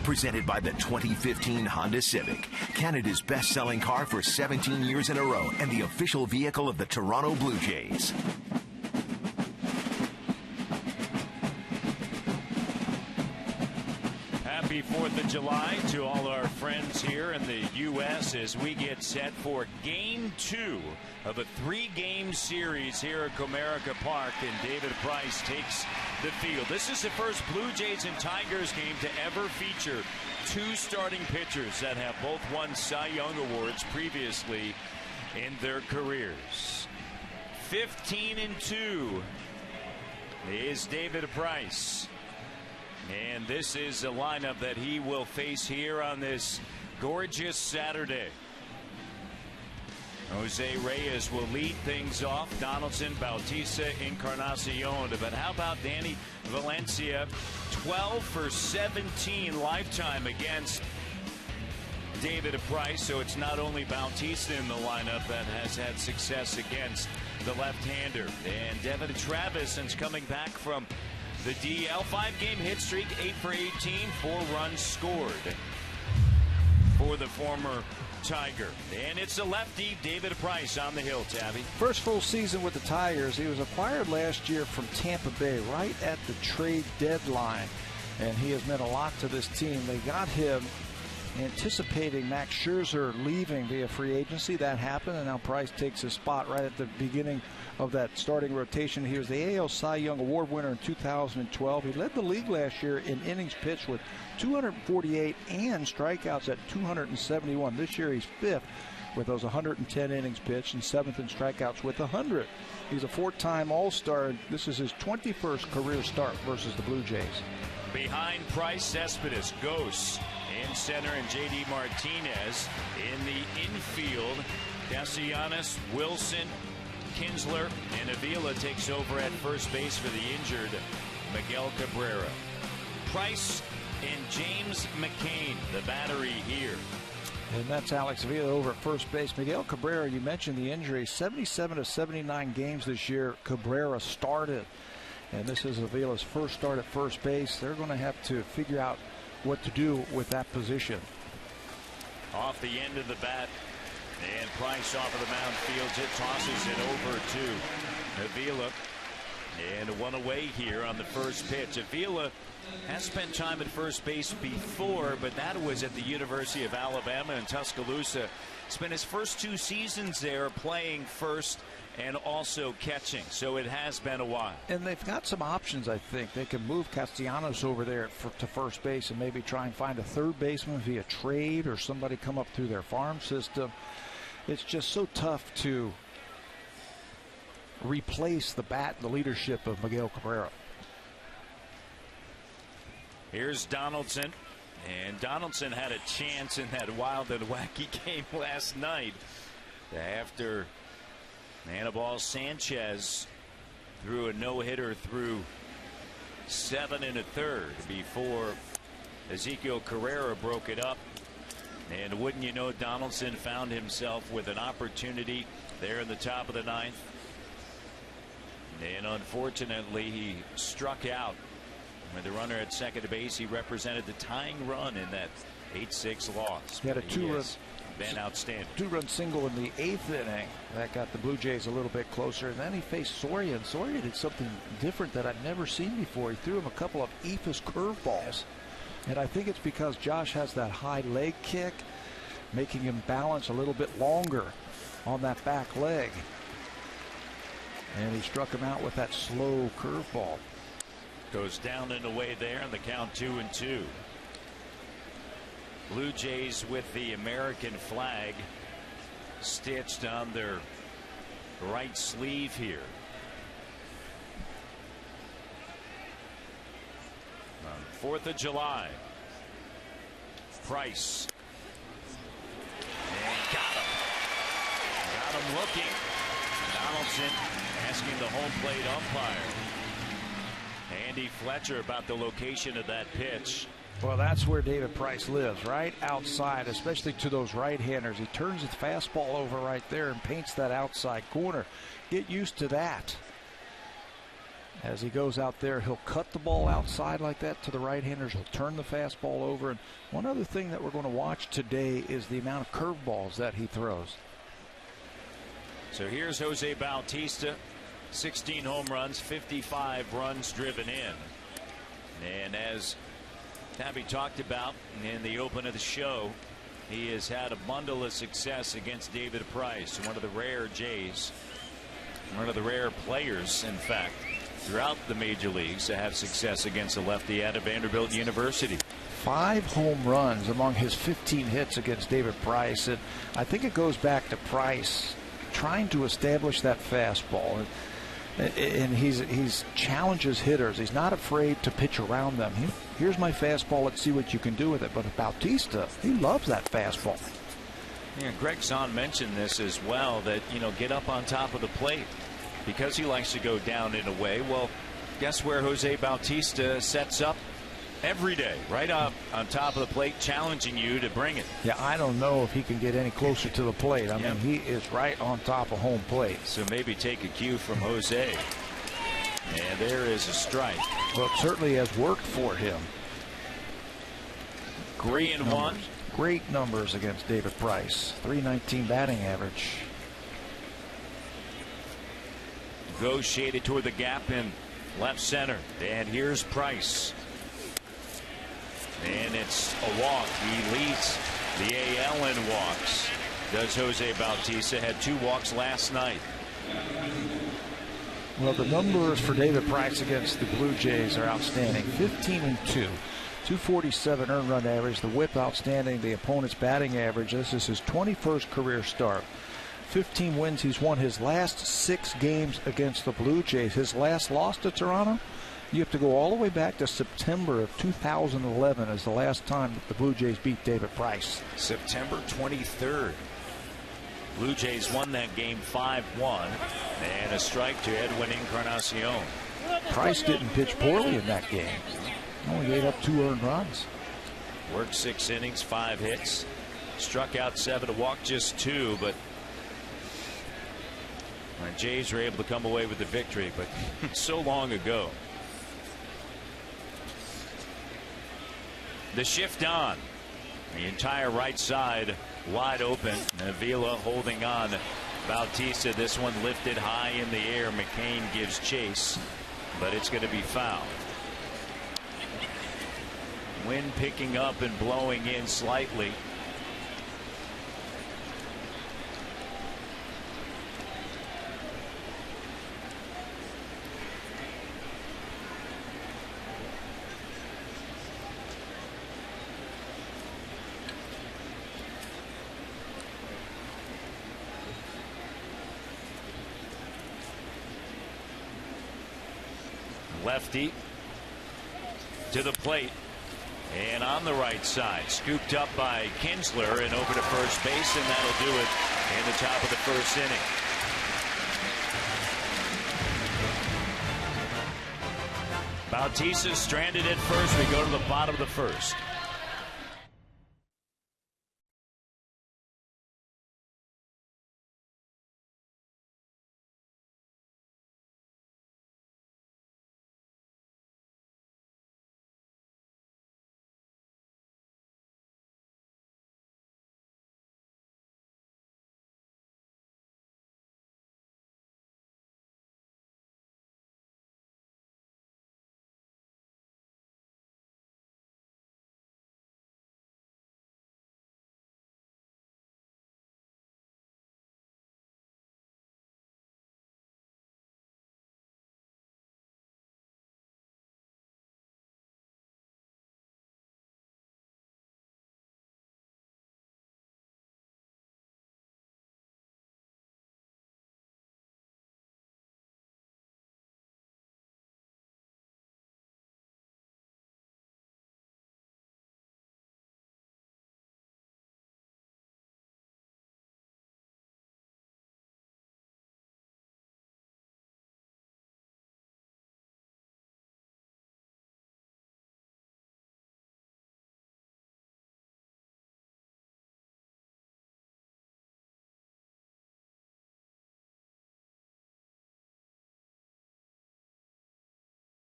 Presented by the 2015 Honda Civic, Canada's best-selling car for 17 years in a row and the official vehicle of the Toronto Blue Jays. Happy 4th of July to all our friends here in the U.S. as we get set for Game 2 of a 3-game series here at Comerica Park, and David Price takes the field. This is the first Blue Jays and Tigers game to ever feature 2 starting pitchers that have both won Cy Young Awards previously in their careers. 15-2 is David Price. And this is a lineup that he will face here on this gorgeous Saturday. Jose Reyes will lead things off. Donaldson, Bautista, Encarnacion. But how about Danny Valencia? 12 for 17 lifetime against David Price. So it's not only Bautista in the lineup that has had success against the left-hander. And Devin Travis, since coming back from the DL, 5-game hit streak, 8 for 18, 4 runs scored for the former Tiger. And it's a lefty, David Price, on the hill, Tabby. First full season with the Tigers. He was acquired last year from Tampa Bay, right at the trade deadline. And he has meant a lot to this team. They got him anticipating Max Scherzer leaving via free agency. That happened, and now Price takes his spot right at the beginning of that starting rotation. He was the AL Cy Young Award winner in 2012. He led the league last year in innings pitched with 248 and strikeouts at 271. This year he's 5th with those 110 innings pitched and 7th in strikeouts with 100. He's a 4-time All-Star. This is his 21st career start versus the Blue Jays. Behind Price, Cespedes, Ghosts in center, and J.D. Martinez in the infield. Castellanos, Wilson, Kinsler, and Avila takes over at first base for the injured Miguel Cabrera. Price and James McCain, the battery here. And that's Alex Avila over at first base. Miguel Cabrera, you mentioned the injury. 77 of 79 games this year, Cabrera started. And this is Avila's first start at first base. They're going to have to figure out what to do with that position. Off the end of the bat, and Price off of the mound fields it, tosses it over to Avila. And one away here on the first pitch. Avila has spent time at first base before, but that was at the University of Alabama in Tuscaloosa. Spent his first 2 seasons there playing first and also catching, so it has been a while. And they've got some options, I think. They can move Castellanos over there to first base and maybe try and find a third baseman via trade or somebody come up through their farm system. It's just so tough to replace the bat and the leadership of Miguel Cabrera. Here's Donaldson, and Donaldson had a chance in that wild and wacky game last night after Anibal Sanchez threw a no-hitter through 7 1/3 before Ezekiel Carrera broke it up. And wouldn't you know, Donaldson found himself with an opportunity there in the top of the 9th. And unfortunately, he struck out. With the runner at second base, he represented the tying run in that 8-6 loss. He had a 2-run. Been outstanding. 2-run single in the 8th inning. That got the Blue Jays a little bit closer. And then he faced Soria. And Soria did something different that I've never seen before. He threw him a couple of eephus curveballs. And I think it's because Josh has that high leg kick, making him balance a little bit longer on that back leg. And he struck him out with that slow curveball. Goes down and away there, and the count 2-2. Blue Jays with the American flag stitched on their right sleeve here. On 4th of July, Price. And got him. Got him looking. Donaldson asking the home plate umpire, Andy Fletcher, about the location of that pitch. Well, that's where David Price lives, right outside, especially to those right-handers. He turns his fastball over right there and paints that outside corner. Get used to that. As he goes out there, he'll cut the ball outside like that to the right-handers. He'll turn the fastball over. And one other thing that we're going to watch today is the amount of curveballs that he throws. So here's Jose Bautista, 16 home runs, 55 runs driven in. And as Tabby talked about in the open of the show, he has had a bundle of success against David Price, one of the rare Jays, one of the rare players, in fact, throughout the major leagues to have success against a lefty out of Vanderbilt University. 5 home runs among his 15 hits against David Price. And I think it goes back to Price trying to establish that fastball. And he's challenges hitters. He's not afraid to pitch around them. Here's my fastball. Let's see what you can do with it. But Bautista, he loves that fastball. Yeah, Greg Zahn mentioned this as well, that, get up on top of the plate because he likes to go down in a way. Well, guess where Jose Bautista sets up every day, right up on top of the plate, challenging you to bring it. Yeah, I don't know if he can get any closer to the plate. I mean, he is right on top of home plate. So maybe take a cue from Jose. And there is a strike. Well, it certainly has worked for him. 3-1. Great numbers against David Price. .319 batting average. Goes shaded toward the gap in left center. And here's Price. And it's a walk. He leads the AL in walks. Does Jose Bautista. Had 2 walks last night. Well, the numbers for David Price against the Blue Jays are outstanding. 15-2. 247 earned run average. The whip outstanding. The opponent's batting average. This is his 21st career start. 15 wins. He's won his last 6 games against the Blue Jays. His last loss to Toronto, you have to go all the way back to September of 2011 as the last time that the Blue Jays beat David Price. September 23rd. Blue Jays won that game 5-1. And a strike to Edwin Encarnacion. Price didn't pitch poorly in that game. Only gave up 2 earned runs. Worked 6 innings, 5 hits. Struck out 7 to walk just 2, but the Jays were able to come away with the victory, but so long ago. The shift on. The entire right side wide open. Avila holding on. Bautista, this one lifted high in the air. McCain gives chase, but it's going to be foul. Wind picking up and blowing in slightly. Lefty to the plate and on the right side, scooped up by Kinsler and over to first base, and that'll do it in the top of the first inning. Bautista stranded at first. We go to the bottom of the first.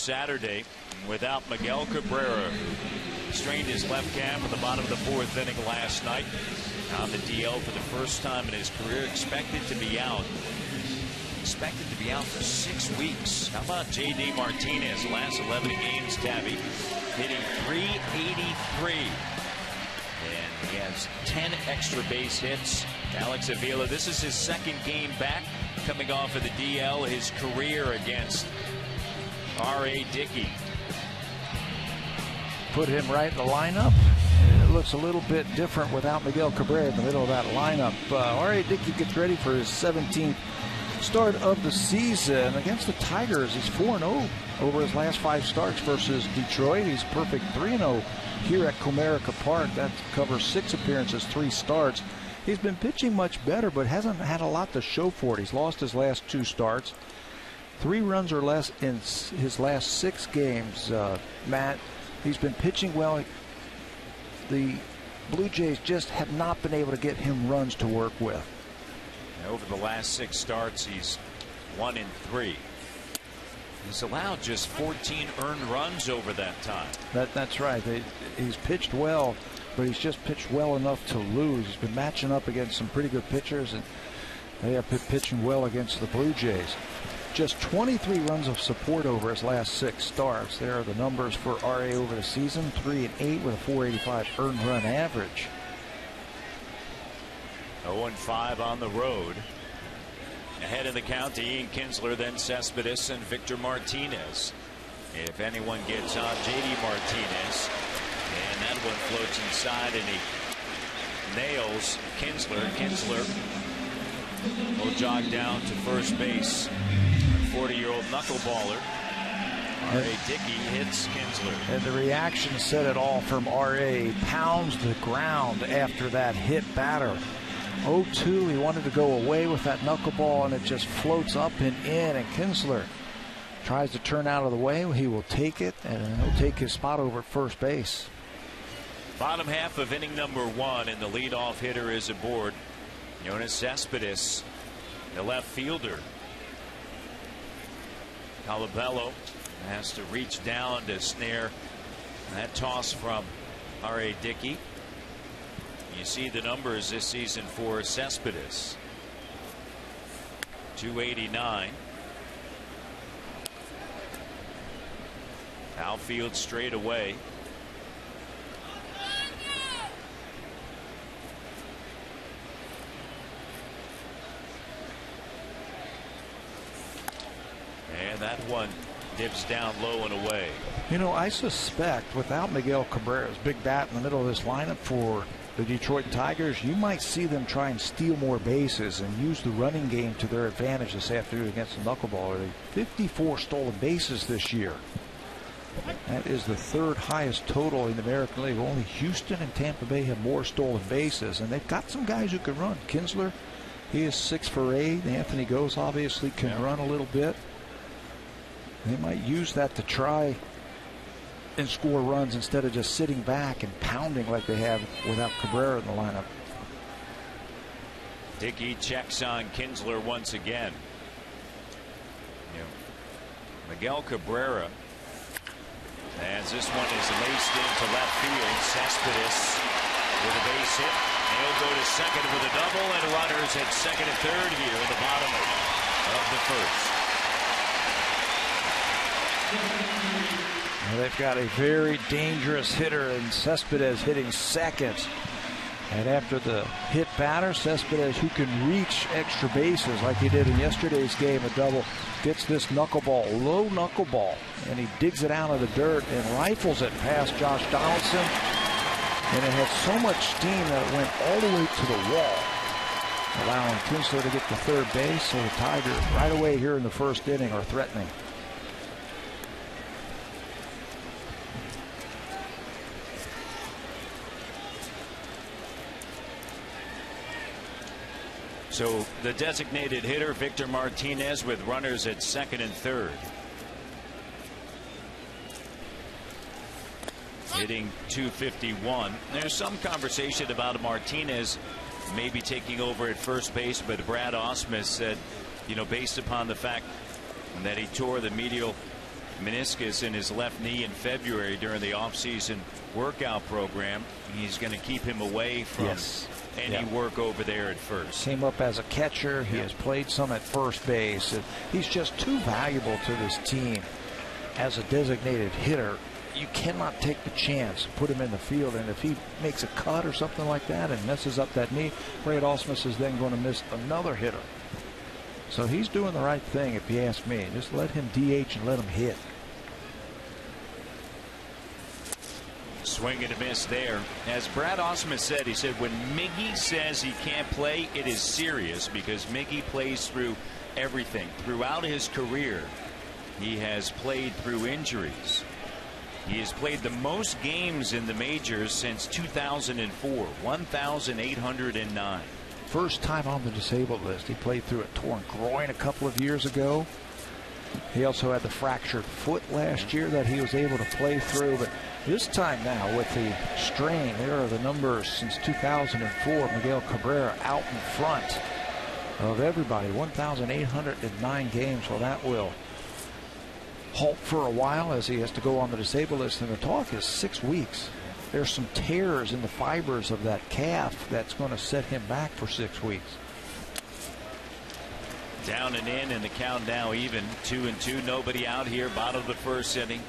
Saturday without Miguel Cabrera. Strained his left calf at the bottom of the 4th inning last night. On the DL for the first time in his career. Expected to be out for 6 weeks. How about J.D. Martinez? Last 11 games, Tabby, hitting .383. And he has 10 extra base hits. Alex Avila, this is his 2nd game back, coming off of the DL. His career against R.A. Dickey. Put him right in the lineup. It looks a little bit different without Miguel Cabrera in the middle of that lineup. R.A. Dickey gets ready for his 17th start of the season against the Tigers. He's 4-0 over his last 5 starts versus Detroit. He's perfect 3-0 here at Comerica Park. That covers 6 appearances, 3 starts. He's been pitching much better, but hasn't had a lot to show for it. He's lost his last 2 starts. 3 runs or less in his last 6 games, Matt. He's been pitching well. The Blue Jays just have not been able to get him runs to work with. Over the last 6 starts, he's 1-3. He's allowed just 14 earned runs over that time. That's right. He's pitched well, but he's just pitched well enough to lose. He's been matching up against some pretty good pitchers, and they have been pitching well against the Blue Jays. Just 23 runs of support over his last 6 starts. There are the numbers for R.A. over the season. 3-8 with a .485 earned run average. 0-5 on the road. Ahead in the count to Ian Kinsler, then Cespedes and Victor Martinez. If anyone gets on, J.D. Martinez. And that one floats inside, and he nails Kinsler. Kinsler will jog down to first base. 40-year-old knuckleballer R.A. Dickey hits Kinsler. And the reaction said it all from R.A. Pounds the ground after that hit batter. 0-2, he wanted to go away with that knuckleball, and it just floats up and in, and Kinsler tries to turn out of the way. He will take it, and he'll take his spot over at first base. Bottom half of inning number 1, and the leadoff hitter is aboard. Yoenis Cespedes, the left fielder. Colabello has to reach down to snare that toss from R.A. Dickey. You see the numbers this season for Cespedes. 289. Outfield straight away. And that one dips down low and away. You know, I suspect without Miguel Cabrera's big bat in the middle of this lineup for the Detroit Tigers, you might see them try and steal more bases and use the running game to their advantage this afternoon against the knuckleballer. 54 stolen bases this year. That is the 3rd highest total in the American League. Only Houston and Tampa Bay have more stolen bases, and they've got some guys who can run. Kinsler, he is 6 for 8. Anthony Gose obviously can run a little bit. They might use that to try and score runs instead of just sitting back and pounding like they have without Cabrera in the lineup. Dickey checks on Kinsler once again. Miguel Cabrera, as this one is laced into left field. Cespedes with a base hit. And he'll go to second with a double, and runners at second and third here in the bottom of the 1st. Well, they've got a very dangerous hitter in Cespedes hitting second. And after the hit batter, Cespedes, who can reach extra bases like he did in yesterday's game, a double, gets this knuckleball, low knuckleball, and he digs it out of the dirt and rifles it past Josh Donaldson. And it had so much steam that it went all the way to the wall, allowing Kinsler to get to third base. So the Tigers right away here in the 1st inning are threatening. So the designated hitter, Victor Martinez, with runners at second and third. Hitting .251. There's some conversation about Martinez maybe taking over at first base, but Brad Ausmus said, based upon the fact that he tore the medial meniscus in his left knee in February during the offseason workout program. He's going to keep him away from any work over there at first. Came up as a catcher. He has played some at first base. And he's just too valuable to this team as a designated hitter. You cannot take the chance, put him in the field, and if he makes a cut or something like that and messes up that knee, Brad Ausmus is then going to miss another hitter. So he's doing the right thing, if you ask me. Just let him DH and let him hit. Swing and a miss there. As Brad Ausmus said, he said when Miggy says he can't play, it is serious, because Miggy plays through everything. Throughout his career, he has played through injuries. He has played the most games in the majors since 2004, 1,809. First time on the disabled list. He played through a torn groin a couple of years ago. He also had the fractured foot last year that he was able to play through. But this time now with the strain, there are the numbers since 2004. Miguel Cabrera out in front of everybody. 1,809 games. Well, that will halt for a while as he has to go on the disabled list, and the talk is 6 weeks. There's some tears in the fibers of that calf that's going to set him back for 6 weeks. Down and in, and the count now even 2-2. Nobody out here. Bottom of the first inning.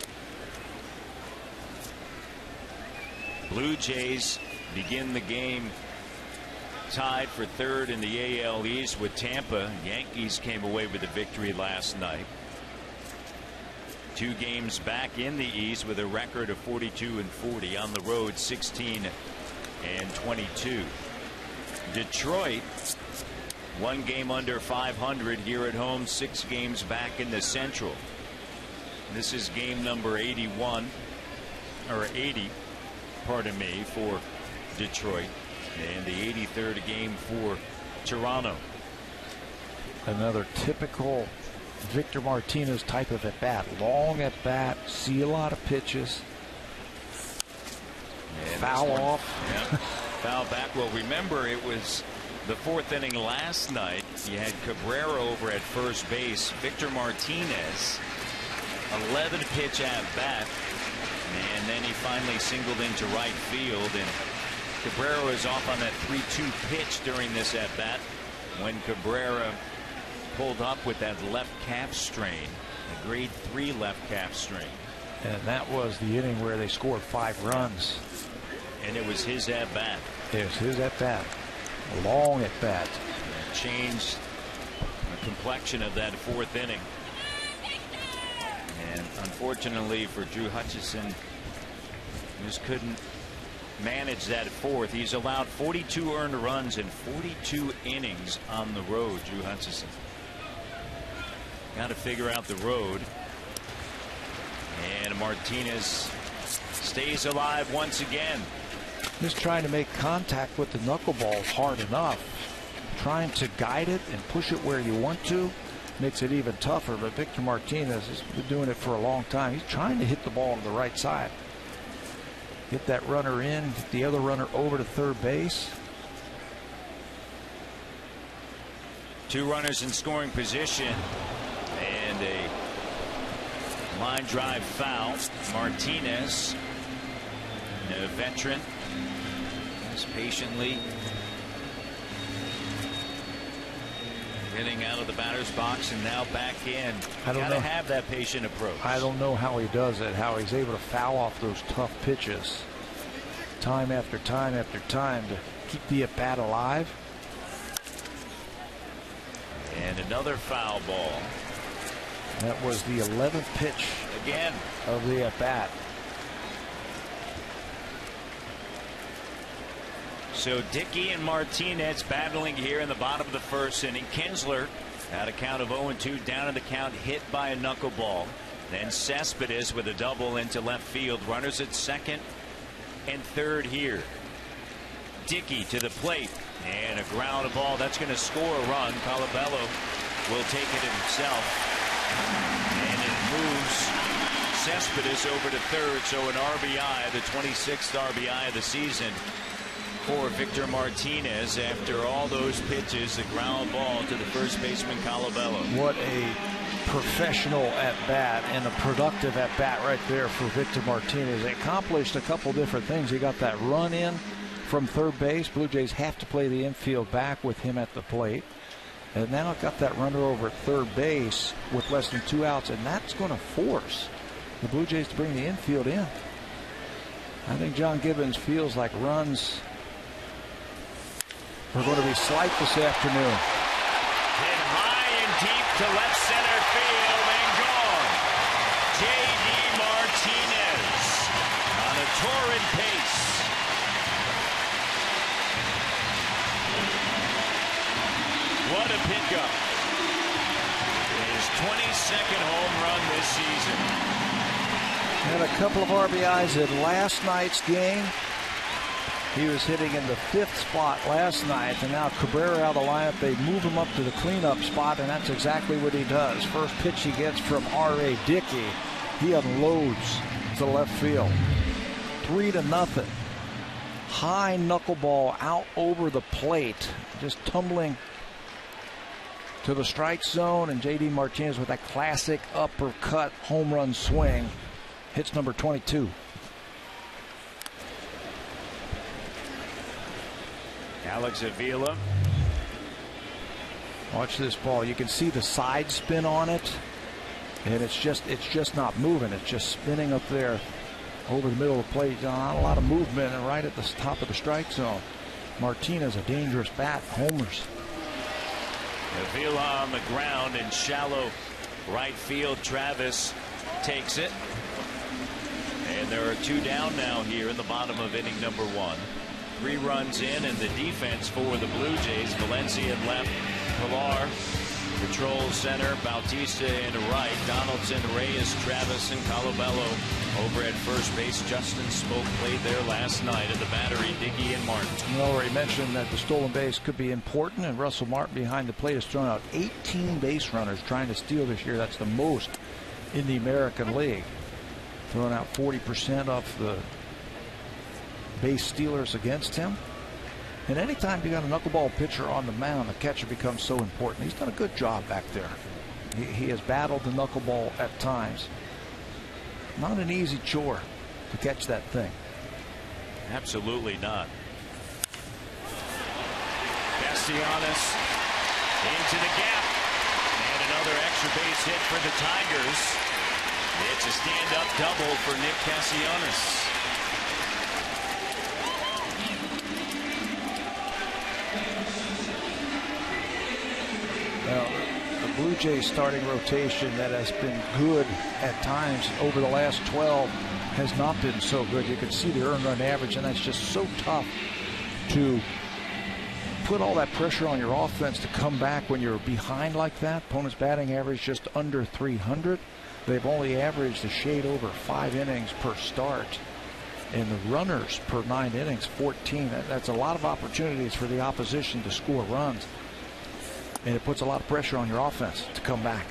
Blue Jays begin the game tied for third in the AL East with Tampa. Yankees came away with a victory last night. 2 games back in the East with a record of 42-40. On the road, 16-22. Detroit, 1 game under 500 here at home, 6 games back in the Central. This is game number 81, or 80, pardon me, for Detroit, and the 83rd game for Toronto. Another typical Victor Martinez type of at bat. Long at bat, see a lot of pitches. And foul off. Yeah. Foul back. Well, remember, it was the 4th inning last night. You had Cabrera over at first base. Victor Martinez, 11 pitch at bat, and then he finally singled into right field. And Cabrera was off on that 3-2 pitch during this at bat when Cabrera pulled up with that left calf strain, a grade 3 left calf strain. And that was the inning where they scored 5 runs. And it was his at bat. It was his at bat. A long at bat. And changed the complexion of that 4th inning. And unfortunately for Drew Hutchison, just couldn't manage that 4th. He's allowed 42 earned runs in 42 innings on the road, Drew Hutchison. Got to figure out the road. And Martinez stays alive once again. Just trying to make contact with the knuckleball hard enough. Trying to guide it and push it where you want to makes it even tougher. But Victor Martinez has been doing it for a long time. He's trying to hit the ball to the right side. Get that runner in, get the other runner over to third base. 2 runners in scoring position. And a line drive foul. Martinez, a veteran, is patiently getting out of the batter's box and now back in. Gotta have that patient approach. I don't know how he does it, how he's able to foul off those tough pitches time after time after time to keep the at bat alive. And another foul ball. That was the 11th pitch again of the at bat. So Dickey and Martinez battling here in the bottom of the first inning. Kinsler at a count of 0-2, down in the count, hit by a knuckleball. Then Cespedes with a double into left field. Runners at second and third here. Dickey to the plate and a ground ball that's going to score a run. Colabello will take it himself. And it moves Cespedes over to third, so an RBI, the 26th RBI of the season for Victor Martinez after all those pitches. A ground ball to the first baseman, Colabello. What a professional at bat and a productive at bat right there for Victor Martinez. He accomplished a couple different things. He got that run in from third base. Blue Jays have to play the infield back with him at the plate. And now got that runner over at third base with less than 2 outs, and that's going to force the Blue Jays to bring the infield in. I think John Gibbons feels like runs are going to be slight this afternoon. Hit high and deep to left center field and gone. J.D. Martinez on a torrid pace. What a pickup. His 22nd home run this season. Had a couple of RBIs in last night's game. He was hitting in the 5th spot last night, and now Cabrera out of the lineup. They move him up to the cleanup spot, and that's exactly what he does. First pitch he gets from R.A. Dickey. He unloads to left field. 3-0. High knuckleball out over the plate, just tumbling to the strike zone, and J.D. Martinez with that classic uppercut home run swing hits number 22. Alex Avila. Watch this ball. You can see the side spin on it, and it's just not moving. It's just spinning up there over the middle of the plate. Not a lot of movement, and right at the top of the strike zone. Martinez, a dangerous bat, homers. Avila on the ground in shallow right field. Travis takes it. And there are 2 down now here in the bottom of inning number 1. 3 runs in, and the defense for the Blue Jays. Valencia in left, Pilar patrols center, Bautista in right, Donaldson, Reyes, Travis, and Colabello over at first base. Justin Smoke played there last night at the Battery. Dickey and Martin. We already mentioned that the stolen base could be important, and Russell Martin behind the plate has thrown out 18 base runners trying to steal this year. That's the most in the American League. Throwing out 40% of the base stealers against him. And anytime you got a knuckleball pitcher on the mound, the catcher becomes so important. He's done a good job back there. He has battled the knuckleball at times. Not an easy chore to catch that thing. Absolutely not. Castellanos into the gap. And another extra base hit for the Tigers. It's a stand-up double for Nick Castellanos. Well, the Blue Jays starting rotation that has been good at times over the last 12 has not been so good. You can see the earned run average, and that's just so tough to put all that pressure on your offense to come back when you're behind like that. Opponent's batting average just under 300. They've only averaged a shade over 5 innings per start. And the runners per 9 innings, 14. That's a lot of opportunities for the opposition to score runs. And it puts a lot of pressure on your offense to come back.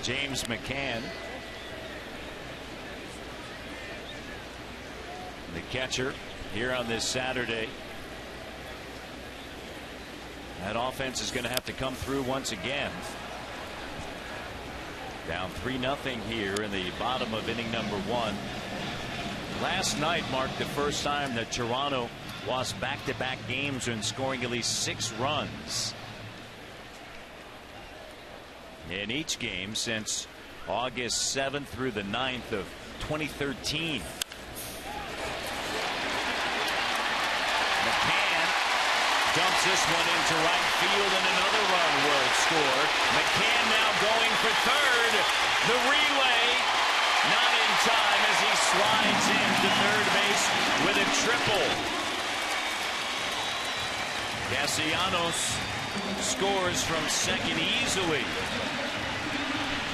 James McCann, the catcher here on this Saturday. That offense is going to have to come through once again. Down 3-0 here in the bottom of inning number 1. Last night marked the first time that Toronto lost back-to-back games when scoring at least 6 runs in each game since August 7th through the 9th of 2013. McCann dumps this one into right field, and another run will score. McCann now going for third. The relay not in time as he slides into third base with a triple. Castellanos scores from second easily.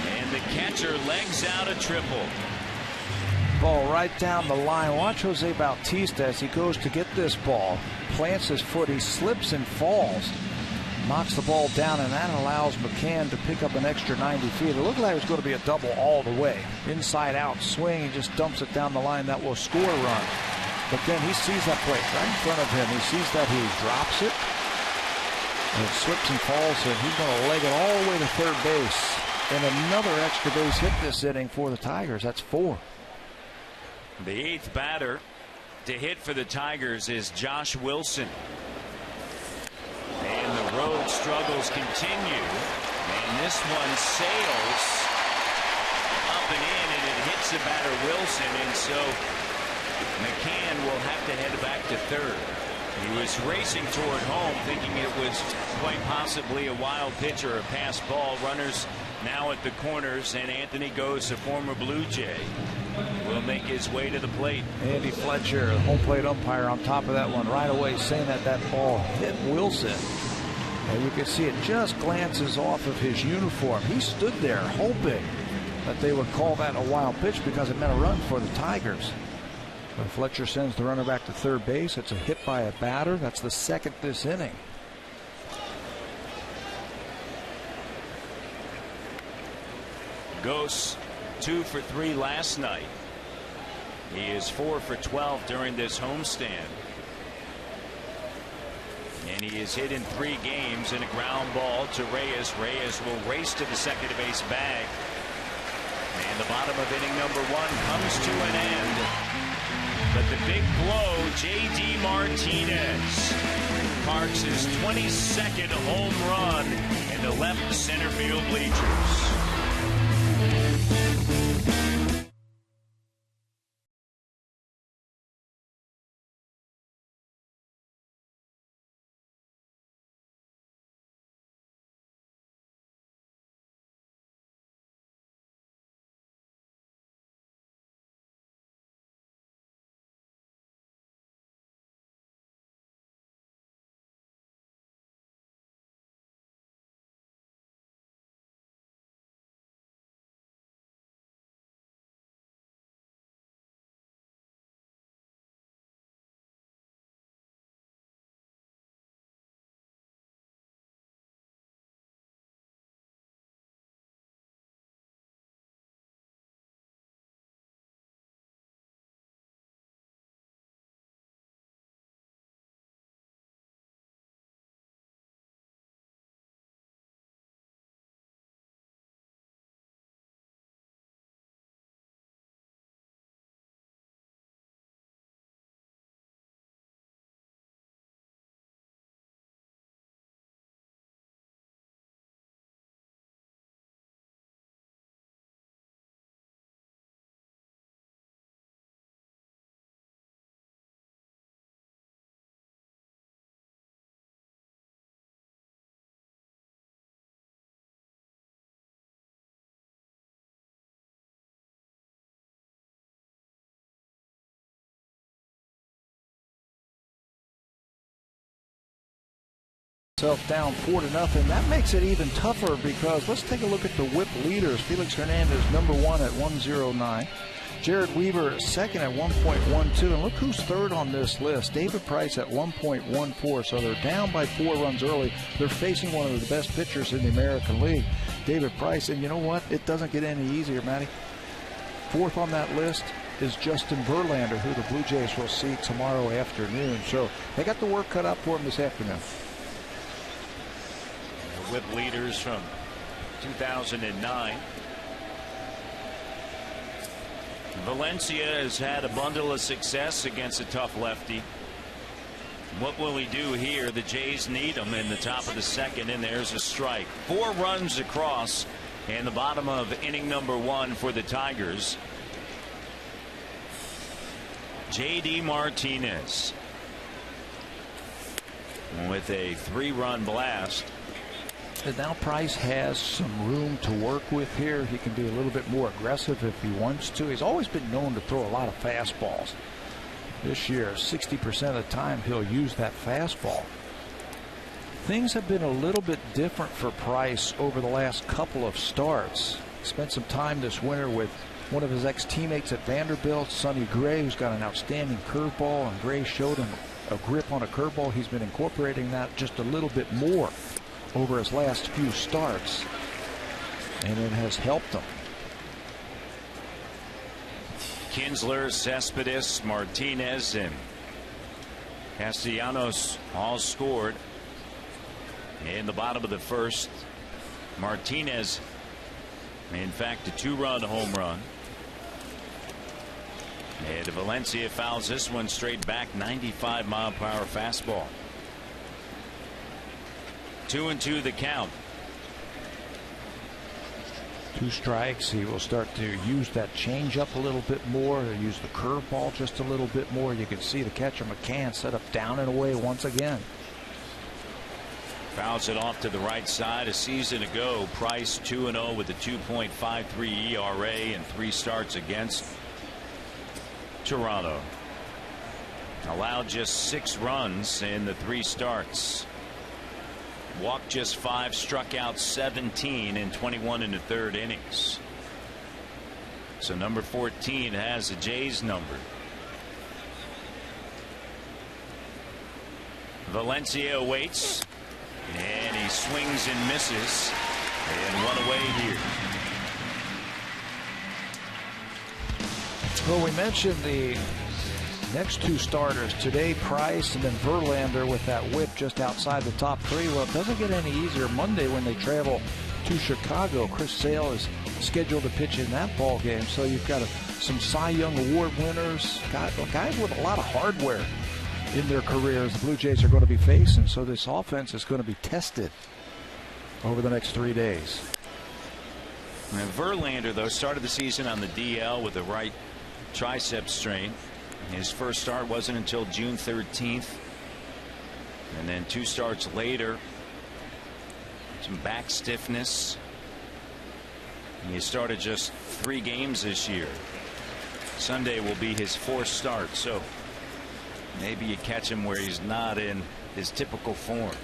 And the catcher legs out a triple. Ball right down the line. Watch Jose Bautista as he goes to get this ball. Plants his foot. He slips and falls. Knocks the ball down, and that allows McCann to pick up an extra 90 feet. It looked like it was going to be a double all the way. Inside out swing. He just dumps it down the line. That will score a run. But then he sees that plate right in front of him. He sees that, he drops it. And it slips and falls, and he's going to leg it all the way to third base. And another extra base hit this inning for the Tigers. That's 4. The 8th batter to hit for the Tigers is Josh Wilson. And the road struggles continue. And this one sails up and in, and it hits the batter Wilson. And so McCann will have to head back to third. He was racing toward home, thinking it was quite possibly a wild pitch or a pass ball. Runners now at the corners, and Anthony Goes, a former Blue Jay, will make his way to the plate. Andy Fletcher, the home plate umpire, on top of that one right away, saying that that ball hit Wilson. And you can see it just glances off of his uniform. He stood there hoping that they would call that a wild pitch because it meant a run for the Tigers. But Fletcher sends the runner back to third base. It's a hit by a batter. That's the second this inning. Ghosts 2 for 3 last night. He is 4 for 12 during this homestand. And he is hit in 3 games in a ground ball to Reyes. Reyes will race to the second base bag. And the bottom of inning number 1 comes to an end. But the big blow, J.D. Martinez parks his 22nd home run in the left center field bleachers. Down 4-0. That makes it even tougher because let's take a look at the whip leaders. Felix Hernandez number 1 at 109. Jared Weaver second at 1.12. And look who's third on this list. David Price at 1.14. So they're down by 4 runs early. They're facing one of the best pitchers in the American League, David Price. And you know what? It doesn't get any easier, Matty. Fourth on that list is Justin Verlander, who the Blue Jays will see tomorrow afternoon. So they got the work cut out for him this afternoon. Whip leaders from 2009. Valencia has had a bundle of success against a tough lefty. What will he do here? The Jays need him in the top of the second, and there's a strike. 4 runs across in the bottom of inning number 1 for the Tigers. J.D. Martinez with a 3-run blast. And now Price has some room to work with here. He can be a little bit more aggressive if he wants to. He's always been known to throw a lot of fastballs. This year, 60% of the time, he'll use that fastball. Things have been a little bit different for Price over the last couple of starts. Spent some time this winter with one of his ex-teammates at Vanderbilt, Sonny Gray, who's got an outstanding curveball, and Gray showed him a grip on a curveball. He's been incorporating that just a little bit more over his last few starts, and it has helped him. Kinsler, Cespedes, Martinez, and Castellanos all scored in the bottom of the first. Martinez, in fact, a 2-run home run. And Valencia fouls this one straight back, 95-mile-per-hour fastball. 2-2 the count. 2 strikes. He will start to use that changeup a little bit more. He'll use the curveball just a little bit more. You can see the catcher McCann set up down and away once again. Fouls it off to the right side. A season ago, Price 2-0 with a 2.53 ERA and 3 starts against Toronto. Allowed just 6 runs in the 3 starts. Walked just 5, struck out 17 in 21 1/3 innings. So number 14 has the Jays number. Valencia waits, and he swings and misses, and 1 away here. Well, we mentioned the next 2 starters today, Price and then Verlander with that whip just outside the top 3. Well, it doesn't get any easier Monday when they travel to Chicago. Chris Sale is scheduled to pitch in that ball game, so you've got some Cy Young Award winners, guys with a lot of hardware in their careers the Blue Jays are going to be facing, so this offense is going to be tested over the next 3 days. And Verlander, though, started the season on the DL with a right tricep strain. His first start wasn't until June 13th. And then 2 starts later, some back stiffness. And he started just 3 games this year. Sunday will be his 4th start, so maybe you catch him where he's not in his typical form.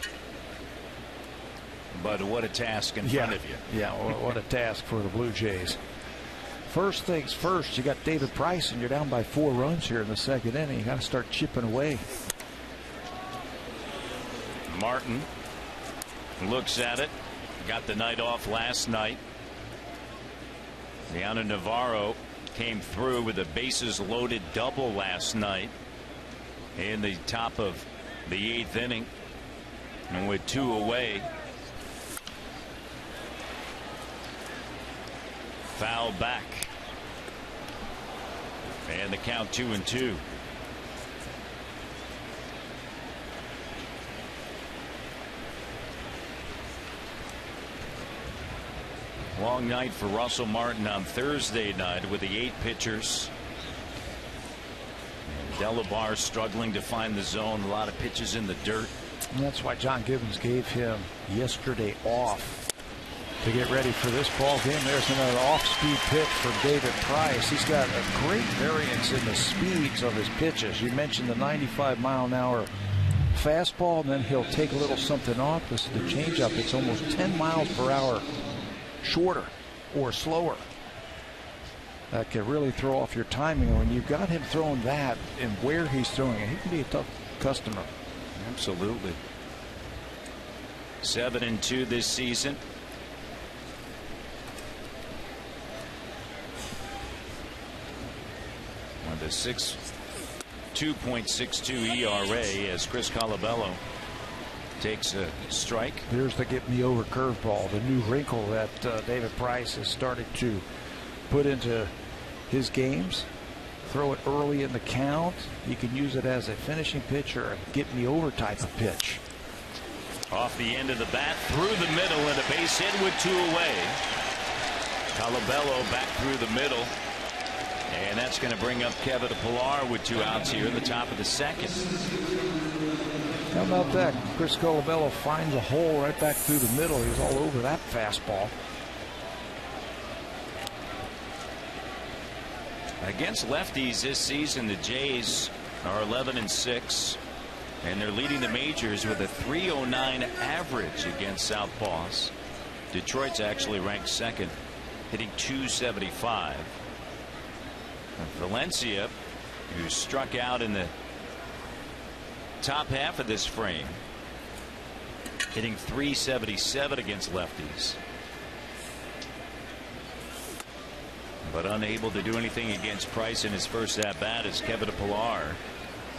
But what a task in front of you. Yeah, what a task for the Blue Jays. First things first, you got David Price, and you're down by 4 runs here in the 2nd inning. You got to start chipping away. Martin looks at it. Got the night off last night. Leona Navarro came through with a bases loaded double last night in the top of the 8th inning. And with 2 away, foul back, and the count 2-2. Long night for Russell Martin on Thursday night with the 8 pitchers. And Delabar struggling to find the zone. A lot of pitches in the dirt. And that's why John Gibbons gave him yesterday off to get ready for this ball game. There's another off-speed pitch from David Price. He's got a great variance in the speeds of his pitches. You mentioned the 95-mile-an-hour fastball, and then he'll take a little something off. This is the changeup. It's almost 10 miles per hour shorter or slower. That can really throw off your timing. And when you've got him throwing that and where he's throwing it, he can be a tough customer. Absolutely. 7-2 this season. With a 2.62 ERA as Chris Colabello takes a strike. Here's the get me over curveball, the new wrinkle that David Price has started to put into his games. Throw it early in the count. You can use it as a finishing pitch or a get me over type of pitch. Off the end of the bat, through the middle, and a base hit with 2 away. Colabello back through the middle. And that's going to bring up Kevin Pillar with 2 outs here in the top of the 2nd. How about that? Chris Colabello finds a hole right back through the middle. He's all over that fastball. Against lefties this season, the Jays are 11-6, and they're leading the majors with a .309 average against southpaws. Detroit's actually ranked 2nd, hitting .275. Valencia, who struck out in the top half of this frame, hitting .377 against lefties. but unable to do anything against Price in his first at bat as Kevin Pillar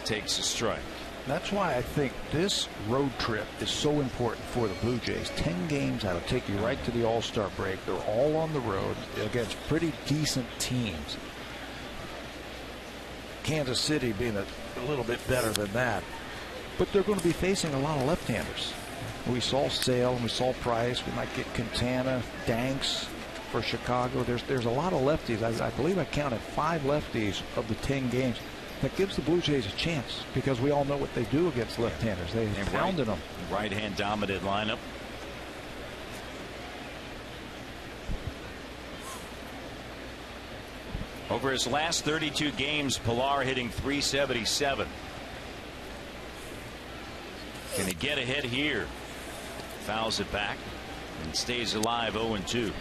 takes a strike. That's why I think this road trip is so important for the Blue Jays. 10 games that'll take you right to the All-Star break. They're all on the road against pretty decent teams. Kansas City being a little bit better than that. But they're going to be facing a lot of left-handers. We saw Sale, we saw Price. We might get Quintana, Danks for Chicago. There's a lot of lefties. I believe I counted 5 lefties of the 10 games. That gives the Blue Jays a chance because we all know what they do against left-handers. They pounded them. Right-hand dominant lineup. Over his last 32 games, Pillar hitting .377. Can he get ahead here? Fouls it back and stays alive 0-2.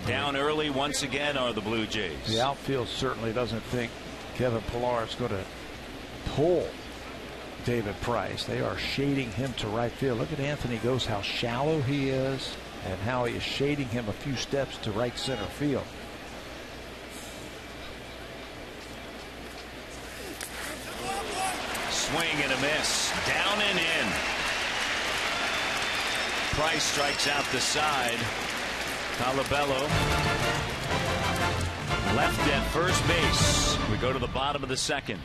Down early once again are the Blue Jays. The outfield certainly doesn't think Kevin Pillar is going to pull David Price. They are shading him to right field. Look at Anthony Gose, how shallow he is and how he is shading him a few steps to right center field. Swing and a miss. Down and in. Price strikes out the side. Colabello left at first base. We go to the bottom of the second.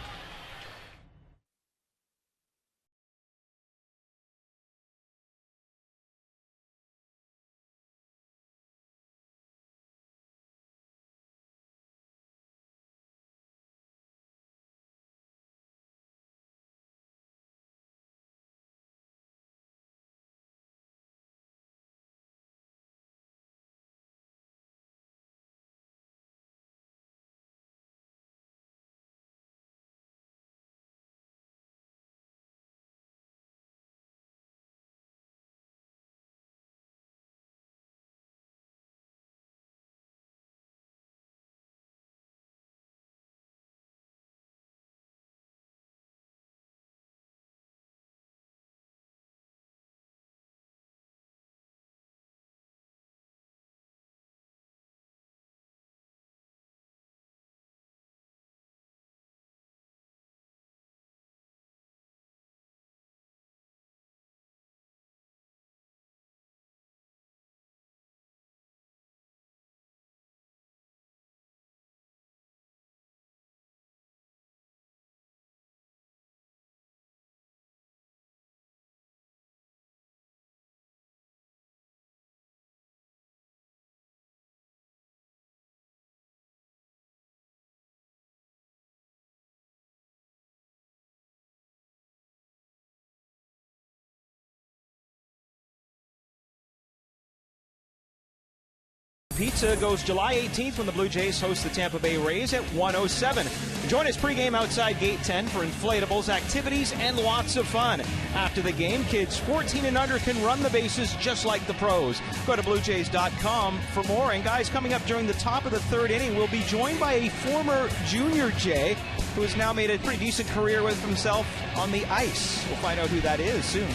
Pizza goes July 18th when the Blue Jays host the Tampa Bay Rays at 1:07. Join us pregame outside Gate 10 for inflatables, activities, and lots of fun. After the game, kids 14 and under can run the bases just like the pros. Go to BlueJays.com for more. And guys, coming up during the top of the third inning, we'll be joined by a former junior Jay who has now made a pretty decent career with himself on the ice. We'll find out who that is soon.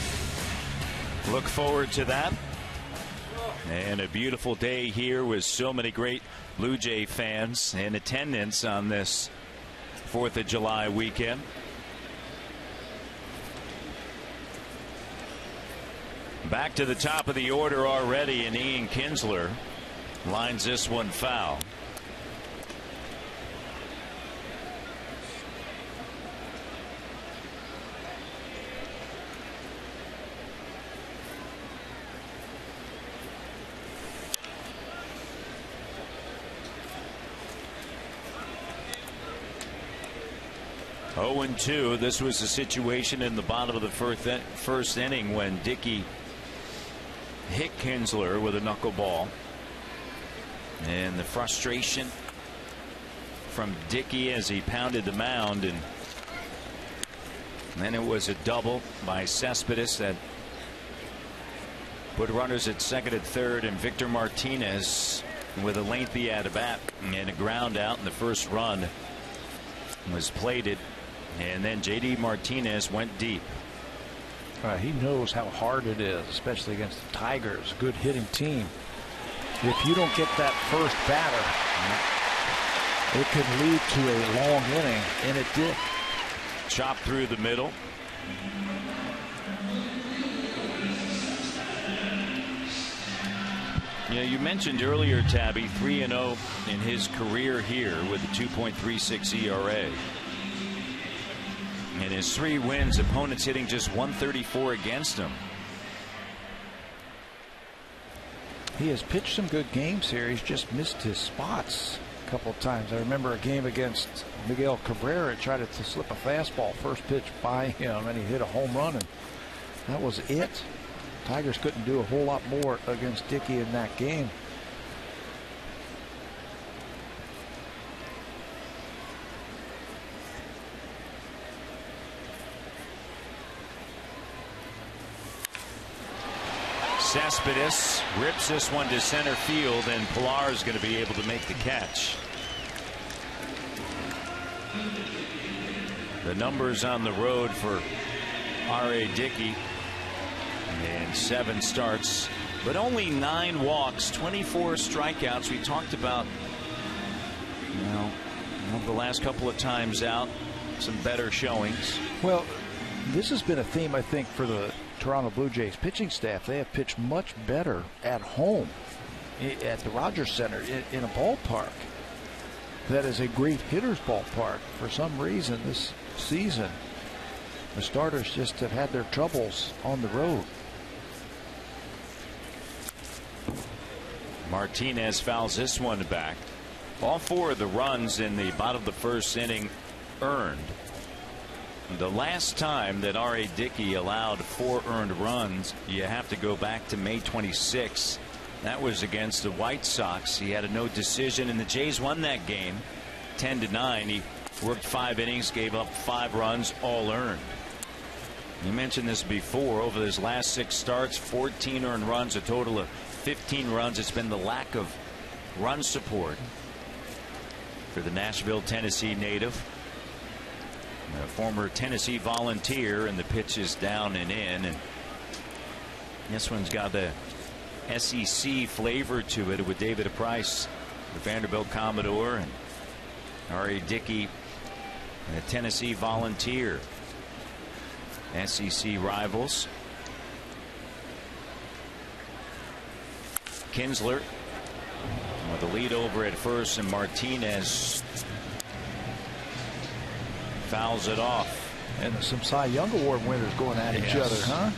Look forward to that. And a beautiful day here with so many great Blue Jay fans in attendance on this 4th of July weekend. Back to the top of the order already, and Ian Kinsler lines this one foul. Oh, 0-2. This was the situation in the bottom of the first inning when Dickey hit Kinsler with a knuckleball. And the frustration from Dickey as he pounded the mound. And then it was a double by Cespedes that put runners at second and third, and Victor Martinez with a lengthy at-bat and a ground out in the first run was plated. And then J.D. Martinez went deep. He knows how hard it is, especially against the Tigers, a good hitting team. If you don't get that first batter, it could lead to a long inning, and it did. Chop through the middle. Yeah, you mentioned earlier, Tabby, 3-0 in his career here with a 2.36 ERA. In his 3 wins, opponents hitting just 134 against him. He has pitched some good games here. He's just missed his spots a couple of times. I remember a game against Miguel Cabrera, tried to slip a fastball, first pitch by him, and he hit a home run, and that was it. Tigers couldn't do a whole lot more against Dickey in that game. Cespedes rips this one to center field, and Pilar is going to be able to make the catch. The numbers on the road for R.A. Dickey, and 7 starts, but only 9 walks, 24 strikeouts. We talked about, the last couple of times out, some better showings. Well, this has been a theme, I think, for the Toronto Blue Jays pitching staff. They have pitched much better at home at the Rogers Center in a ballpark that is a great hitter's ballpark. For some reason this season, the starters just have had their troubles on the road. Martinez fouls this one back. All 4 of the runs in the bottom of the first inning earned. The last time that R.A. Dickey allowed 4 earned runs, you have to go back to May 26. That was against the White Sox. He had a no decision, and the Jays won that game 10-9. He worked 5 innings, gave up 5 runs, all earned. You mentioned this before. Over his last 6 starts, 14 earned runs, a total of 15 runs. It's been the lack of run support for the Nashville, Tennessee native. A former Tennessee Volunteer, and the pitch is down and in, and this one's got the SEC flavor to it with David Price, the Vanderbilt Commodore, and R.A. Dickey, the Tennessee Volunteer. SEC rivals. Kinsler with the lead over at first, and Martinez fouls it off. And some Cy Young Award winners going at each other, huh?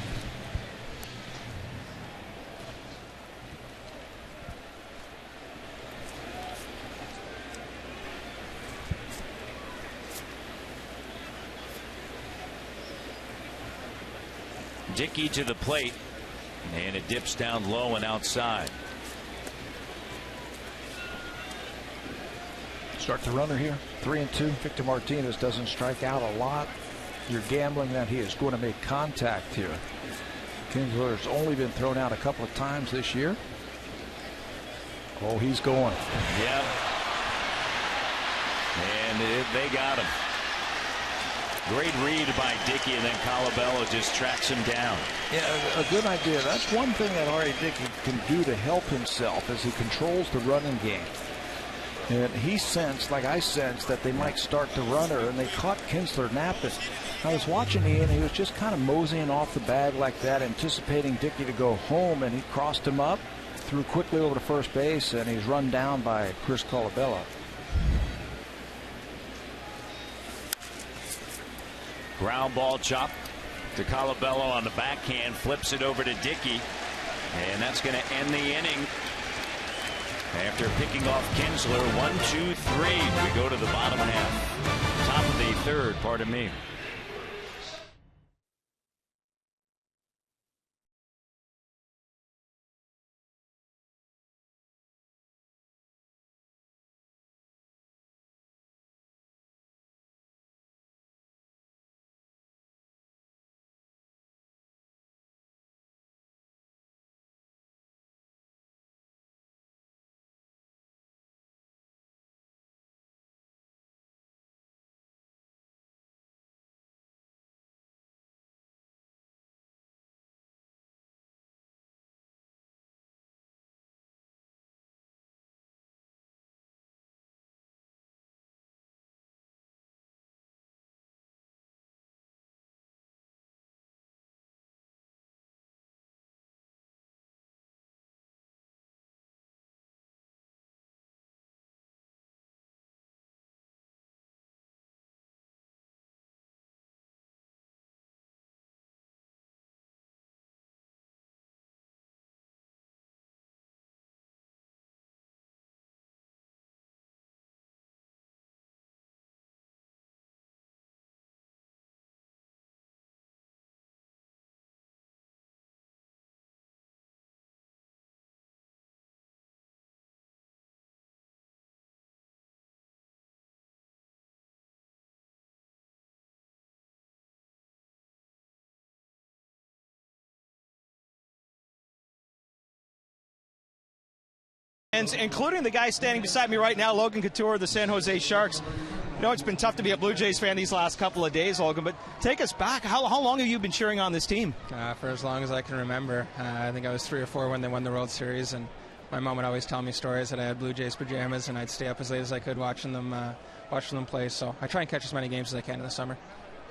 Dickey to the plate, and it dips down low and outside. Start the runner here, 3-2. Victor Martinez doesn't strike out a lot. You're gambling that he is going to make contact here. Kinsler's only been thrown out a couple of times this year. Oh, he's going. Yep. And they got him. Great read by Dickey, and then Colabello just tracks him down. Yeah, a good idea. That's one thing that R.A. Dickey can do to help himself as he controls the running game. And he sensed, like I sensed, that they might start the runner, and they caught Kinsler napping. I was watching Ian. He was just kind of moseying off the bag like that, anticipating Dickey to go home, and he crossed him up, threw quickly over to first base, and he's run down by Chris Colabello. Ground ball chop to Colabello on the backhand, flips it over to Dickey, and that's going to end the inning. After picking off Kinsler, 1, 2, 3, we go to the bottom half. Top of the third, pardon me. And including the guy standing beside me right now, Logan Couture of the San Jose Sharks. You know, it's been tough to be a Blue Jays fan these last couple of days, Logan, but take us back. How long have you been cheering on this team? For as long as I can remember. I think I was 3 or 4 when they won the World Series, and my mom would always tell me stories that I had Blue Jays pajamas, and I'd stay up as late as I could watching them play. So I try and catch as many games as I can in the summer.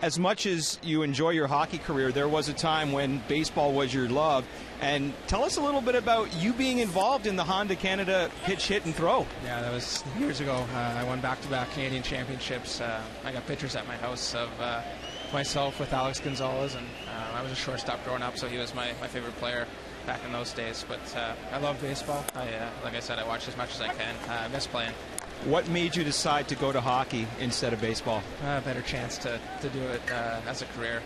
As much as you enjoy your hockey career, there was a time when baseball was your love. And tell us a little bit about you being involved in the Honda Canada pitch, hit, and throw. Yeah, that was years ago. I won back-to-back Canadian championships. I got pictures at my house of myself with Alex Gonzalez, and I was a shortstop growing up, so he was my favorite player back in those days. But I love baseball. Like I said, I watch as much as I can. I miss playing. What made you decide to go to hockey instead of baseball? A better chance to do it as a career.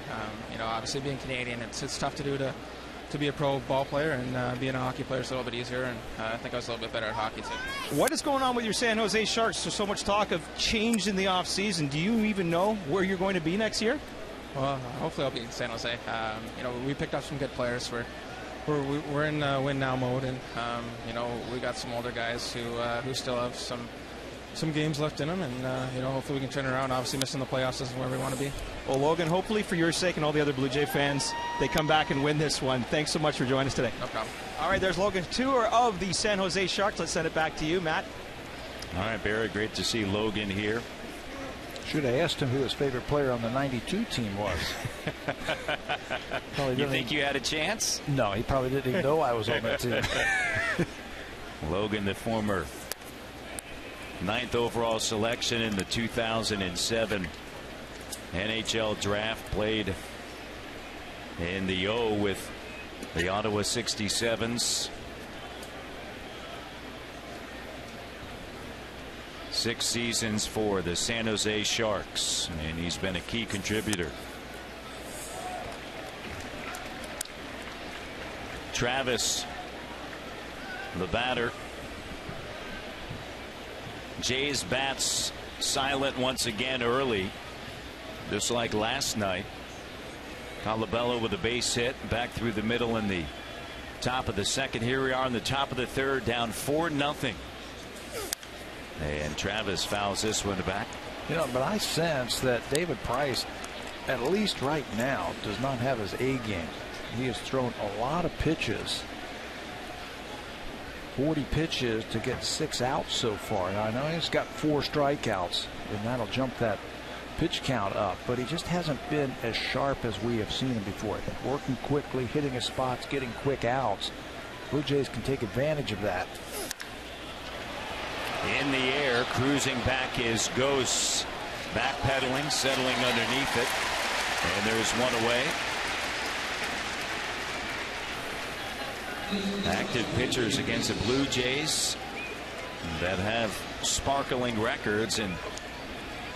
Obviously being Canadian, it's tough to do to be a pro ball player, and being a hockey player is a little bit easier, and I think I was a little bit better at hockey too. What is going on with your San Jose Sharks? There's so much talk of change in the offseason. Do you even know where you're going to be next year? Well, hopefully I'll be in San Jose. We picked up some good players. We're in win now mode, and we got some older guys who still have some games left in them, and hopefully we can turn it around. Obviously missing the playoffs isn't where we want to be. Well, Logan, hopefully for your sake and all the other Blue Jay fans, they come back and win this one. Thanks so much for joining us today. No problem. All right, there's Logan Couture of the San Jose Sharks. Let's send it back to you, Matt. All right, Barry, great to see Logan here. Should have asked him who his favorite player on the '92 team was. You think you had a chance? No, he probably didn't even know I was on that team. Logan, the former 9th overall selection in the 2007 NHL draft, played in the O with the Ottawa 67s. 6 seasons for the San Jose Sharks, and he's been a key contributor. Travis, the batter. Jays bats silent once again early, just like last night. Colabello with a base hit back through the middle in the top of the second. Here we are in the top of the third, down 4-0. And Travis fouls this one back. But I sense that David Price, at least right now, does not have his A game. He has thrown a lot of pitches. 40 pitches to get 6 outs so far. Now, I know he's got 4 strikeouts, and that'll jump that pitch count up, but he just hasn't been as sharp as we have seen him before. Working quickly, hitting his spots, getting quick outs. Blue Jays can take advantage of that. In the air, cruising back is Ghosts. Backpedaling, settling underneath it. And there's one away. Active pitchers against the Blue Jays that have sparkling records, and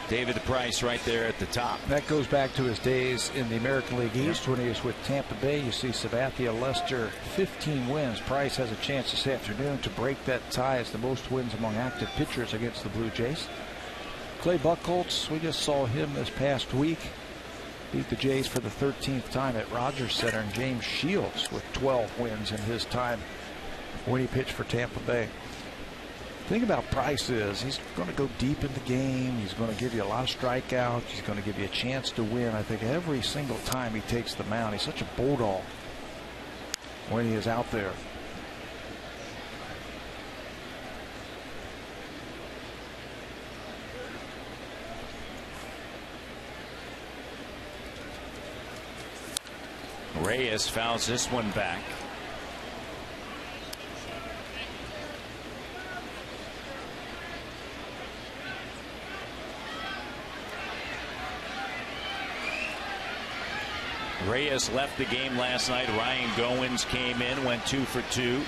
David Price right there at the top. That goes back to his days in the American League East when he was with Tampa Bay. You see Sabathia, Lester, 15 wins. Price has a chance this afternoon to break that tie as the most wins among active pitchers against the Blue Jays. Clay Buchholz, we just saw him this past week. Beat the Jays for the 13th time at Rogers Center. And James Shields with 12 wins in his time when he pitched for Tampa Bay. The thing about Price is he's going to go deep in the game. He's going to give you a lot of strikeouts. He's going to give you a chance to win. I think every single time he takes the mound, he's such a bulldog when he is out there. Reyes fouls this one back. Reyes left the game last night. Ryan Goins came in, went 2 for 2.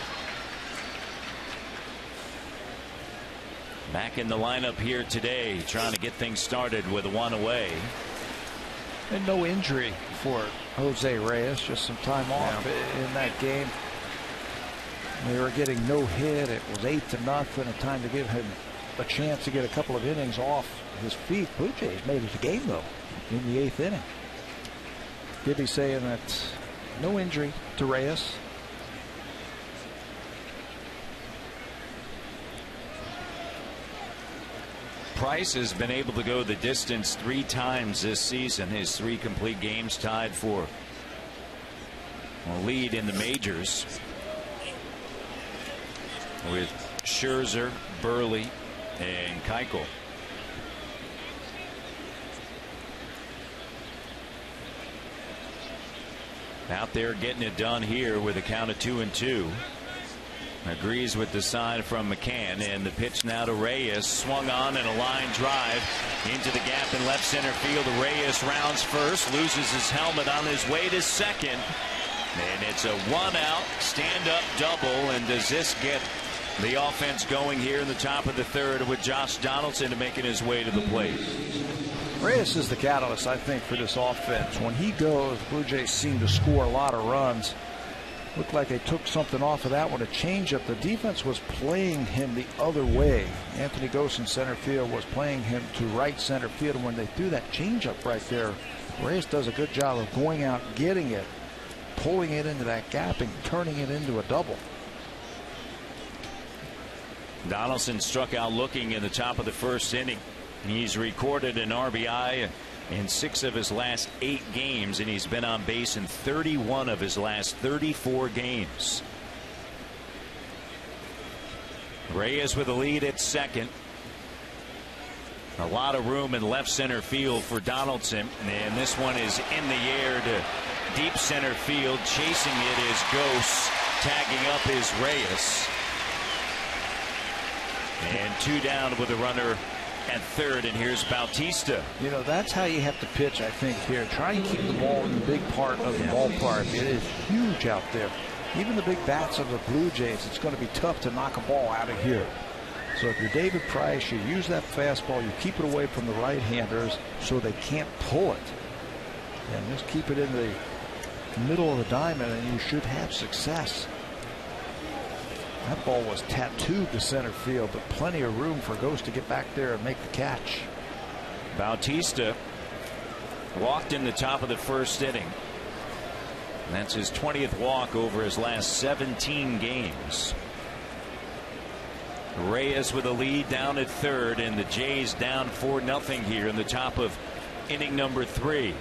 Back in the lineup here today, trying to get things started with 1 away. And no injury for Jose Reyes, just some time off in that game. They were getting no hit. It was 8-0. A time to give him a chance to get a couple of innings off his feet. Blue Jays made it a game, though, in the 8th inning. Gibby saying that no injury to Reyes. Price has been able to go the distance 3 times this season. His 3 complete games tied for a lead in the majors with Scherzer, Burley, and Keuchel. Out there getting it done here with a count of 2-2. Agrees with the sign from McCann, and the pitch now to Reyes. Swung on and a line drive into the gap in left center field. Reyes rounds first, loses his helmet on his way to second, and it's a 1-out stand-up double. And does this get the offense going here in the top of the third with Josh Donaldson making his way to the plate? Reyes is the catalyst, I think, for this offense. When he goes, Blue Jays seem to score a lot of runs. Looked like they took something off of that one, a changeup. The defense was playing him the other way. Anthony Gose in center field was playing him to right center field. And when they threw that changeup right there, Reyes does a good job of going out, getting it, pulling it into that gap, and turning it into a double. Donaldson struck out looking in the top of the first inning. He's recorded an RBI in 6 of his last 8 games, and he's been on base in 31 of his last 34 games. Reyes with a lead at second. A lot of room in left center field for Donaldson, and this one is in the air to deep center field. Chasing it is Gose, tagging up is Reyes. And 2 down with a runner at third, and here's Bautista. You know, that's how you have to pitch, I think, here. Try and keep the ball in the big part of the ballpark. It is huge out there. Even the big bats of the Blue Jays, it's going to be tough to knock a ball out of here. So if you're David Price, you use that fastball, you keep it away from the right-handers so they can't pull it. And just keep it in the middle of the diamond, and you should have success. That ball was tattooed to center field, but plenty of room for Gose to get back there and make the catch. Bautista walked in the top of the first inning. That's his 20th walk over his last 17 games. Reyes with a lead down at third, and the Jays down 4-0 here in the top of inning number 3.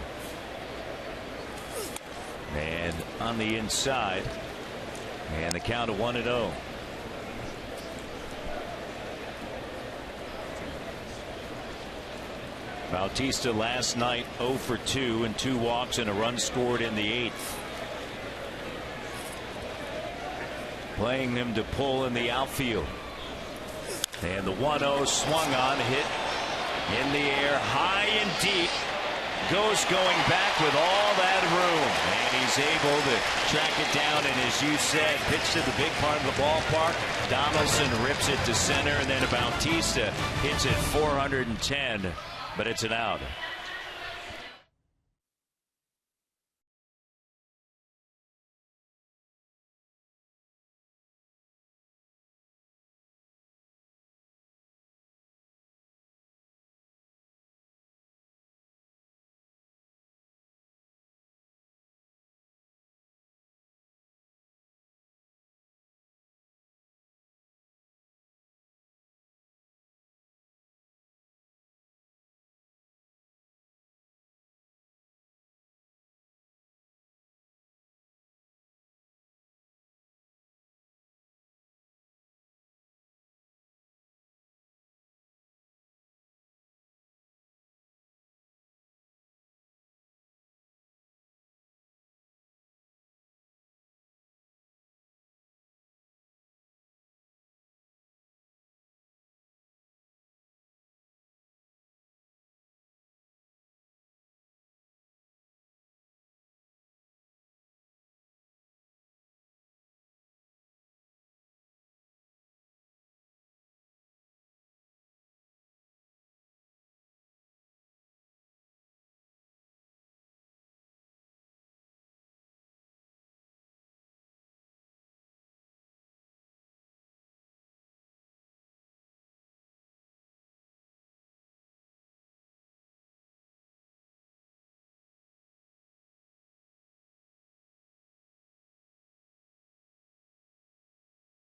And on the inside, and the count of 1-0. Bautista last night 0 for 2 and 2 walks and a run scored in the 8th. Playing them to pull in the outfield. And the 1-0 swung on, hit in the air, high and deep. Gose going back with all that room, and he's able to track it down, and as you said, pitch to the big part of the ballpark. Donaldson rips it to center, and then Bautista hits it 410, but it's an out.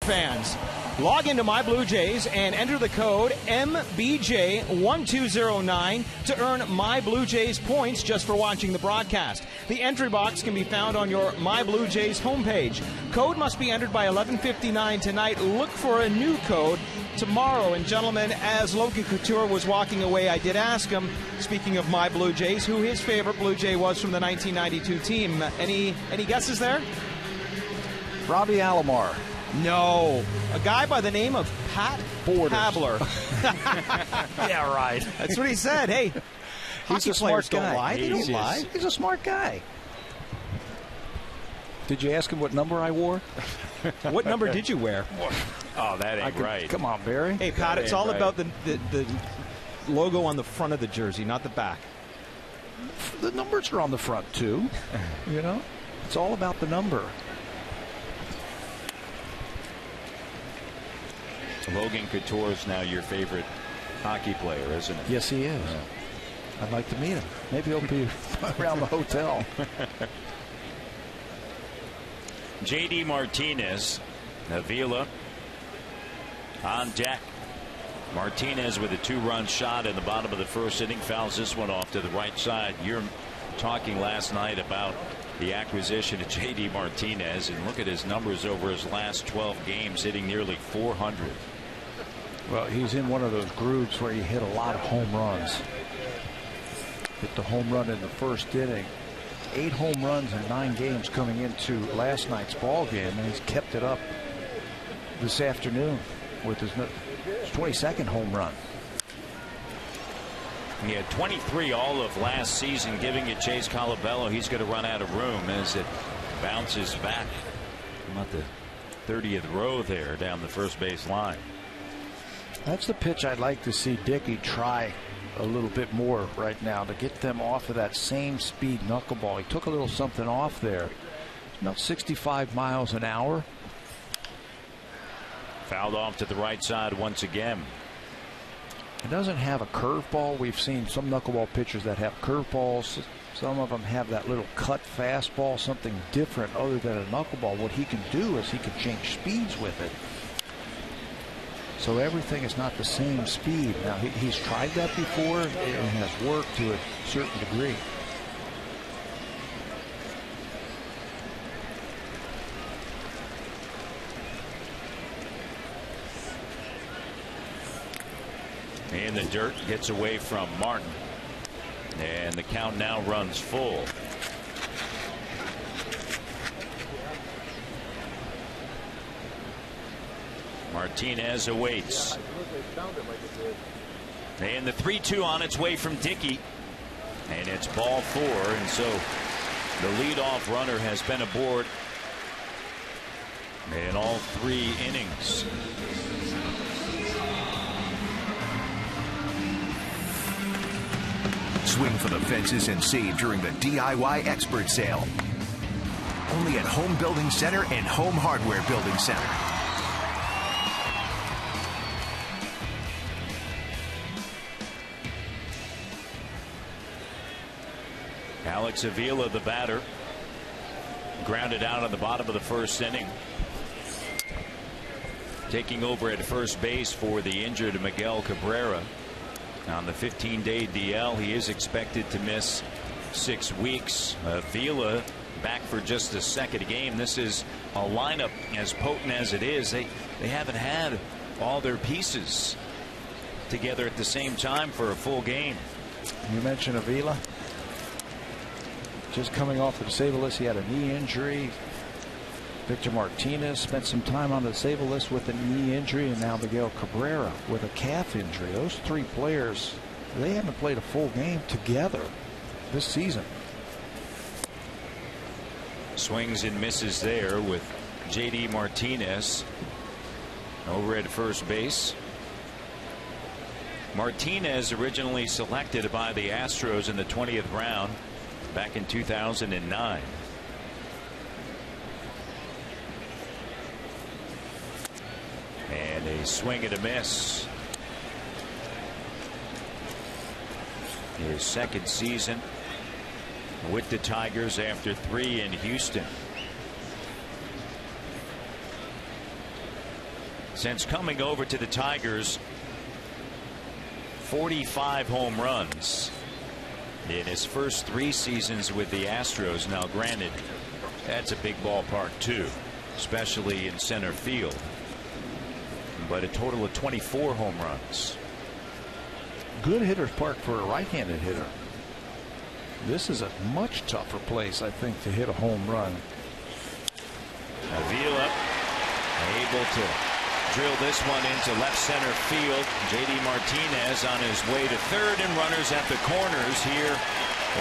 Fans, Log into My Blue Jays and enter the code MBJ1209 to earn My Blue Jays points just for watching the broadcast. The entry box can be found on your My Blue Jays homepage. Code must be entered by 11:59 tonight. Look for a new code tomorrow. And gentlemen, as Logan Couture was walking away, I did ask him, speaking of My Blue Jays, who his favorite Blue Jay was from the 1992 team. Any guesses there? Robbie Alomar. No. A guy by the name of Pat Habler. Yeah, right. That's what he said. Hey, he's a smart guy. They don't lie. He's a smart guy. Did you ask him what number I wore? What number did you wear? Oh, that ain't right. Come on, Barry. Hey, Pat, it's all about the logo on the front of the jersey, not the back. The numbers are on the front, too. You know? It's all about the number. Logan Couture is now your favorite hockey player, isn't it? Yes, he is. Yeah. I'd like to meet him. Maybe he'll be around the hotel. J.D. Martinez, Avila on deck. Martinez with a 2-run shot in the bottom of the first inning, fouls this one off to the right side. You're talking last night about the acquisition of J.D. Martinez, and look at his numbers over his last 12 games, hitting nearly 400. Well, he's in one of those grooves where he hit a lot of home runs. Hit the home run in the first inning. 8 home runs in 9 games coming into last night's ball game, and he's kept it up this afternoon with his 22nd home run. He had 23 all of last season, giving it Chase Colabello. He's going to run out of room as it bounces back. About the 30th row there down the first base line. That's the pitch I'd like to see Dickey try a little bit more right now to get them off of that same speed knuckleball. He took a little something off there. About 65 miles an hour. Fouled off to the right side once again. It doesn't have a curveball. We've seen some knuckleball pitchers that have curveballs. Some of them have that little cut fastball, something different other than a knuckleball. What he can do is he can change speeds with it. So everything is not the same speed. Now, he's tried that before and has worked to a certain degree. And the dirt gets away from Martin. And the count now runs full. Martinez awaits. And the 3-2 on its way from Dickey. And it's ball 4. And so the leadoff runner has been aboard in all 3 innings. Swing for the fences and save during the DIY Expert Sale. Only at Home Building Center and Home Hardware Building Center. Alex Avila, the batter, grounded out on the bottom of the first inning. Taking over at first base for the injured Miguel Cabrera. On the 15-day DL, he is expected to miss 6 weeks. Avila back for just a second game. This is a lineup as potent as it is. They haven't had all their pieces together at the same time for a full game. You mentioned Avila. Just coming off the disabled list, he had a knee injury. Victor Martinez spent some time on the disabled list with a knee injury, and now Miguel Cabrera with a calf injury. Those 3 players, they haven't played a full game together this season. Swings and misses there with J.D. Martinez over at first base. Martinez originally selected by the Astros in the 20th round back in 2009. And a swing and a miss. His second season with the Tigers after 3 in Houston. Since coming over to the Tigers, 45 home runs in his first 3 seasons with the Astros. Now granted, that's a big ballpark too, especially in center field, but a total of 24 home runs. Good hitter's park for a right-handed hitter. This is a much tougher place, I think, to hit a home run. Avila able to drill this one into left center field. J.D. Martinez on his way to third, and runners at the corners here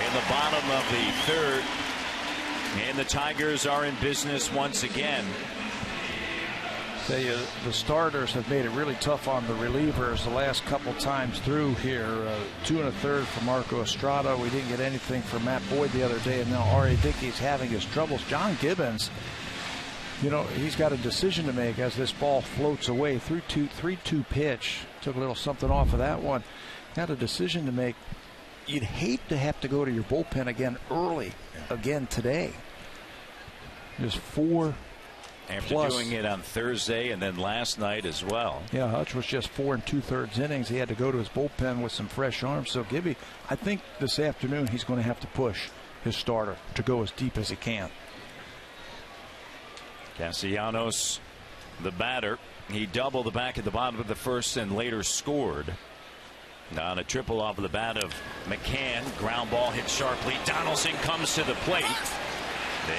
in the bottom of the third. And the Tigers are in business once again. Tell you, the starters have made it really tough on the relievers the last couple times through here. 2 1/3 for Marco Estrada. We didn't get anything from Matt Boyd the other day, and now R.A. Dickey's having his troubles. John Gibbons, you know, he's got a decision to make as this ball floats away. 3-2 pitch. Took a little something off of that one. Got a decision to make. You'd hate to have to go to your bullpen again early again today. There's 4 after plus. Doing it on Thursday and then last night as well. Yeah, Hutch was just 4 2/3 innings. He had to go to his bullpen with some fresh arms. So Gibby, I think this afternoon he's going to have to push his starter to go as deep as he can. Castellanos, the batter, he doubled the back at the bottom of the first and later scored on a triple off of the bat of McCann. Ground ball hit sharply. Donaldson comes to the plate,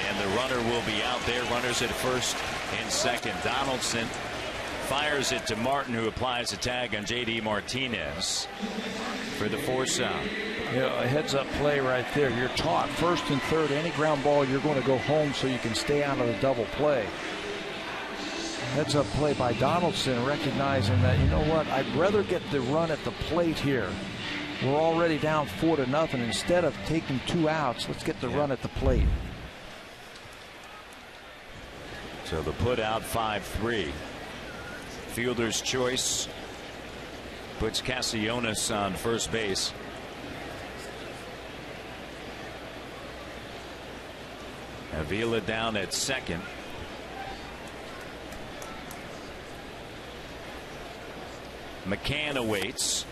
and the runner will be out there. Runners at first and second. Donaldson fires it to Martin, who applies a tag on J.D. Martinez for the force out. Yeah, a heads-up play right there. You're taught first and third, any ground ball, you're going to go home so you can stay out of the double play. Heads-up play by Donaldson, recognizing that, you know what, I'd rather get the run at the plate here. We're already down 4-0. Instead of taking 2 outs, let's get the run at the plate. So the put out 5-3. Fielder's choice puts Castellanos on first base. Avila down at second. McCann awaits,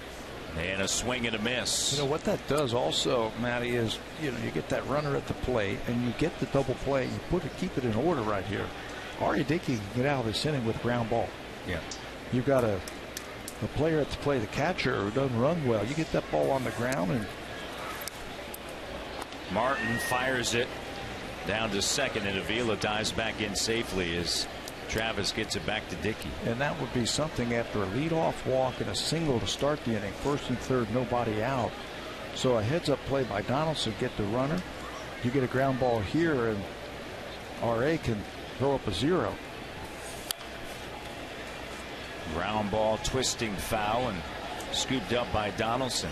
and a swing and a miss. You know what that does also, Matty, is you get that runner at the plate and you get the double play. You keep it in order right here. R.A. Dickey can get out of this inning with a ground ball. Yeah, you've got a player at the plate, the catcher, who doesn't run well. You get that ball on the ground, and Martin fires it down to second, and Avila dives back in safely as Travis gets it back to Dickey. And that would be something after a leadoff walk and a single to start the inning. First and third, nobody out. So a heads-up play by Donaldson, get the runner. You get a ground ball here, and R.A. can throw up a 0. Ground ball, twisting foul, and scooped up by Donaldson.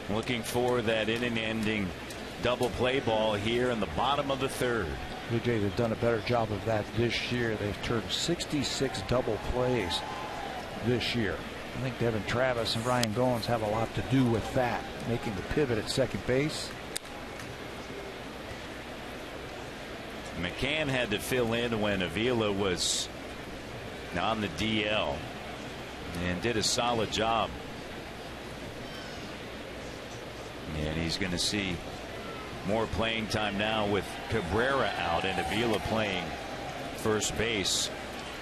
Looking for that inning-ending double play ball here in the bottom of the third. Blue Jays have done a better job of that this year. They've turned 66 double plays this year. I think Devin Travis and Ryan Goins have a lot to do with that, making the pivot at second base. McCann had to fill in when Avila was on the DL and did a solid job. And he's going to see more playing time now with Cabrera out and Avila playing first base.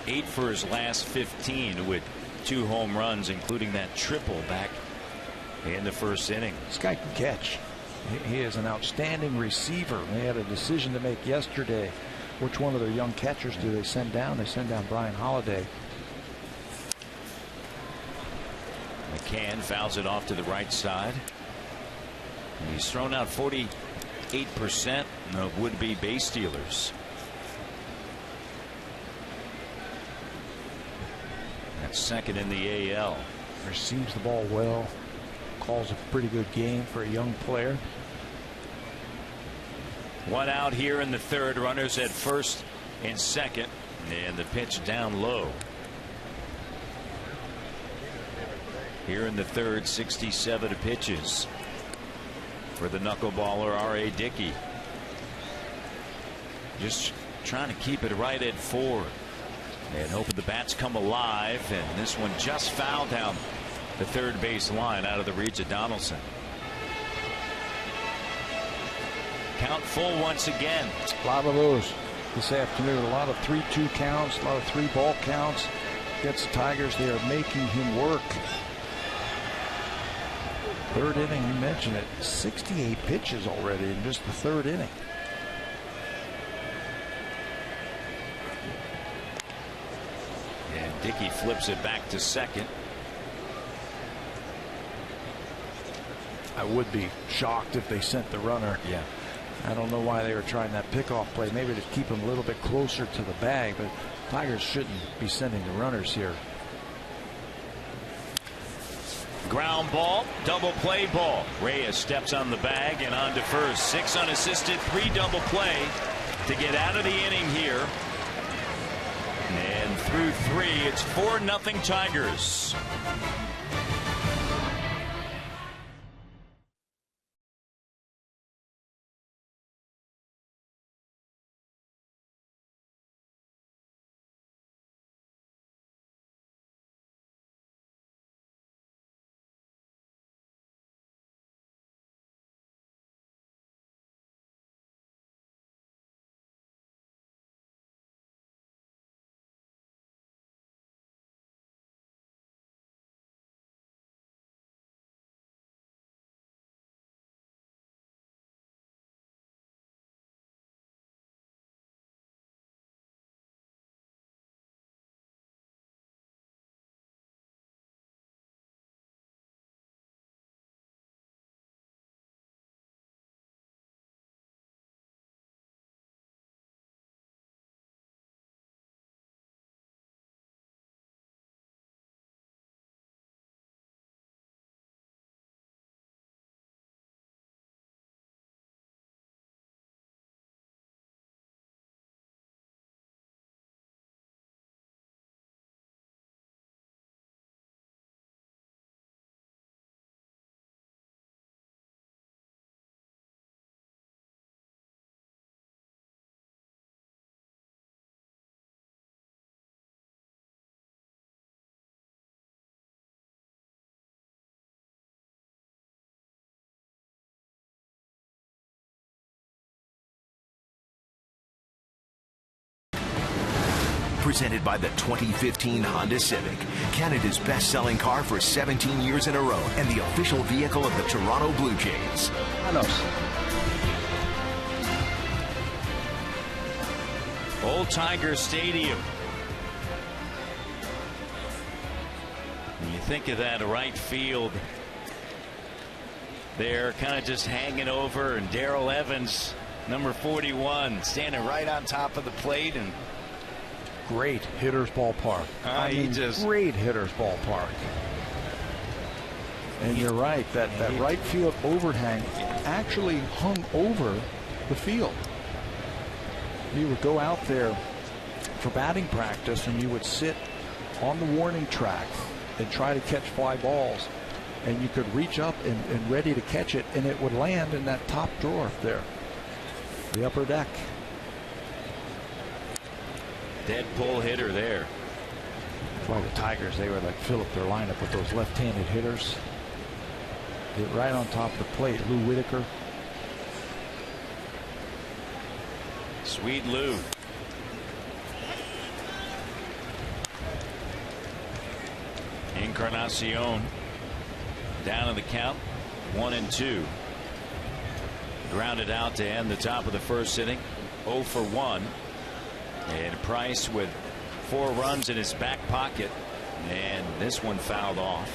8 for his last 15 with 2 home runs, including that triple back in the first inning. This guy can catch. He is an outstanding receiver. They had a decision to make yesterday. Which one of their young catchers do they send down? They send down Brian Holiday. McCann fouls it off to the right side. And he's thrown out 48% of would-be base stealers. That's second in the AL. Receives the ball well. Calls a pretty good game for a young player. 1 out here in the third. Runners at first and second. And the pitch down low. Here in the third, 67 pitches for the knuckleballer R.A. Dickey. Just trying to keep it right at 4 and hoping the bats come alive. And this one just fouled down the third base line out of the reach of Donaldson. Count full once again. A lot of those this afternoon. A lot of 3-2 counts, a lot of 3-ball counts against the Tigers. They are making him work. Third inning, you mentioned it. 68 pitches already in just the third inning. And Dickey flips it back to second. I would be shocked if they sent the runner. Yeah. I don't know why they were trying that pickoff play. Maybe to keep him a little bit closer to the bag, but Tigers shouldn't be sending the runners here. Ground ball, double play ball. Reyes steps on the bag and on to first. 6 unassisted, 3 double play to get out of the inning here. And through 3, it's 4-0 Tigers. Presented by the 2015 Honda Civic, Canada's best-selling car for 17 years in a row and the official vehicle of the Toronto Blue Jays. Old Tiger Stadium. When you think of that right field, they're kind of just hanging over, and Darrell Evans, number 41, standing right on top of the plate. And great hitter's ballpark. Great hitter's ballpark. And you're right, that right field overhang actually hung over the field. You would go out there for batting practice and you would sit on the warning track and try to catch fly balls, and you could reach up and ready to catch it, and it would land in that top drawer there, the upper deck. Dead pull hitter there. That's why the Tigers, they would like fill up their lineup with those left-handed hitters. Get right on top of the plate. Lou Whitaker. Sweet Lou. Encarnacion down in the count, 1-2. Grounded out to end the top of the first inning. 0 for 1. And Price with 4 runs in his back pocket, and this one fouled off.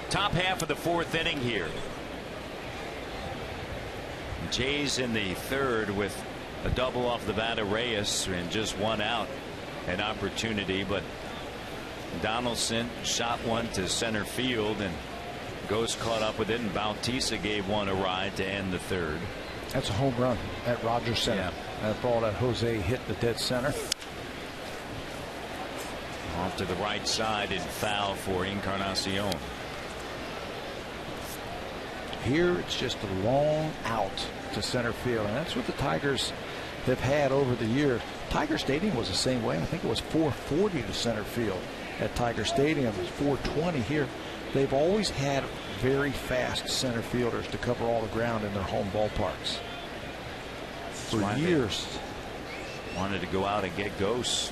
Top half of the 4th inning here. Jays in the 3rd with a double off the bat of Reyes and just 1 out. An opportunity, but Donaldson shot one to center field, and Ghost caught up with it, and Bautista gave one a ride to end the 3rd. That's a home run at Rogers Center. Yeah. That ball that Jose hit the dead center. Off to the right side and foul for Encarnacion. Here it's just a long out to center field, and that's what the Tigers have had over the year. Tiger Stadium was the same way. I think it was 440 to center field at Tiger Stadium. It's 420 here. They've always had very fast center fielders to cover all the ground in their home ballparks for years. Wanted to go out and get ghosts.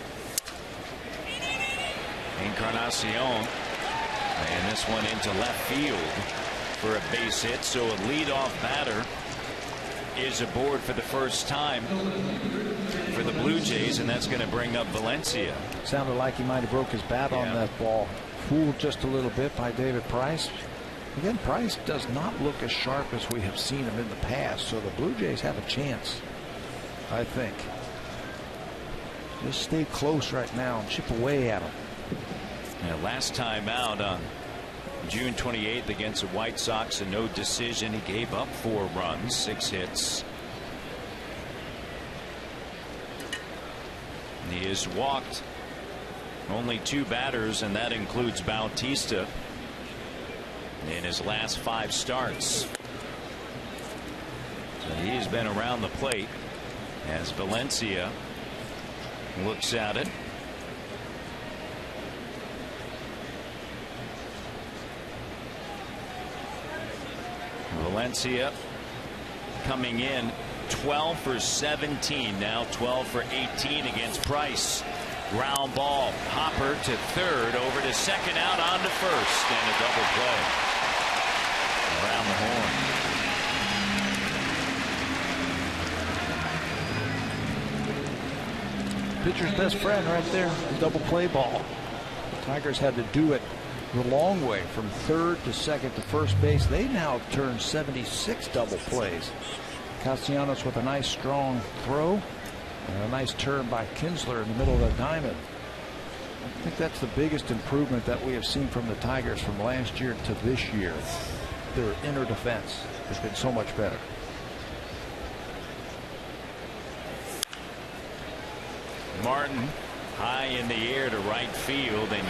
Encarnacion, and this one into left field for a base hit. So a leadoff batter is aboard for the first time for the Blue Jays, and that's going to bring up Valencia. Sounded like he might have broke his bat on that ball. Fooled just a little bit by David Price. Again, Price does not look as sharp as we have seen him in the past, so the Blue Jays have a chance, I think. Just stay close right now and chip away at him. Last time out on June 28th against the White Sox, a no decision. He gave up 4 runs, 6 hits. And he has walked only 2 batters, and that includes Bautista in his last 5 starts. So he has been around the plate as Valencia looks at it. Valencia coming in 12 for 17, now 12 for 18 against Price. Ground ball, Hopper to third, over to second, out on to first, and a double play around the horn. Pitcher's best friend right there, the double play ball. The Tigers had to do it the long way from third to second to first base. They now have turned 76 double plays. Castellanos with a nice strong throw and a nice turn by Kinsler in the middle of the diamond. I think that's the biggest improvement that we have seen from the Tigers from last year to this year. Their inner defense has been so much better. Martin high in the air to right field and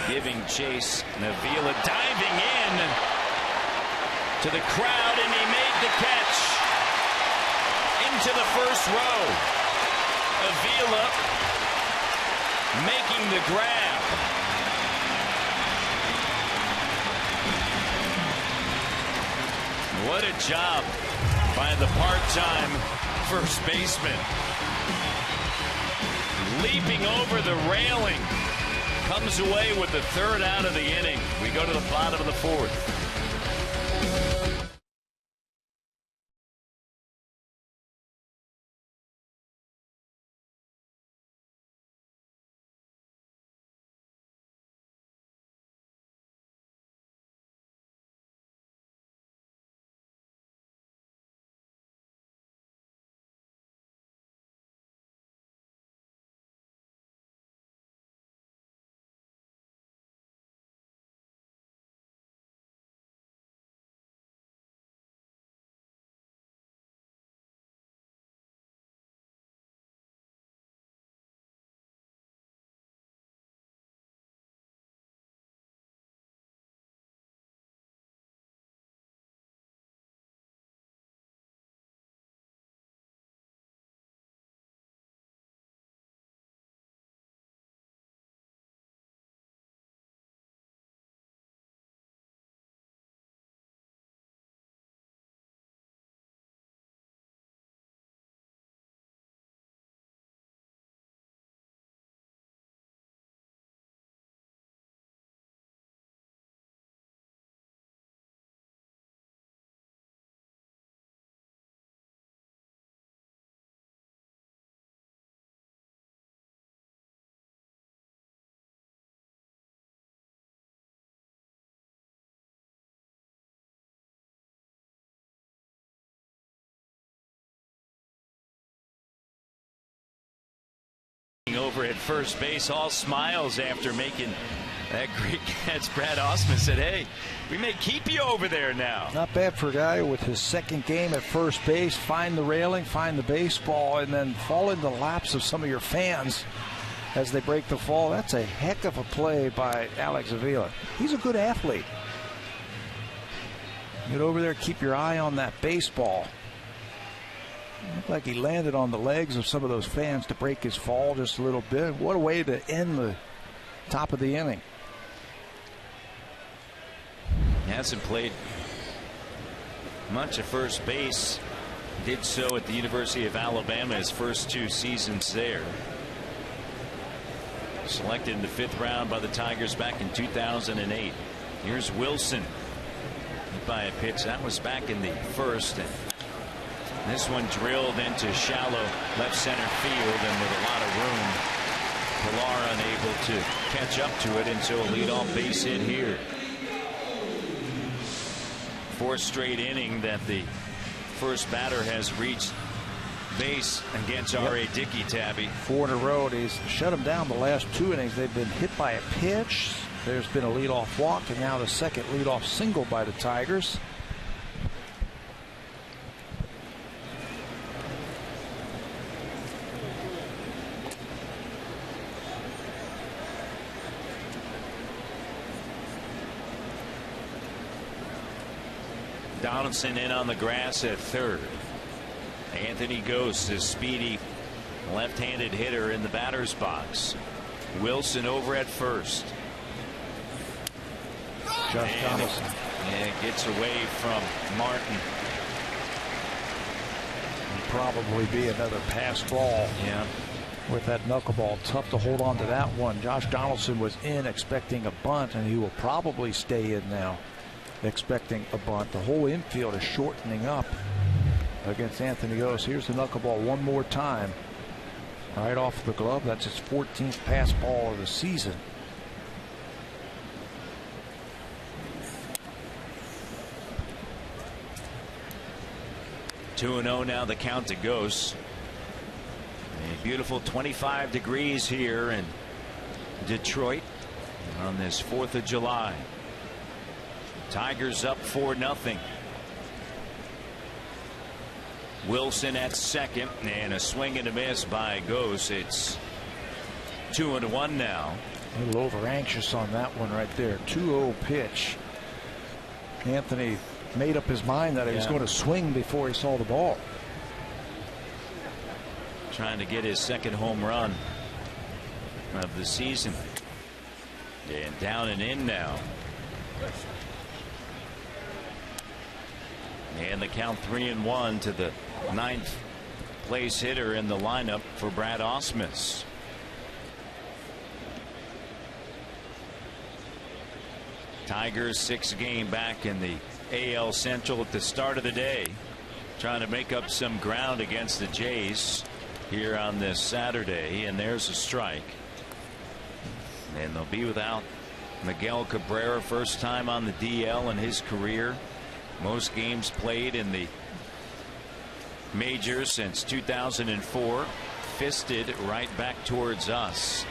giving chase. Avila diving in to the crowd, and he made the catch into the first row. Avila making the grab. What a job by the part-time first baseman. Leaping over the railing. Comes away with the third out of the inning. We go to the bottom of the 4th. Over at first base, all smiles after making that great catch. Brad Osman said, hey, we may keep you over there now. Not bad for a guy with his second game at first base. Find the railing, find the baseball, and then fall in the laps of some of your fans as they break the fall. That's a heck of a play by Alex Avila. He's a good athlete. Get over there, keep your eye on that baseball. Looked like he landed on the legs of some of those fans to break his fall just a little bit. What a way to end the top of the inning. He hasn't played much at first base. Did so at the University of Alabama his first 2 seasons there. Selected in the 5th round by the Tigers back in 2008. Here's Wilson. Hit by a pitch that was back in the 1st. And this one drilled into shallow left center field, and with a lot of room, Pilar unable to catch up to it, and so a leadoff base hit here. 4th straight inning that the first batter has reached base against R.A. Dickey, Tabby. 4 in a row. He's shut them down the last 2 innings. They've been hit by a pitch. There's been a leadoff walk, and now the second leadoff single by the Tigers. Donaldson in on the grass at 3rd. Anthony Ghost, a speedy left-handed hitter in the batter's box. Wilson over at 1st. Josh Donaldson. And gets away from Martin. Probably be another pass ball. Yeah. With that knuckleball, tough to hold on to that one. Josh Donaldson was in expecting a bunt, and he will probably stay in now expecting a bunt. The whole infield is shortening up against Anthony Ghost. Here's the knuckleball one more time. Right off the glove. That's his 14th pass ball of the season. Two 2-0 now the count to Ghost. A beautiful 25 degrees here in Detroit on this 4th of July. Tigers up 4-0. Wilson at 2nd, and a swing and a miss by Ghost. It's 2-1 now. A little over anxious on that one right there. 2-0 pitch. Anthony made up his mind that he was going to swing before he saw the ball. Trying to get his 2nd home run of the season. And down and in now. And the count 3-1 to the 9th place hitter in the lineup for Brad Ausmus. Tigers 6th game back in the AL Central at the start of the day, trying to make up some ground against the Jays here on this Saturday. And there's a strike, and they'll be without Miguel Cabrera, first time on the DL in his career. Most games played in the majors since 2004. Fisted right back towards us.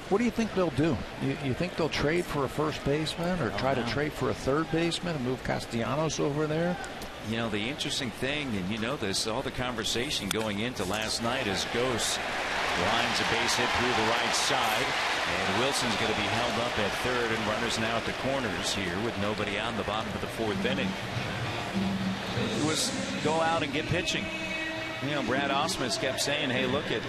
What do you think they'll do? You think they'll trade for a first baseman, or try to trade for a third baseman and move Castellanos over there? You know, the interesting thing, and you know this, all the conversation going into last night is Ghost lines a base hit through the right side, and Wilson's going to be held up at 3rd, and runners now at the corners here with nobody on the bottom of the 4th inning. It was go out and get pitching. You know, Brad Ausmus kept saying, hey, look at,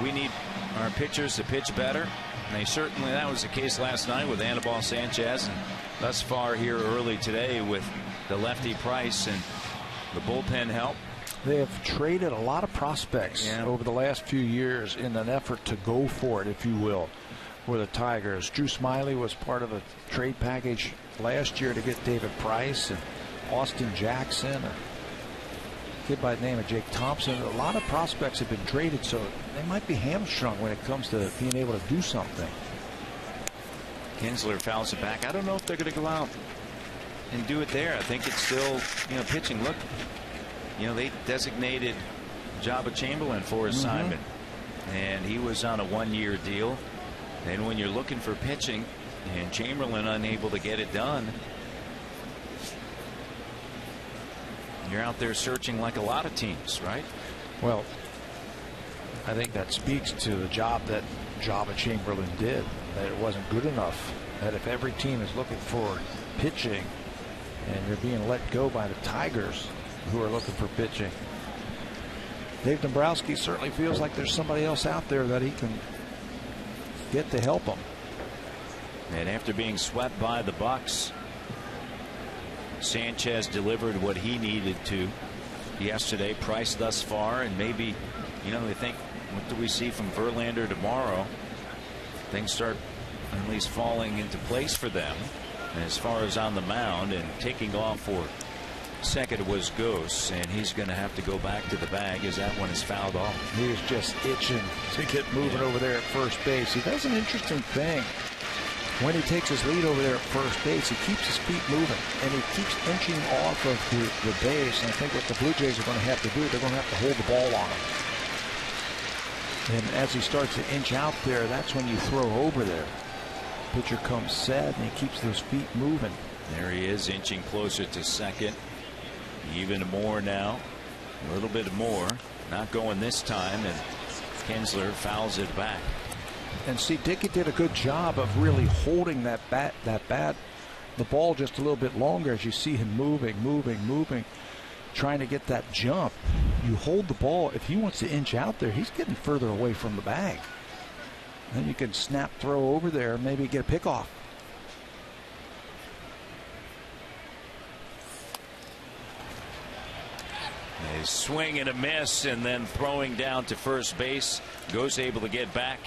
we need our pitchers to pitch better. And they certainly, that was the case last night with Anibal Sanchez, and thus far here early today with the lefty Price and the bullpen help. They have traded a lot of prospects over the last few years in an effort to go for it, if you will, for the Tigers. Drew Smiley was part of a trade package last year to get David Price and Austin Jackson, a kid by the name of Jake Thompson. A lot of prospects have been traded, so they might be hamstrung when it comes to being able to do something. Kinsler fouls it back. I don't know if they're going to go out and do it there. I think it's still, pitching. Look, they designated Jabba Chamberlain for assignment, and he was on a 1-year deal. And when you're looking for pitching and Chamberlain unable to get it done, you're out there searching like a lot of teams, right? Well, I think that speaks to the job that Jabba Chamberlain did, that it wasn't good enough, that if every team is looking for pitching, and they're being let go by the Tigers, who are looking for pitching. Dave Dombrowski certainly feels like there's somebody else out there that he can get to help him. And after being swept by the Bucks, Sanchez delivered what he needed to yesterday. Price thus far, and maybe, you know, they think, what do we see from Verlander tomorrow? Things start at least falling into place for them. And as far as on the mound, and taking off for second was Ghost, and he's going to have to go back to the bag as that one is fouled off. He is just itching to get moving over there at first base. He does an interesting thing. When he takes his lead over there at first base, he keeps his feet moving, and he keeps inching off of the base. And I think what the Blue Jays are going to have to do, they're going to have to hold the ball on him. And as he starts to inch out there, that's when you throw over there. Pitcher comes set, and he keeps those feet moving. There he is, inching closer to second. Even more now. A little bit more. Not going this time, and Kinsler fouls it back. And see, Dickey did a good job of really holding the ball just a little bit longer as you see him moving, trying to get that jump. You hold the ball. If he wants to inch out there, he's getting further away from the bag. Then you can snap throw over there, maybe get a pickoff. A swing and a miss, and then throwing down to first base. Goes able to get back.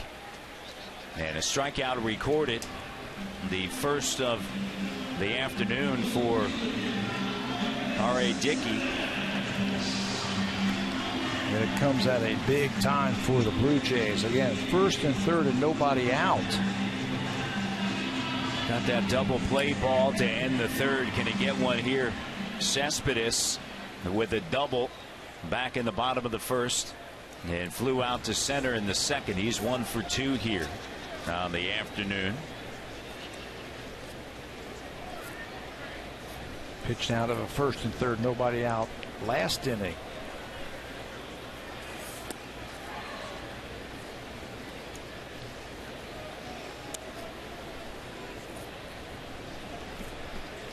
And a strikeout recorded. The first of the afternoon for R.A. Dickey. And it comes at a big time for the Blue Jays. Again, first and third and nobody out. Got that double play ball to end the third. Can he get one here? Cespedes with a double back in the bottom of the first, and flew out to center in the second. He's 1 for 2 here on the afternoon. Pitched out of a first and third, nobody out last inning.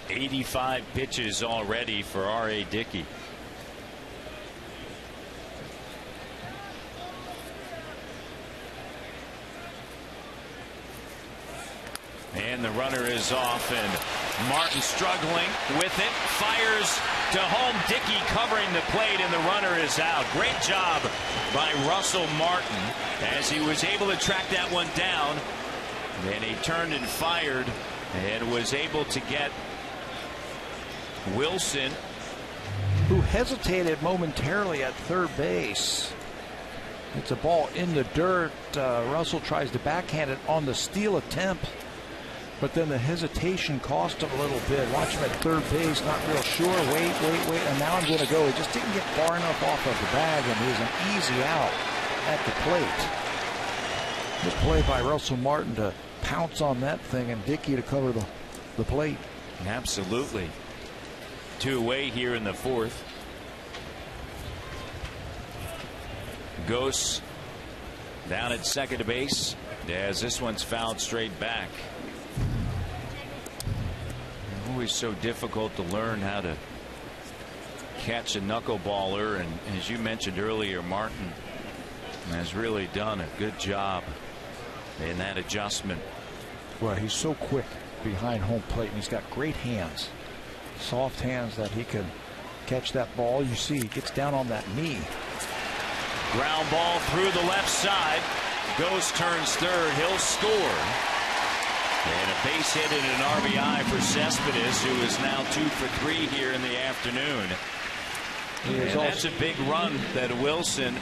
'85 pitches already for R.A. Dickey. And the runner is off, and Martin struggling with it, fires to home. Dickey covering the plate, and the runner is out. Great job by Russell Martin as he was able to track that one down. And he turned and fired and was able to get Wilson, who hesitated momentarily at third base. It's a ball in the dirt. Russell tries to backhand it on the steal attempt, but then the hesitation cost him a little bit. Watch him at third base, not real sure. Wait, and now I'm going to go. He just didn't get far enough off of the bag, and it was an easy out at the plate. Good play by Russell Martin to pounce on that thing, and Dickey to cover the plate. Absolutely. 2 away here in the fourth. Ghosts down at second base as this one's fouled straight back. Always so difficult to learn how to catch a knuckleballer, and as you mentioned earlier, Martin has really done a good job in that adjustment. Well, he's so quick behind home plate, and he's got great hands. Soft hands that he can catch that ball. You see he gets down on that knee. Ground ball through the left side. Ghost turns third. He'll score. And a base hit and an RBI for Cespedes, who is now 2 for 3 here in the afternoon. And that's a big run that Wilson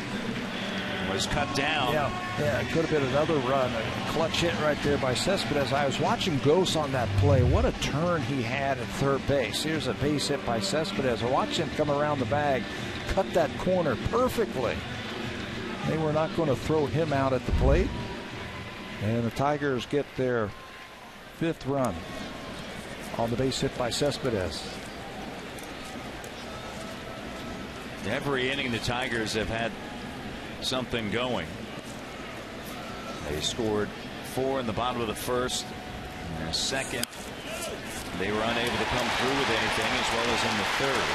was cut down. Yeah, it could have been another run. A clutch hit right there by Cespedes. I was watching Ghost on that play. What a turn he had at third base. Here's a base hit by Cespedes. Watch him come around the bag, cut that corner perfectly. They were not going to throw him out at the plate. And the Tigers get their 5th run on the base hit by Cespedes. Every inning the Tigers have had something going. They scored 4 in the bottom of the first, and a second, They were unable to come through with anything, as well as in the third.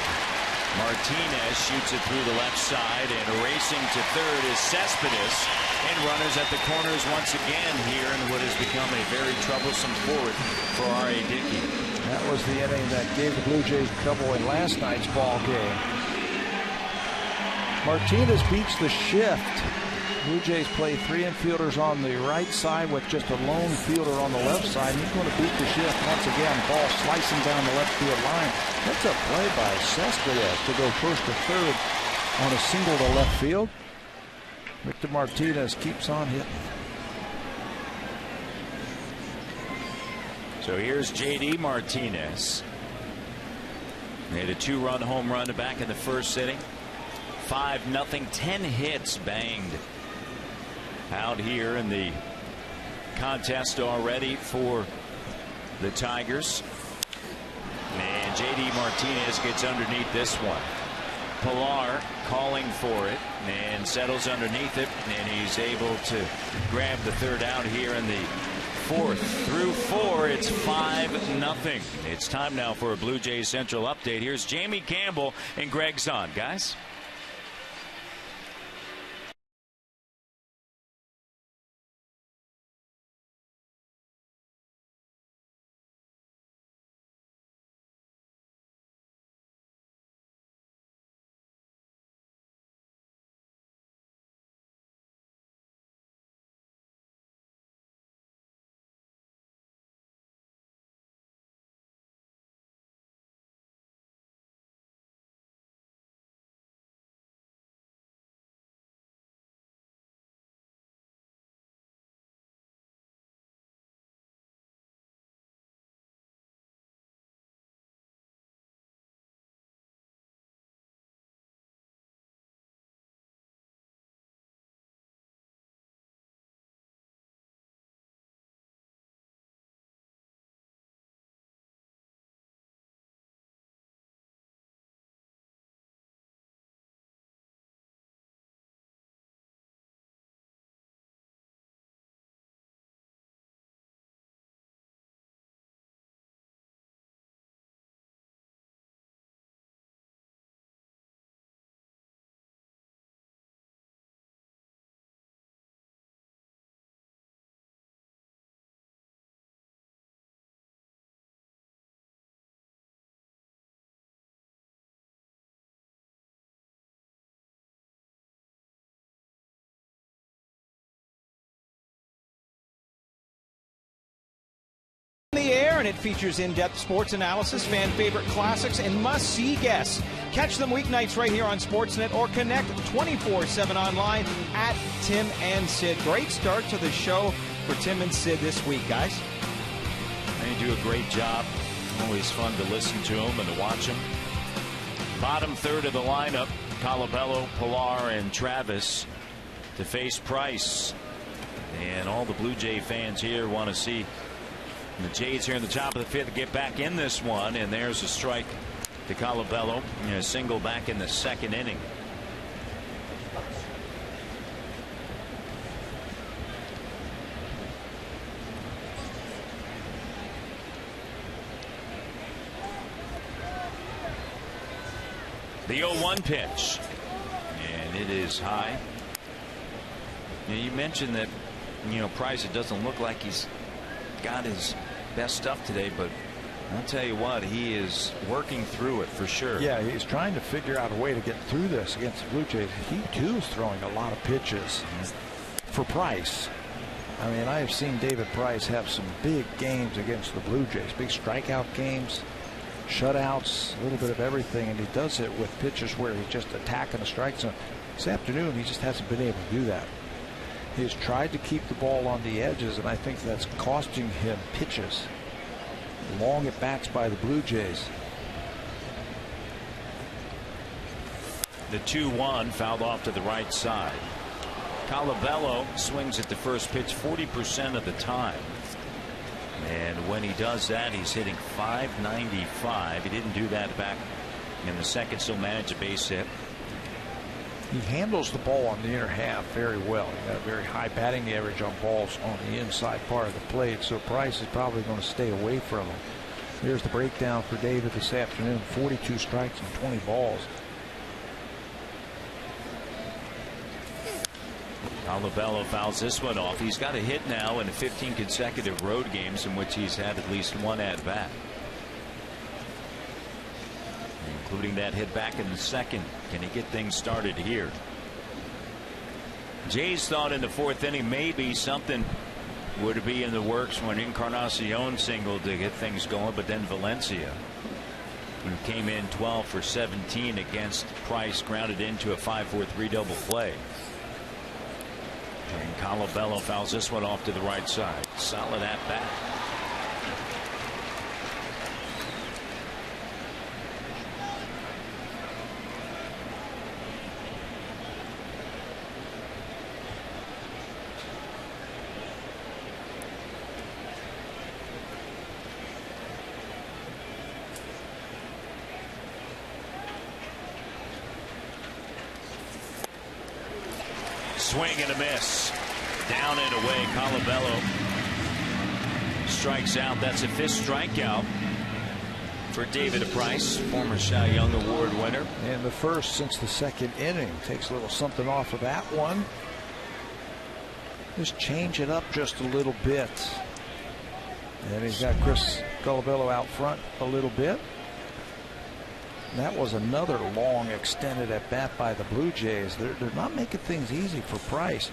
Martinez shoots it through the left side, and racing to third is Cespedes, and runners at the corners once again here in what has become a very troublesome fourth for R.A. Dickey. That was the inning that gave the Blue Jays trouble in last night's ball game. Martinez beats the shift. Blue Jays play 3 infielders on the right side with just a lone fielder on the left side. He's going to beat the shift once again. Ball slicing down the left field line. That's a play by Cespedes to go first to third on a single to left field. Victor Martinez keeps on hitting. So here's J.D. Martinez. He had a 2-run home run back in the first inning. 5-0, 10 hits banged out here in the contest already for the Tigers. And J.D. Martinez gets underneath this one. Pilar calling for it and settles underneath it, and he's able to grab the third out here in the fourth. Through 4, it's 5-0. It's time now for a Blue Jays Central update. Here's Jamie Campbell and Greg Zahn. Guys. The air, and it features in-depth sports analysis, fan favorite classics, and must-see guests. Catch them weeknights right here on Sportsnet or connect 24/7 online at Tim and Sid. Great start to the show for Tim and Sid this week, guys. They do a great job. Always fun to listen to them and to watch them. Bottom third of the lineup, Colabello, Pilar, and Travis to face Price. And all the Blue Jay fans here want to see the Jays here in the top of the fifth get back in this one, and there's a strike to Colabello, and a single back in the second inning. The 0-1 pitch, and it is high. You mentioned that, Price, it doesn't look like he's got his best stuff today, but I'll tell you what, he is working through it for sure. Yeah, he's trying to figure out a way to get through this against the Blue Jays. He too is throwing a lot of pitches for Price. I mean, I have seen David Price have some big games against the Blue Jays, big strikeout games, shutouts, a little bit of everything, and he does it with pitches where he's just attacking the strike zone. This afternoon, he just hasn't been able to do that. He's tried to keep the ball on the edges, and I think that's costing him pitches. Long at bats by the Blue Jays. The 2-1 fouled off to the right side. Colabello swings at the first pitch 40% of the time. And when he does that, he's hitting .595. He didn't do that back in the second, still managed a base hit. He handles the ball on the inner half very well. He got a very high batting average on balls on the inside part of the plate, so Price is probably going to stay away from him. Here's the breakdown for David this afternoon. 42 strikes and 20 balls. Colabello fouls this one off. He's got a hit now in 15 consecutive road games in which he's had at least one at bat, including that hit back in the second. Can he get things started here? Jays thought in the fourth inning maybe something would be in the works when Encarnacion singled to get things going, but then Valencia, who came in 12 for 17 against Price, grounded into a 5-4-3 double play. And Colabello fouls this one off to the right side. Solid at bat. Swing and a miss. Down and away. Colabello strikes out. That's a 5th strikeout for David Price, former Cy Young Award winner. And the first since the second inning. Takes a little something off of that one. Just change it up just a little bit. And he's got Chris Colabello out front a little bit. That was another long extended at bat by the Blue Jays. They're not making things easy for Price.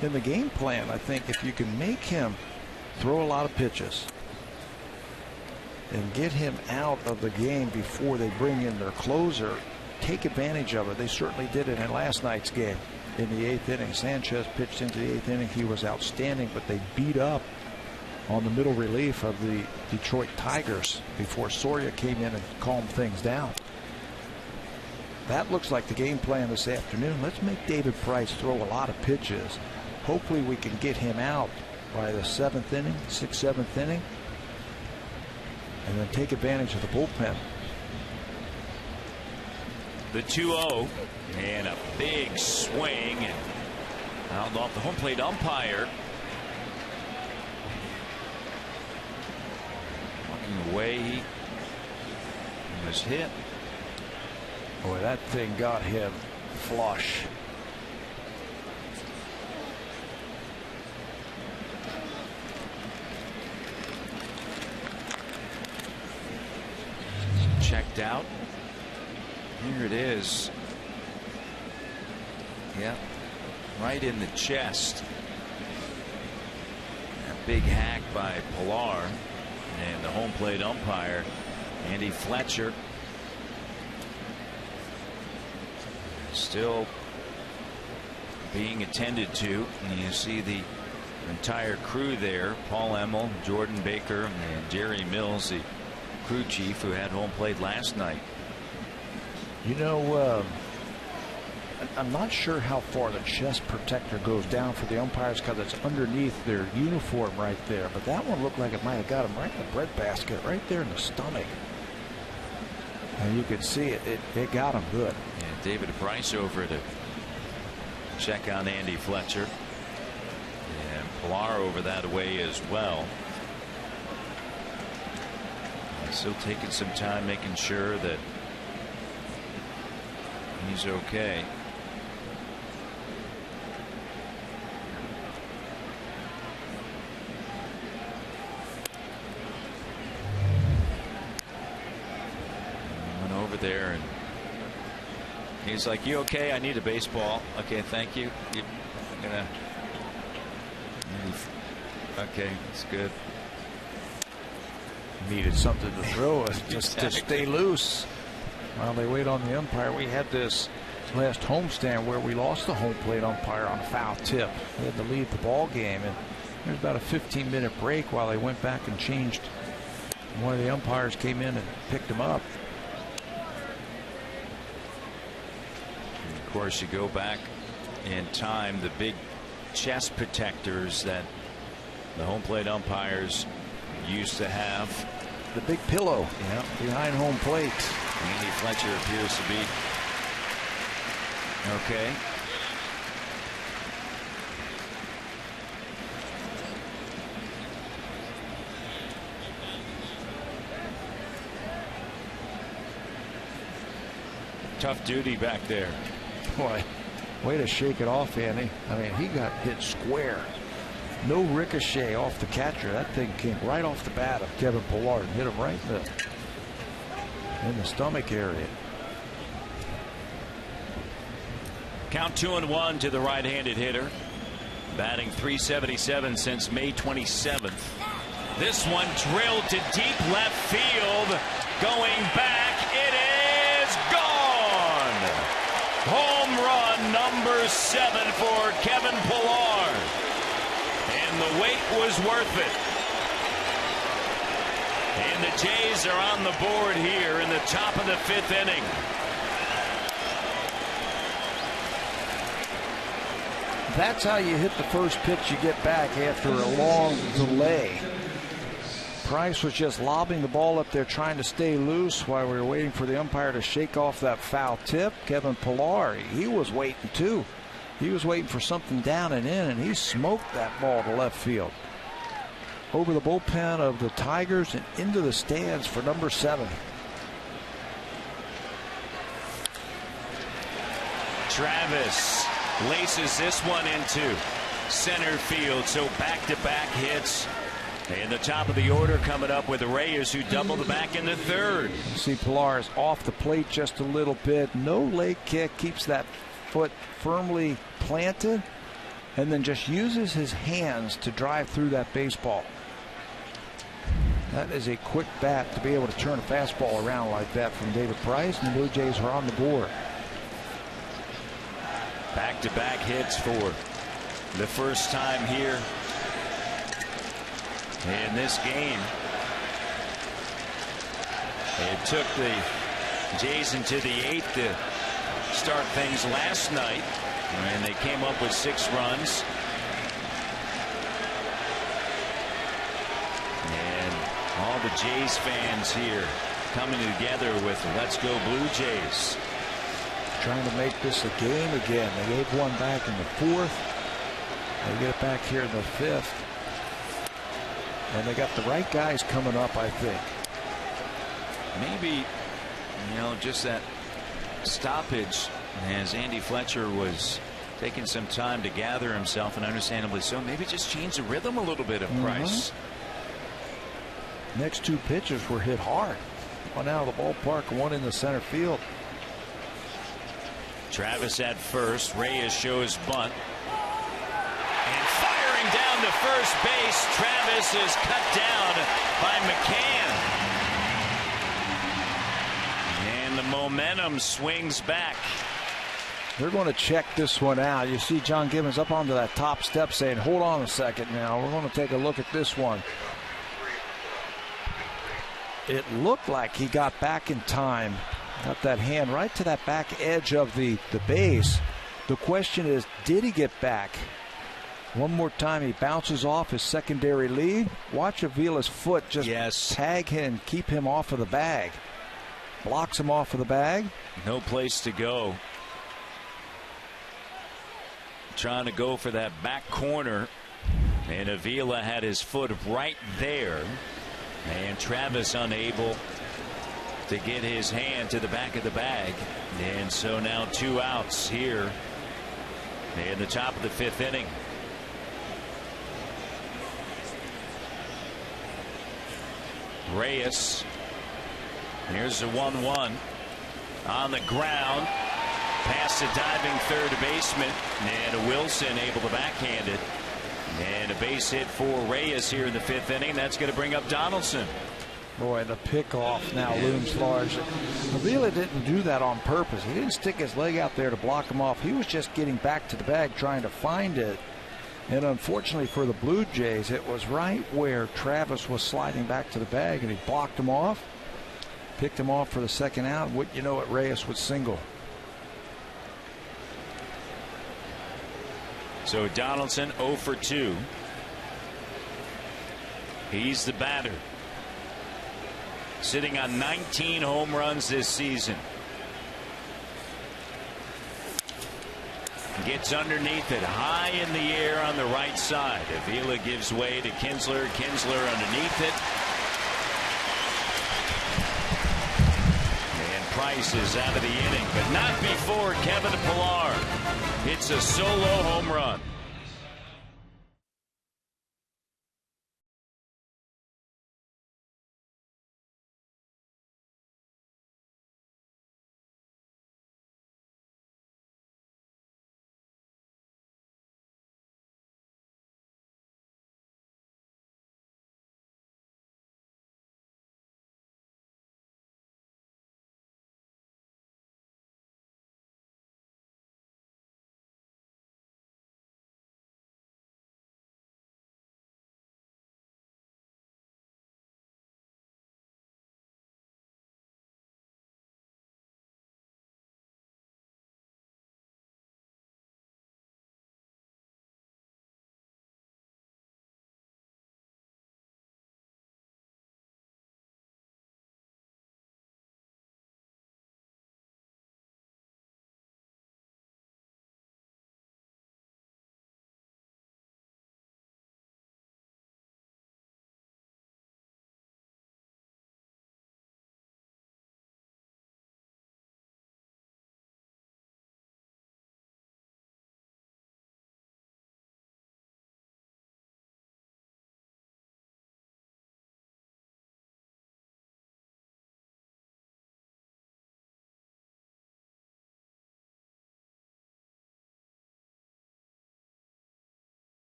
In the game plan, I think if you can make him throw a lot of pitches and get him out of the game before they bring in their closer, take advantage of it. They certainly did it in last night's game in the 8th inning. Sanchez pitched into the 8th inning. He was outstanding, but they beat up on the middle relief of the Detroit Tigers before Soria came in and calmed things down. That looks like the game plan this afternoon. Let's make David Price throw a lot of pitches. Hopefully we can get him out by the 7th inning, 6th, 7th inning, and then take advantage of the bullpen. The 2-0 and a big swing and out off the home plate umpire. Walking away, he was hit. Boy, that thing got him flush. Checked out. Here it is. Yep, right in the chest. A big hack by Pilar, and the home plate umpire, Andy Fletcher, still being attended to. And you see the entire crew there: Paul Emmel, Jordan Baker, and Jerry Mills, the crew chief who had home plate last night. You know, I'm not sure how far the chest protector goes down for the umpires because it's underneath their uniform right there, but that one looked like it might have got him right in the breadbasket, right there in the stomach. And you could see it got him good. Yeah, David Price over to check on Andy Fletcher, and Pilar over that way as well. Still taking some time, making sure that he's okay. Went over there and he's like, "You okay? I need a baseball." "Okay, thank you. You're gonna." "Okay, it's good." Needed something to throw us just to stay loose while they wait on the umpire. We had this last homestand where we lost the home plate umpire on a foul tip. We had to leave the ball game, and there's about a 15-minute break while they went back and changed. One of the umpires came in and picked him up. And of course, you go back in time, the big chest protectors that the home plate umpires used to have. The big pillow, behind home plate. Andy Fletcher appears to be okay. tough duty back there. Boy, way to shake it off, Andy. I mean, he got hit square. No ricochet off the catcher. That thing came right off the bat of Kevin Pillar and hit him right in the stomach area. Count 2-1 to the right-handed hitter. Batting .377 since May 27th. This one drilled to deep left field. Going back, it is gone. Home run number 7 for Kevin Pillar. And the wait was worth it. And the Jays are on the board here in the top of the 5th inning. That's how you hit the first pitch you get back after a long delay. Price was just lobbing the ball up there trying to stay loose while we were waiting for the umpire to shake off that foul tip. Kevin Pillar, he was waiting too. He was waiting for something down and in, and he smoked that ball to left field. Over the bullpen of the Tigers and into the stands for number 7. Travis laces this one into center field. So back-to-back hits. And the top of the order coming up with the Reyes, who doubled back in the 3rd. You see Pillar is off the plate just a little bit. No leg kick. Keeps that foot firmly planted. And then just uses his hands to drive through that baseball. That is a quick bat to be able to turn a fastball around like that from David Price. And the Blue Jays are on the board. Back-to-back hits for the first time here in this game. It took the Jays into the 8th to start things last night, and they came up with 6 runs. And all the Jays fans here coming together with "Let's go Blue Jays." Trying to make this a game again. They gave one back in the 4th. They get it back here in the 5th. And they got the right guys coming up, I think. Maybe, just that stoppage as Andy Fletcher was taking some time to gather himself, and understandably so. Maybe just change the rhythm a little bit of Price. Next 2 pitches were hit hard. One out of the ballpark, one in the center field. Travis at first. Reyes shows bunt. And firing down to first base. Travis is cut down by McCann. And the momentum swings back. They're going to check this one out. You see John Gibbons up onto that top step saying, hold on a second now. We're going to take a look at this one. It looked like he got back in time. Got that hand right to that back edge of the base. The question is, did he get back? One more time, he bounces off his secondary lead. Watch Avila's foot just tag him, keep him off of the bag. Blocks him off of the bag. No place to go. Trying to go for that back corner. And Avila had his foot right there. And Travis unable to get his hand to the back of the bag. And so now 2 outs here in the top of the 5th inning. Reyes. Here's the 1-1 on the ground. Past the diving third baseman. And Wilson able to backhand it. And a base hit for Reyes here in the 5th inning. That's going to bring up Donaldson. Boy, the pickoff now looms large. Avila didn't do that on purpose. He didn't stick his leg out there to block him off. He was just getting back to the bag trying to find it. And unfortunately for the Blue Jays, it was right where Travis was sliding back to the bag, and he blocked him off. Picked him off for the second out. Wouldn't you know it, Reyes would single. So Donaldson 0 for 2. He's the batter. Sitting on 19 home runs this season. Gets underneath it, high in the air on the right side. Avila gives way to Kinsler. Kinsler underneath it. And Price is out of the inning, but not before Kevin Pillar hits a solo home run.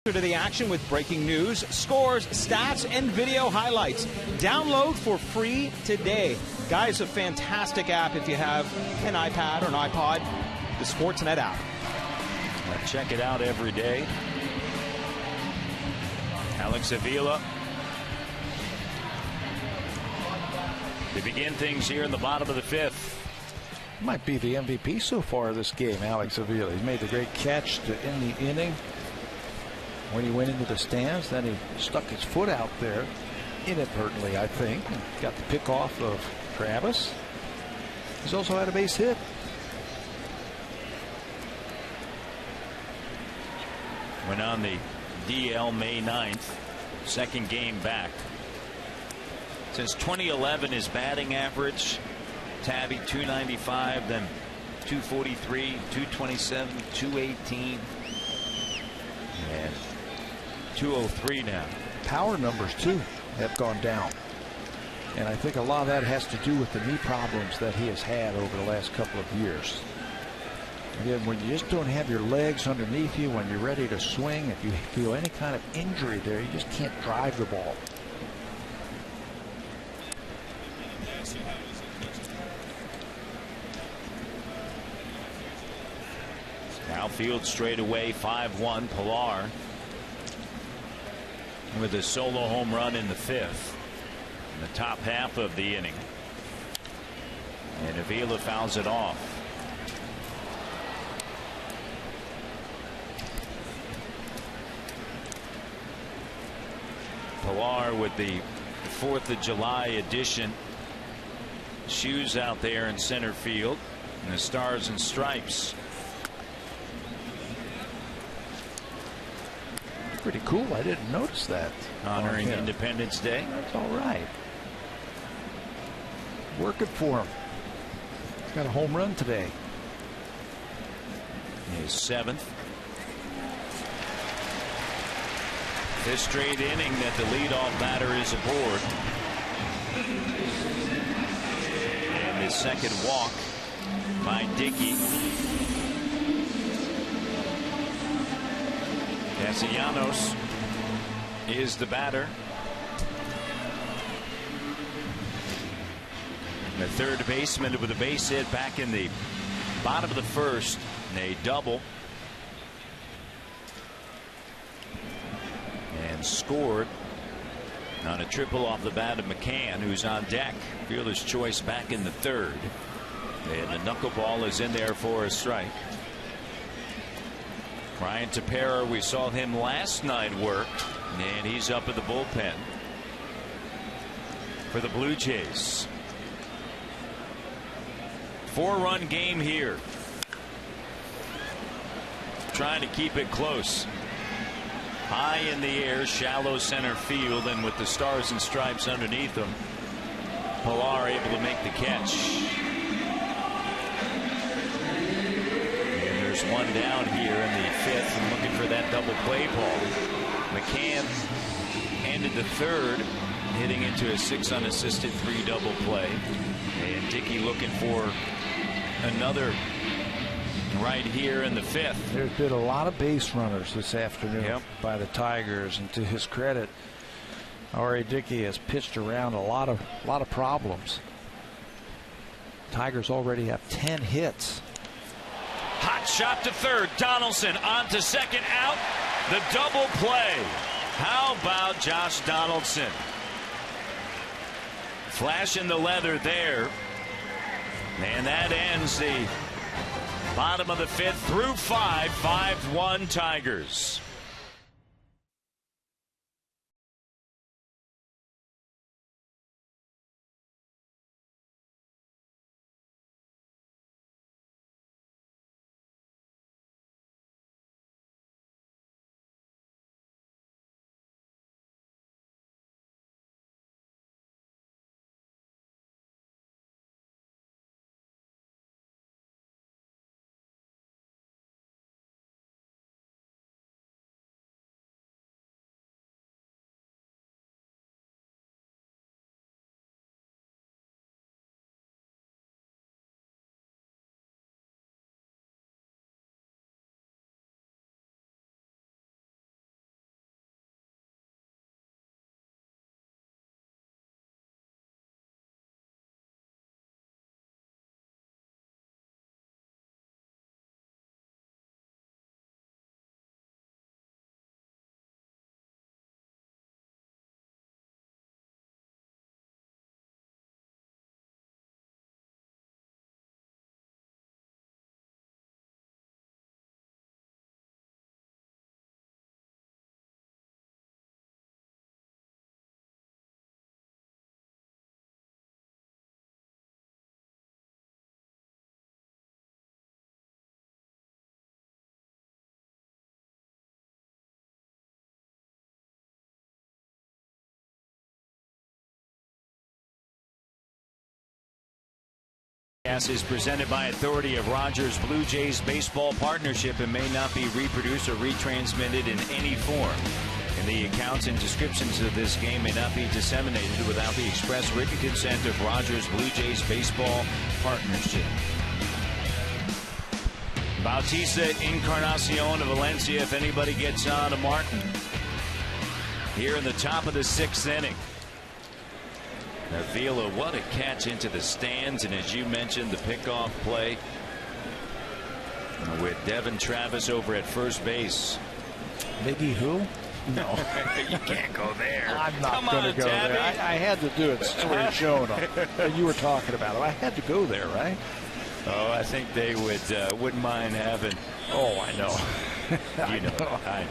To the action with breaking news, scores, stats, and video highlights. Download for free today. Guys, a fantastic app if you have an iPad or an iPod, the Sportsnet app. Check it out every day. Alex Avila. They begin things here in the bottom of the fifth. Might be the MVP so far this game, Alex Avila. He made the great catch to end the inning. When he went into the stands, then he stuck his foot out there inadvertently, I think, and got the pick off of Travis. He's also had a base hit. Went on the DL May 9th, second game back. Since 2011, his batting average, Tabby 295, then 243, 227, 218, and 203 now. Power numbers too have gone down, and I think a lot of that has to do with the knee problems that he has had over the last couple of years. Again, when you just don't have your legs underneath you, when you're ready to swing, if you feel any kind of injury there, you just can't drive the ball. Outfield straight away, 5-1. Pillar with a solo home run in the fifth, in the top half of the inning. And Avila fouls it off. Pillar with the 4th of July edition. Shoes out there in center field, and the Stars and Stripes. Pretty cool. I didn't notice that. Honoring Independence Day. That's all right. Working for him. He's got a home run today. His 7th. 5th straight inning that the leadoff batter is aboard. And his second walk by Dickey. Castellanos is the batter. The third baseman with a base hit back in the bottom of the first, and a double. And scored on a triple off the bat of McCann, who's on deck. Fielder's choice back in the third. And the knuckleball is in there for a strike. Ryan Tepera, we saw him last night work, and he's up at the bullpen for the Blue Jays. 4-run game here. Trying to keep it close. High in the air, shallow center field, and with the stars and stripes underneath them, Pilar able to make the catch. And there's one down here in the 5th and looking for that double play ball. McCann handed the 3rd, hitting into a 6 unassisted 3 double play. And Dickey looking for another right here in the 5th. There's been a lot of base runners this afternoon by the Tigers, and to his credit, R.A. Dickey has pitched around a lot of problems. Tigers already have 10 hits. Hot shot to 3rd. Donaldson on to 2nd, out. The double play. How about Josh Donaldson? Flashing the leather there. And that ends the bottom of the 5th through 5. 5-1 Tigers. Is presented by authority of Rogers Blue Jays Baseball Partnership and may not be reproduced or retransmitted in any form. And the accounts and descriptions of this game may not be disseminated without the express written consent of Rogers Blue Jays Baseball Partnership. Bautista Encarnacion of Valencia, if anybody gets on to Martin. Here in the top of the 6th inning. Avila, what a catch into the stands, and as you mentioned, the pickoff play with Devin Travis over at first base. Miggy who? No, you can't go there. I'm not going to go there. I had to do it. Story showing them. You were talking about it. I had to go there, right? Oh, I think they wouldn't mind having. Oh, I know. I know.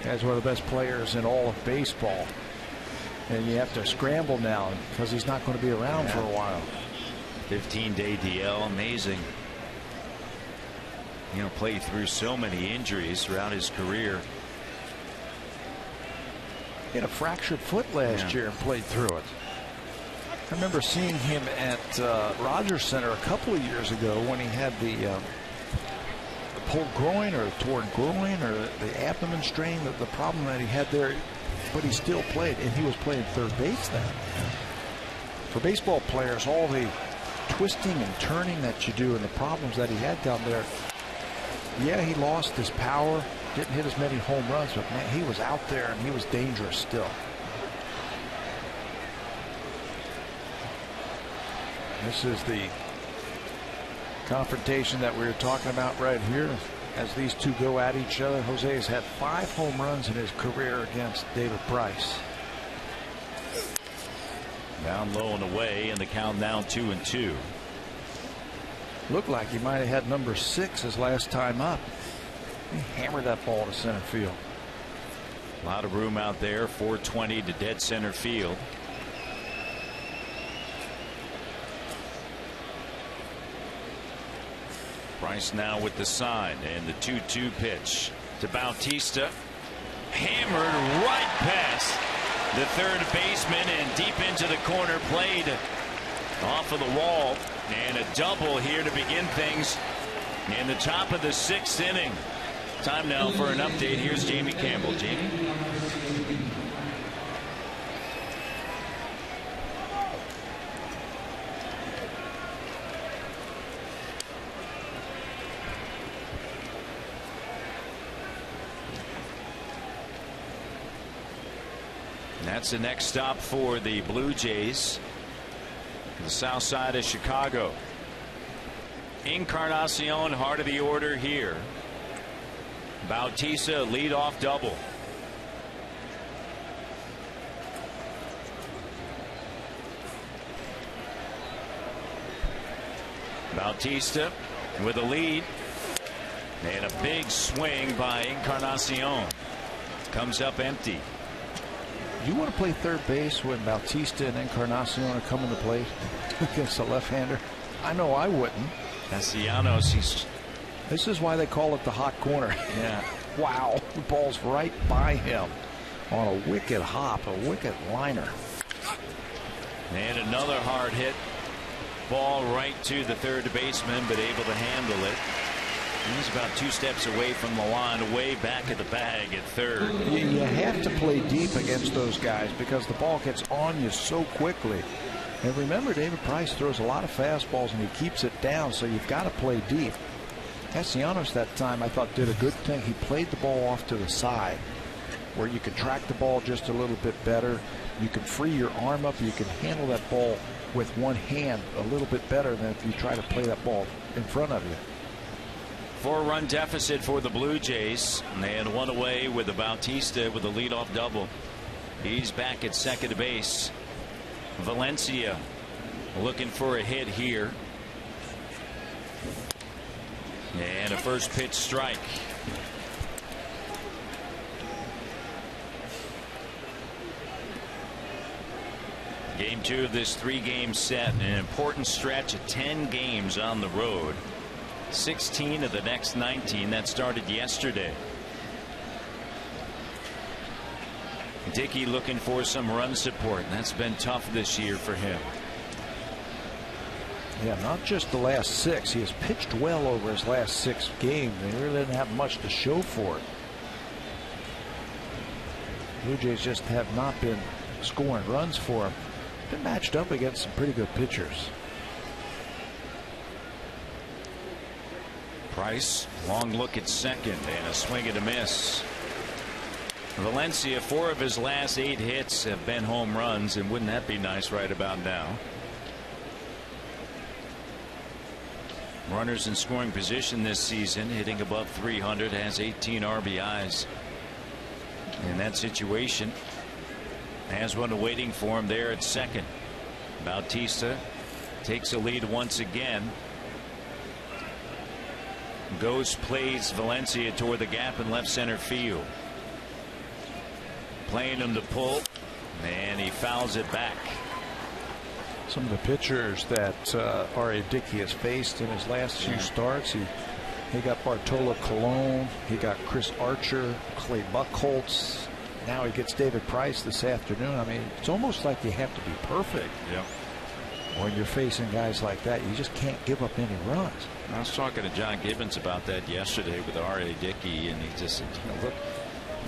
Guy's one of the best players in all of baseball. And you have to scramble now because he's not going to be around for a while. 15-day DL, amazing. Played through so many injuries throughout his career. He had a fractured foot last year and played through it. I remember seeing him at Rogers Center a couple of years ago when he had the pulled groin or torn groin or the abdomen strain, the problem that he had there. But he still played, and he was playing third base then. For baseball players, all the twisting and turning that you do and the problems that he had down there, yeah, he lost his power, didn't hit as many home runs, but man, he was out there and he was dangerous still. This is the confrontation that we were talking about right here. As these two go at each other, Jose has had 5 home runs in his career against David Price. Down low and away, and the count now 2-2. Looked like he might have had number 6 his last time up. He hammered that ball to center field. A lot of room out there, 420 to dead center field. Price now with the sign and the 2-2 pitch to Bautista. Hammered right past the third baseman and deep into the corner plate off of the wall. And a double here to begin things in the top of the 6th inning. Time now for an update. Here's Jamie Campbell. Jamie. That's the next stop for the Blue Jays. The south side of Chicago. Encarnacion, heart of the order here. Bautista, leadoff double. Bautista with a lead. And a big swing by Encarnacion. Comes up empty. You want to play third base when Bautista and Encarnacion are coming to play against a left-hander? I know I wouldn't. Castellanos, this is why they call it the hot corner. Yeah. Wow, the ball's right by him on a wicked hop, a wicked liner. And another hard hit. Ball right to the third baseman, but able to handle it. He's about 2 steps away from the line, way back at the bag at third. You have to play deep against those guys because the ball gets on you so quickly. And remember, David Price throws a lot of fastballs and he keeps it down, so you've got to play deep. Castellanos that time I thought did a good thing. He played the ball off to the side where you can track the ball just a little bit better. You can free your arm up. You can handle that ball with one hand a little bit better than if you try to play that ball in front of you. 4-run deficit for the Blue Jays. And one away with the Bautista with a leadoff double. He's back at second base. Valencia looking for a hit here. And a first pitch strike. Game 2 of this 3-game set. An important stretch of 10 games on the road. 16 of the next 19 that started yesterday. Dickey looking for some run support, and that's been tough this year for him. Yeah, not just the last 6. He has pitched well over his last 6 games. He really didn't have much to show for it. Blue Jays just have not been scoring runs for him. Been matched up against some pretty good pitchers. Price, long look at second, and a swing and a miss. Valencia, 4 of his last 8 hits have been home runs, and wouldn't that be nice right about now? Runners in scoring position this season, hitting above 300, has 18 RBIs. In that situation, has one waiting for him there at second. Bautista takes a lead once again. Plays Valencia toward the gap in left center field. Playing him to pull, and he fouls it back. Some of the pitchers that R.A. Dickey has faced in his last few starts, he got Bartolo Colon, he got Chris Archer, Clay Buchholz. Now he gets David Price this afternoon. I mean, it's almost like you have to be perfect. Yep. When you're facing guys like that, you just can't give up any runs. I was talking to John Gibbons about that yesterday with R.A. Dickey, and he just said, look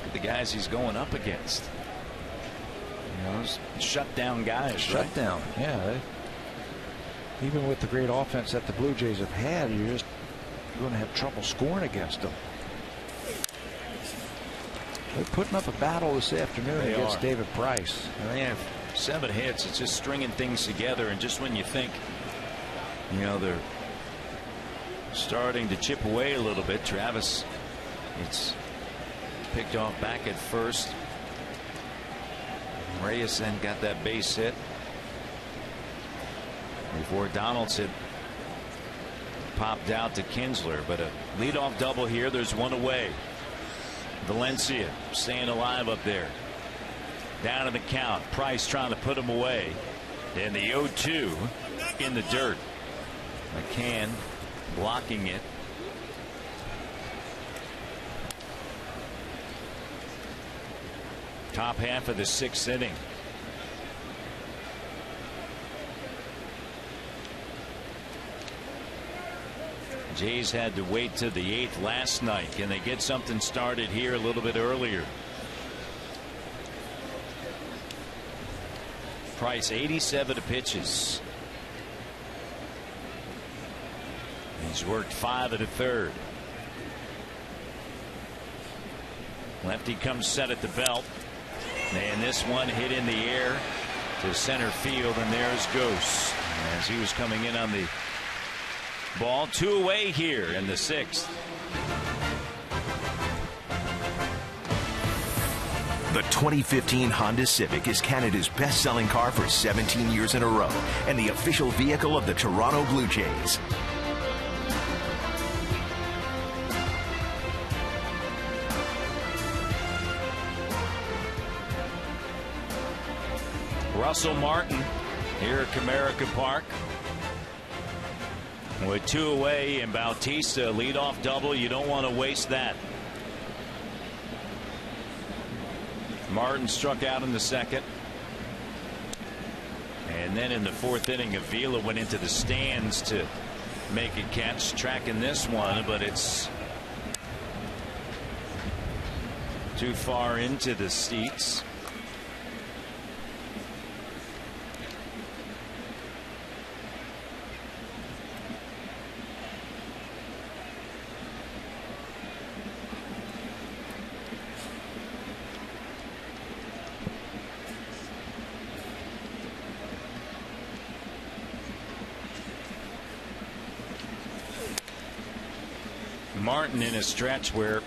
at the guys he's going up against. Those shutdown guys. Shutdown, right? Yeah. Even with the great offense that the Blue Jays have had, you're going to have trouble scoring against them. They're putting up a battle this afternoon against David Price. And they have 7 hits. It's just stringing things together, and just when you think they're starting to chip away a little bit, Travis, it's picked off back at first. Reyes then got that base hit before Donaldson popped out to Kinsler, but a leadoff double here. There's one away. Valencia staying alive up there. Down in the count. Price trying to put him away. And the 0-2 in the dirt. McCann blocking it. Top half of the 6th inning. Jays had to wait till the 8th last night. Can they get something started here a little bit earlier? Price 87 pitches. He's worked 5 1/3. Lefty comes set at the belt, and this one hit in the air to center field, and there's Ghost as he was coming in on the ball. 2 away here in the 6th. The 2015 Honda Civic is Canada's best-selling car for 17 years in a row and the official vehicle of the Toronto Blue Jays. Russell Martin here at Comerica Park. With 2 away, and Bautista leadoff double. You don't want to waste that. Martin struck out in the 2nd. And then in the 4th inning, Avila went into the stands to make a catch, tracking this one, but it's too far into the seats. Martin in a stretch where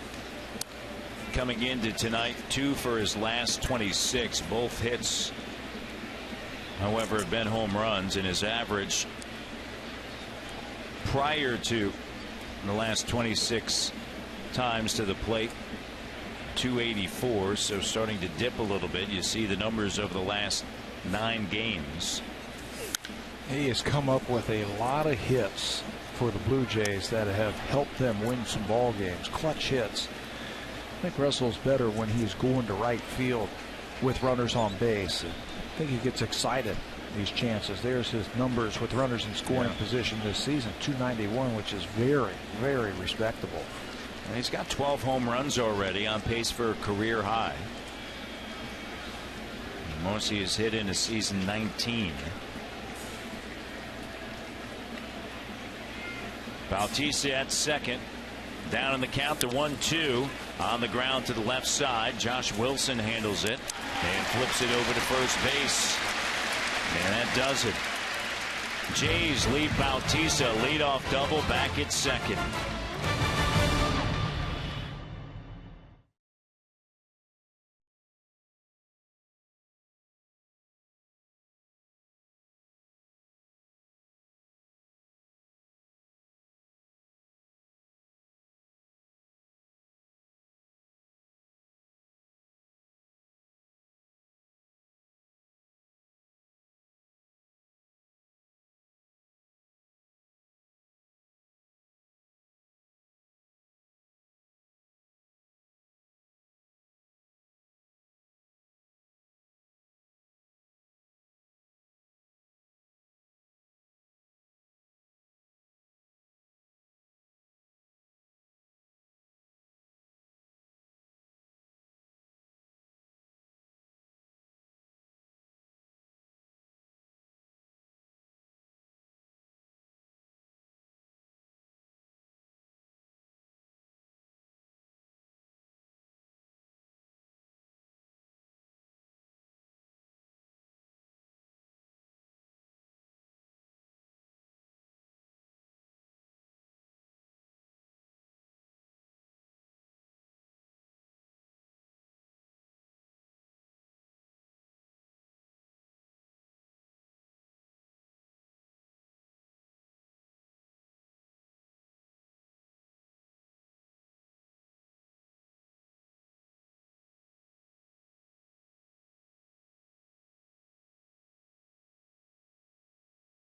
coming into tonight 2 for his last 26. Both hits, however, have been home runs, and his average prior to the last 26 times to the plate, 284. So starting to dip a little bit. You see the numbers over the last 9 games. He has come up with a lot of hits for the Blue Jays that have helped them win some ball games. Clutch hits. I think Russell's better when he's going to right field with runners on base. I think he gets excited these chances. There's his numbers with runners in scoring position this season, 291, which is very, very respectable. And he's got 12 home runs already, on pace for a career high. Most he has hit in a season, 19. Bautista at second. Down in the count to 1-2. On the ground to the left side. Josh Wilson handles it and flips it over to first base. And that does it. Jays lead Bautista. Leadoff double back at second.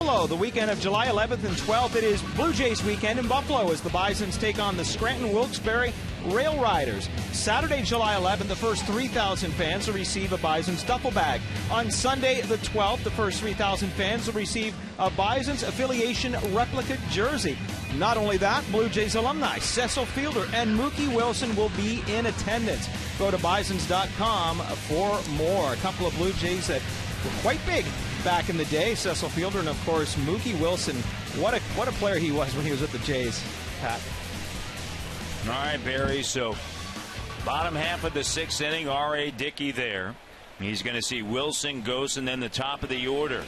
Buffalo, the weekend of July 11th and 12th. It is Blue Jays weekend in Buffalo as the Bisons take on the Scranton-Wilkes-Barre Rail Riders. Saturday, July 11th, the first 3,000 fans will receive a Bison's duffel bag. On Sunday, the 12th, the first 3,000 fans will receive a Bison's affiliation replica jersey. Not only that, Blue Jays alumni Cecil Fielder and Mookie Wilson will be in attendance. Go to bisons.com for more. A couple of Blue Jays that were quite big back in the day. Cecil Fielder and, of course, Mookie Wilson. What a player he was when he was with the Jays, Pat. All right, Barry, so bottom half of the sixth inning, R.A. Dickey there. He's going to see Wilson, Ghost, and then the top of the order.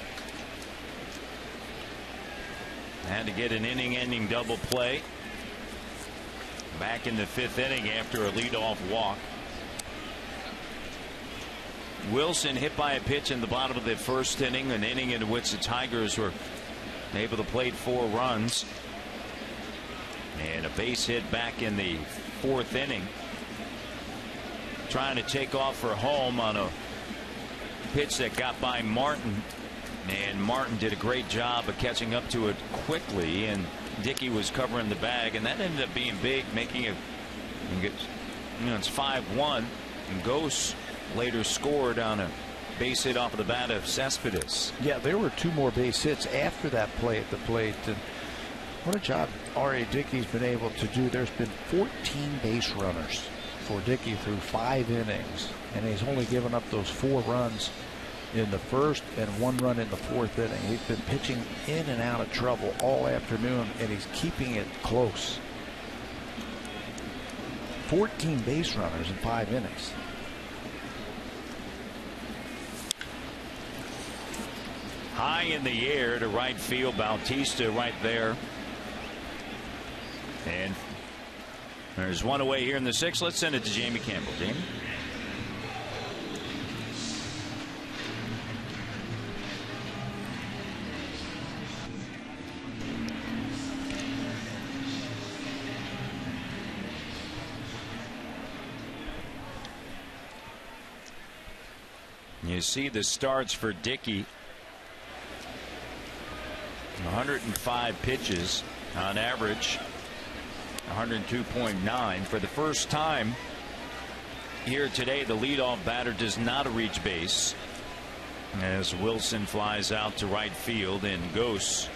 Had to get an inning-ending double play back in the fifth inning after a leadoff walk. Wilson hit by a pitch in the bottom of the first inning, an inning in which the Tigers were able to play 4 runs. And a base hit back in the fourth inning. Trying to take off for home on a pitch that got by Martin. And Martin did a great job of catching up to it quickly. And Dickey was covering the bag. And that ended up being big, making it, it's 5-1. And Ghost later scored on a base hit off of the bat of Cespedes. Yeah, there were 2 more base hits after that play at the plate. And what a job R.A. Dickey's been able to do. There's been 14 base runners for Dickey through 5 innings, and he's only given up those 4 runs in the first and 1 run in the fourth inning. We've been pitching in and out of trouble all afternoon, and he's keeping it close. 14 base runners in 5 innings. High in the air to right field. Bautista right there. And there's one away here in the 6th. Let's send it to Jamie Campbell. Jamie? You see the starts for Dickey. 105 pitches on average. 102.9. For the first time here today, the leadoff batter does not reach base as Wilson flies out to right field, and Ghost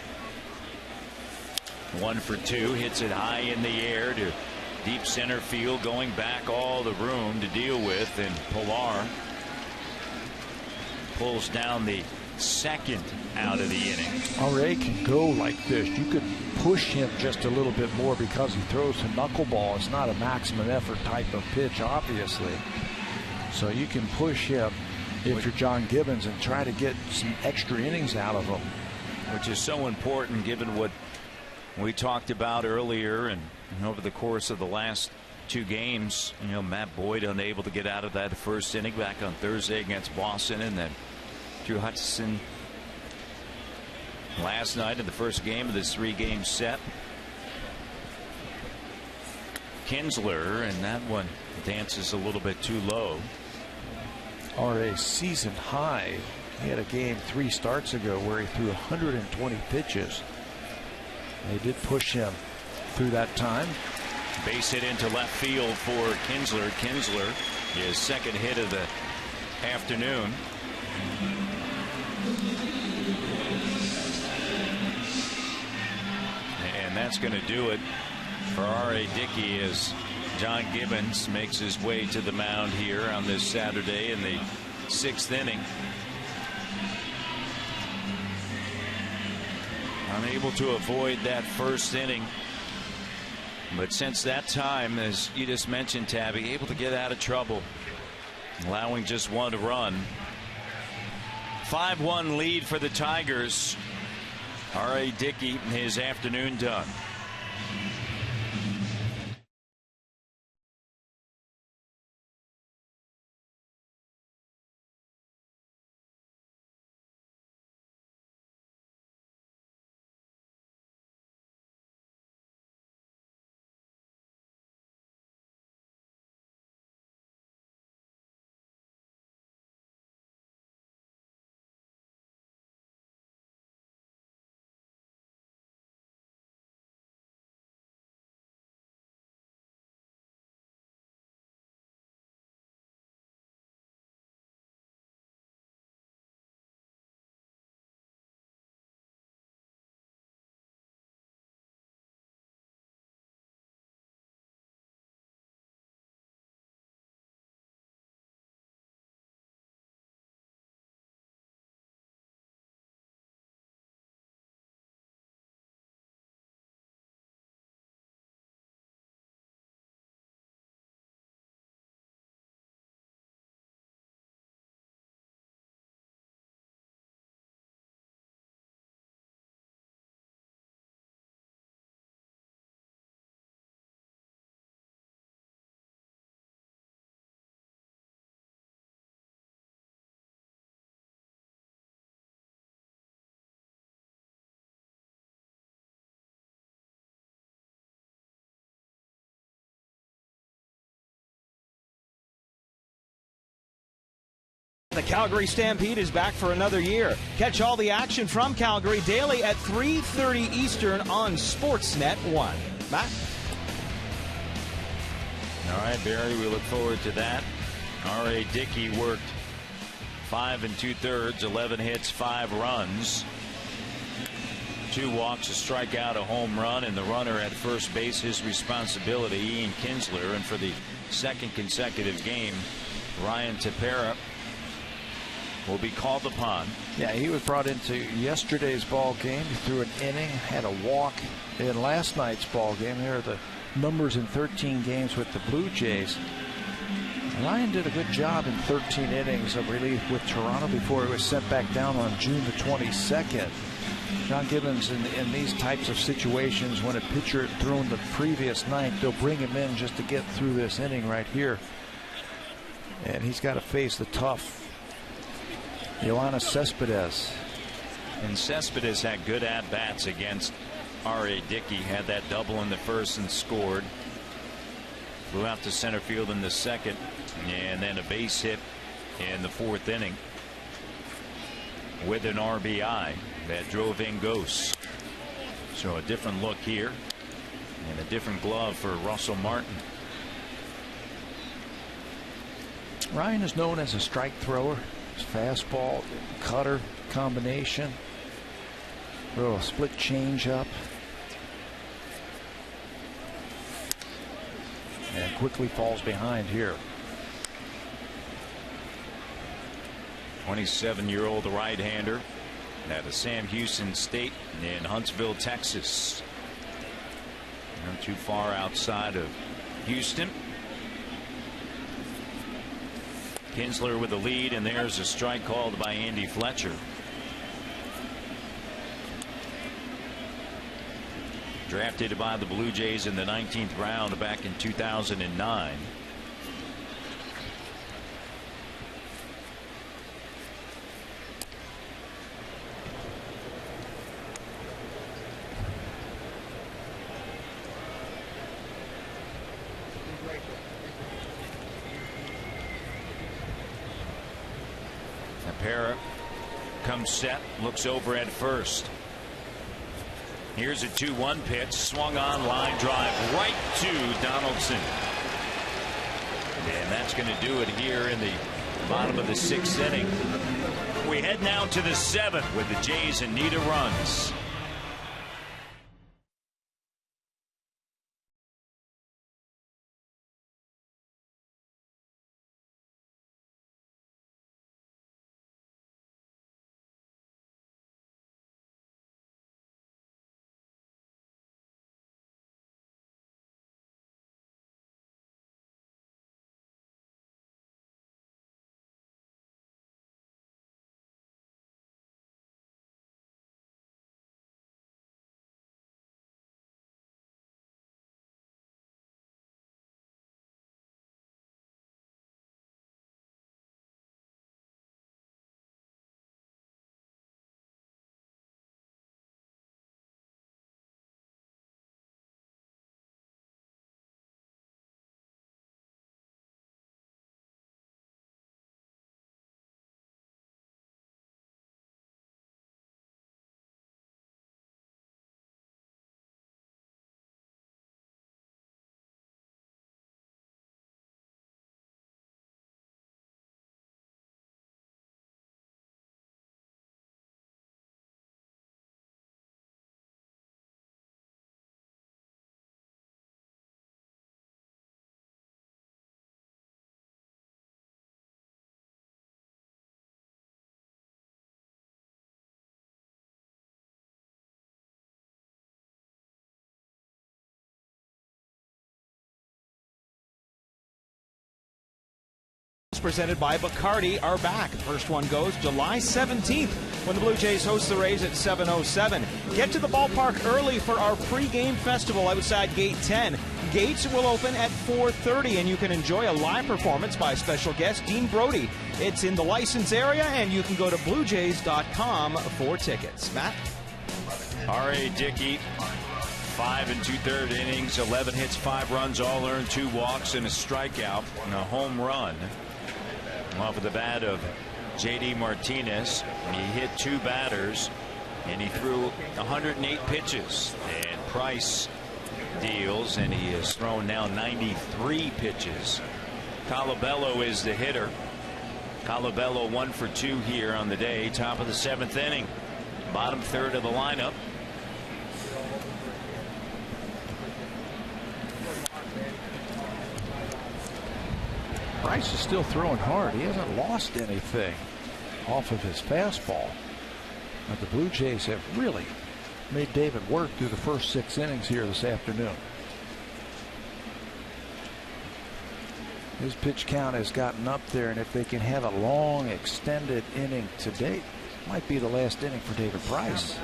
1 for 2, hits it high in the air to deep center field, going back all the room to deal with, and Pilar pulls down the second out of the inning. R.A. can go like this. You could push him just a little bit more because he throws a knuckleball. It's not a maximum effort type of pitch, obviously. So you can push him if you're John Gibbons and try to get some extra innings out of him. Which is so important given what we talked about earlier and over the course of the last 2 games. Matt Boyd unable to get out of that first inning back on Thursday against Boston, and then Drew Hutchison last night in the first game of this 3-game set. Kinsler, and that one dances a little bit too low. R.A. season high. He had a game 3 starts ago where he threw 120 pitches. They did push him through that time. Base hit into left field for Kinsler. Kinsler, his second hit of the afternoon. And that's going to do it for R.A. Dickey as John Gibbons makes his way to the mound here on this Saturday in the 6th inning. Unable to avoid that first inning. But since that time, as you just mentioned, Tabby, able to get out of trouble, allowing just 1 run. 5-1 lead for the Tigers. R.A. Dickey, his afternoon done. Calgary Stampede is back for another year. Catch all the action from Calgary daily at 3:30 Eastern on Sportsnet 1. Matt? All right, Barry, we look forward to that. R.A. Dickey worked 5 2/3, 11 hits, 5 runs. 2 walks, a strikeout, a home run, and the runner at first base, his responsibility, Ian Kinsler. And for the second consecutive game, Ryan Tepera will be called upon. Yeah, he was brought into yesterday's ball game. He threw an inning, had a walk in last night's ball game. Here are the numbers in 13 games with the Blue Jays. Ryan did a good job in 13 innings of relief with Toronto before he was sent back down on June the 22nd. John Gibbons, in these types of situations, when a pitcher had thrown the previous night, they'll bring him in just to get through this inning right here. And he's got to face the tough Yoenis Cespedes. And Cespedes had good at-bats against R.A. Dickey. Had that double in the first and scored. Flew out to center field in the second, and then a base hit in the 4th inning with an RBI that drove in Ghosts. So a different look here and a different glove for Russell Martin. Ryan is known as a strike thrower. His fastball, cutter combination, a split change up, and quickly falls behind here. 27-year-old right-hander out of Sam Houston State in Huntsville, Texas. Not too far outside of Houston. Kinsler with the lead, and there's a strike called by Andy Fletcher. Drafted by the Blue Jays in the 19th round back in 2009. Tepera comes set, looks over at first. Here's a 2-1 pitch, swung on, line drive right to Donaldson. And that's going to do it here in the bottom of the 6th inning. We head now to the 7th with the Jays in need of runs. Presented by Bacardi are back. The first one goes July 17th when the Blue Jays host the Rays at 7:07. Get to the ballpark early for our pregame festival outside Gate 10. Gates will open at 4:30, and you can enjoy a live performance by special guest Dean Brody. It's in the license area, and you can go to BlueJays.com for tickets. Matt? R.A. Dickey, 5 2/3 innings, 11 hits, 5 runs, all earned, 2 walks, and a strikeout, and a home run off of the bat of J.D. Martinez. He hit 2 batters and he threw 108 pitches. And Price deals and he has thrown now 93 pitches. Colabello is the hitter. Colabello 1 for 2 here on the day. Top of the 7th inning. Bottom third of the lineup. Price is still throwing hard. He hasn't lost anything off of his fastball. But the Blue Jays have really made David work through the first 6 innings here this afternoon. His pitch count has gotten up there, and if they can have a long extended inning today, might be the last inning for David Price.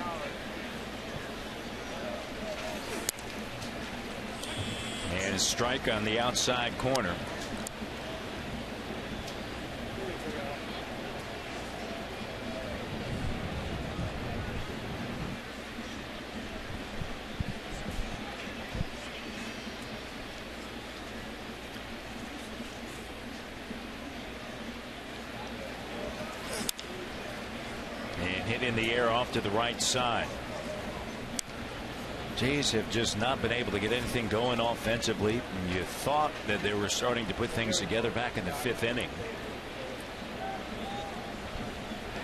And a strike on the outside corner. Hit in the air off to the right side. Jays have just not been able to get anything going offensively. And you thought that they were starting to put things together back in the 5th inning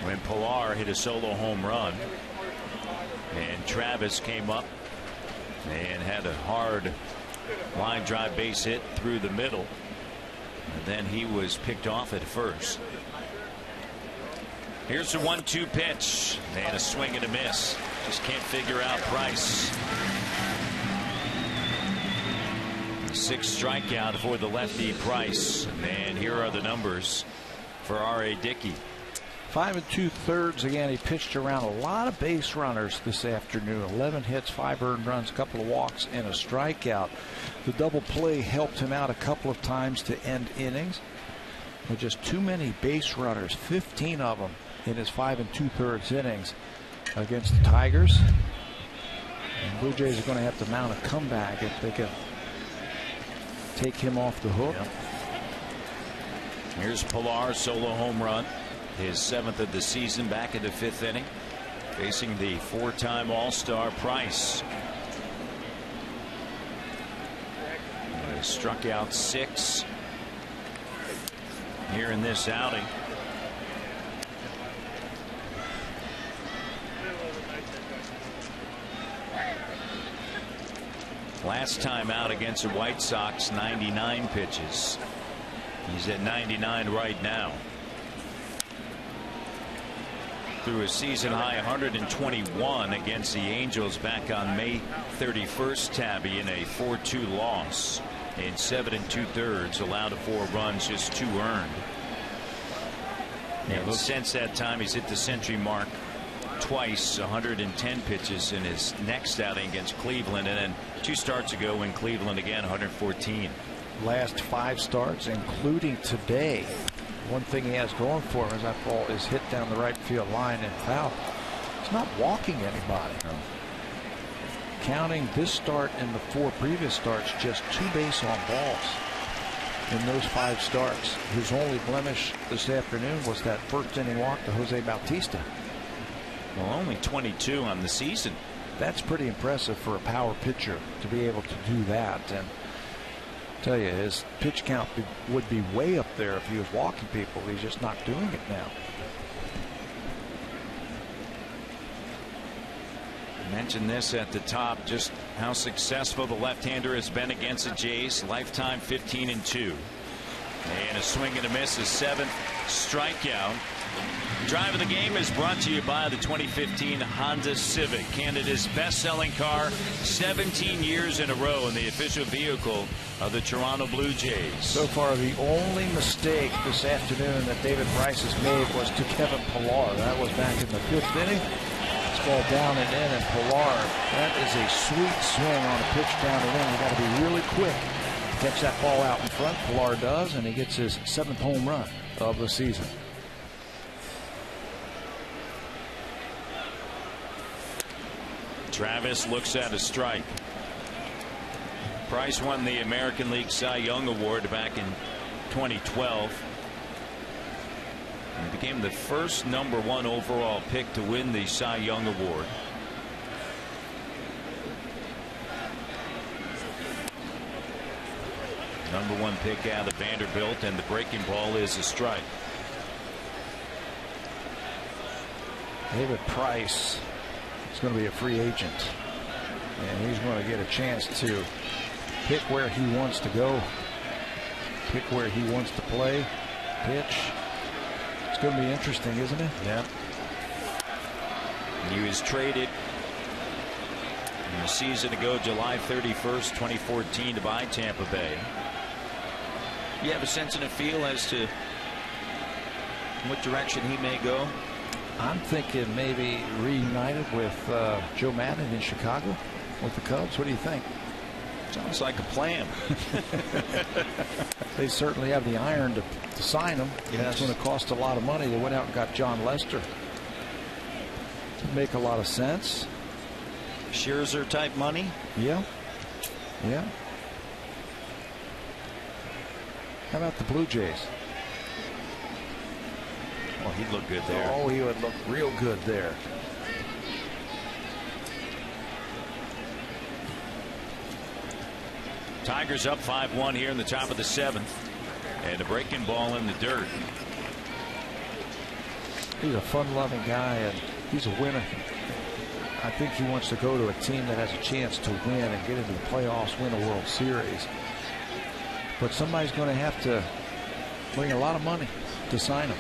when Pilar hit a solo home run and Travis came up and had a hard line drive base hit through the middle, and then he was picked off at first. Here's the 1-2 pitch and a swing and a miss. Just can't figure out Price. 6th strikeout for the lefty Price. And here are the numbers for R.A. Dickey. 5 2/3. Again, he pitched around a lot of base runners this afternoon. 11 hits, 5 earned runs, a couple of walks, and a strikeout. The double play helped him out a couple of times to end innings. But just too many base runners, 15 of them in his 5 2/3 innings against the Tigers. And Blue Jays are going to have to mount a comeback if they can take him off the hook. Yep. Here's Pilar, solo home run, his 7th of the season, back in the 5th inning, facing the 4-time All-Star Price. He struck out 6 here in this outing. Last time out against the White Sox, 99 pitches. He's at 99 right now. Threw a season high 121 against the Angels back on May 31st, Tabby, in a 4-2 loss. In 7 2/3, allowed 4 runs, just 2 earned. And since that time, he's hit the century mark twice, 110 pitches in his next outing against Cleveland, and then 2 starts ago in Cleveland again, 114. Last 5 starts, including today. One thing he has going for him is that ball is hit down the right field line and foul. He's not walking anybody. No. Counting this start and the 4 previous starts, just 2 base on balls in those 5 starts. His only blemish this afternoon was that 1st inning walk to Jose Bautista. Well, only 22 on the season. That's pretty impressive for a power pitcher to be able to do that. And I tell you, his pitch count would be way up there if he was walking people. He's just not doing it now. I mentioned this at the top, just how successful the left-hander has been against the Jays. Lifetime 15 2. And a swing and a miss, his 7th strikeout. Drive of the Game is brought to you by the 2015 Honda Civic, Canada's best-selling car, 17 years in a row, and the official vehicle of the Toronto Blue Jays. So far, the only mistake this afternoon that David Price has made was to Kevin Pilar. That was back in the 5th inning. It's ball down and in, and Pilar, that is a sweet swing on a pitch down and in. You got to be really quick to catch that ball out in front. Pilar does, and he gets his 7th home run of the season. Travis looks at a strike. Price won the American League Cy Young Award back in 2012. He became the first #1 overall pick to win the Cy Young Award. #1 pick out of Vanderbilt, and the breaking ball is a strike. David Price is going to be a free agent, and he's going to get a chance to pick where he wants to go, pick where he wants to play, pitch. It's going to be interesting, isn't it? Yeah. He was traded a season ago, July 31st, 2014, to buy Tampa Bay. You have a sense and a feel as to what direction he may go? I'm thinking maybe reunited with Joe Madden in Chicago with the Cubs. What do you think? Sounds like a plan. They certainly have the iron to sign him. Yes. It's going to cost a lot of money. They went out and got John Lester. Would make a lot of sense. Scherzer type money? Yeah. Yeah. How about the Blue Jays? Well, he'd look good there. Oh, he would look real good there. Tigers up 5-1 here in the top of the 7th. And a breaking ball in the dirt. He's a fun-loving guy, and he's a winner. I think he wants to go to a team that has a chance to win and get into the playoffs, win a World Series. But somebody's going to have to bring a lot of money to sign him.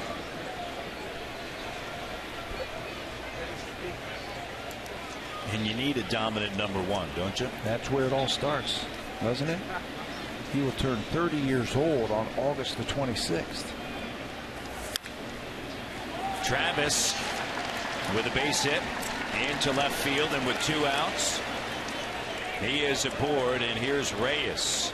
And you need a dominant #1, don't you? That's where it all starts, doesn't it? He will turn 30 years old on August the 26th. Travis with a base hit into left field, and with 2 outs, he is aboard, and here's Reyes.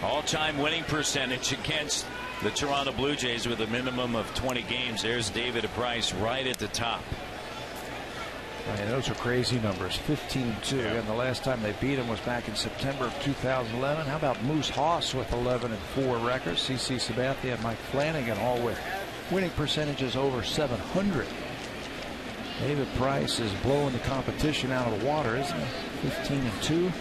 All-time winning percentage against the Toronto Blue Jays with a minimum of 20 games. There's David Price right at the top. Man, those are crazy numbers. 15-2. Yeah. And the last time they beat him was back in September of 2011. How about Moose Haas with 11-4 records? C.C. Sabathia and Mike Flanagan all with winning percentages over 700. David Price is blowing the competition out of the water, isn't he? 15-2.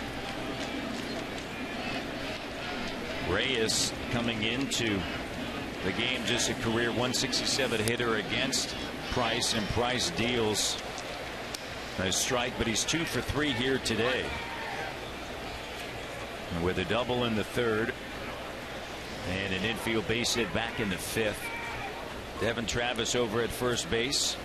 Reyes coming into the game just a career 167 hitter against Price, and Price deals a strike, but he's 2 for 3 here today. And with a double in the 3rd and an infield base hit back in the 5th. Devin Travis over at first base.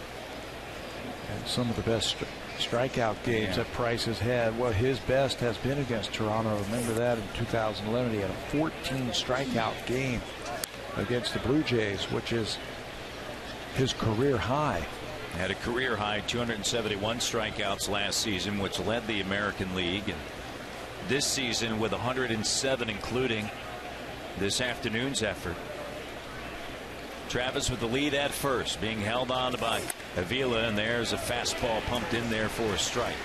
And some of the best strikeout games that Price has had. Well, his best has been against Toronto. Remember that in 2011. He had a 14 strikeout game against the Blue Jays, which is his career high. Had a career high 271 strikeouts last season, which led the American League. And this season with 107, including this afternoon's effort. Travis with the lead at first, being held on by Avila, and there's a fastball pumped in there for a strike.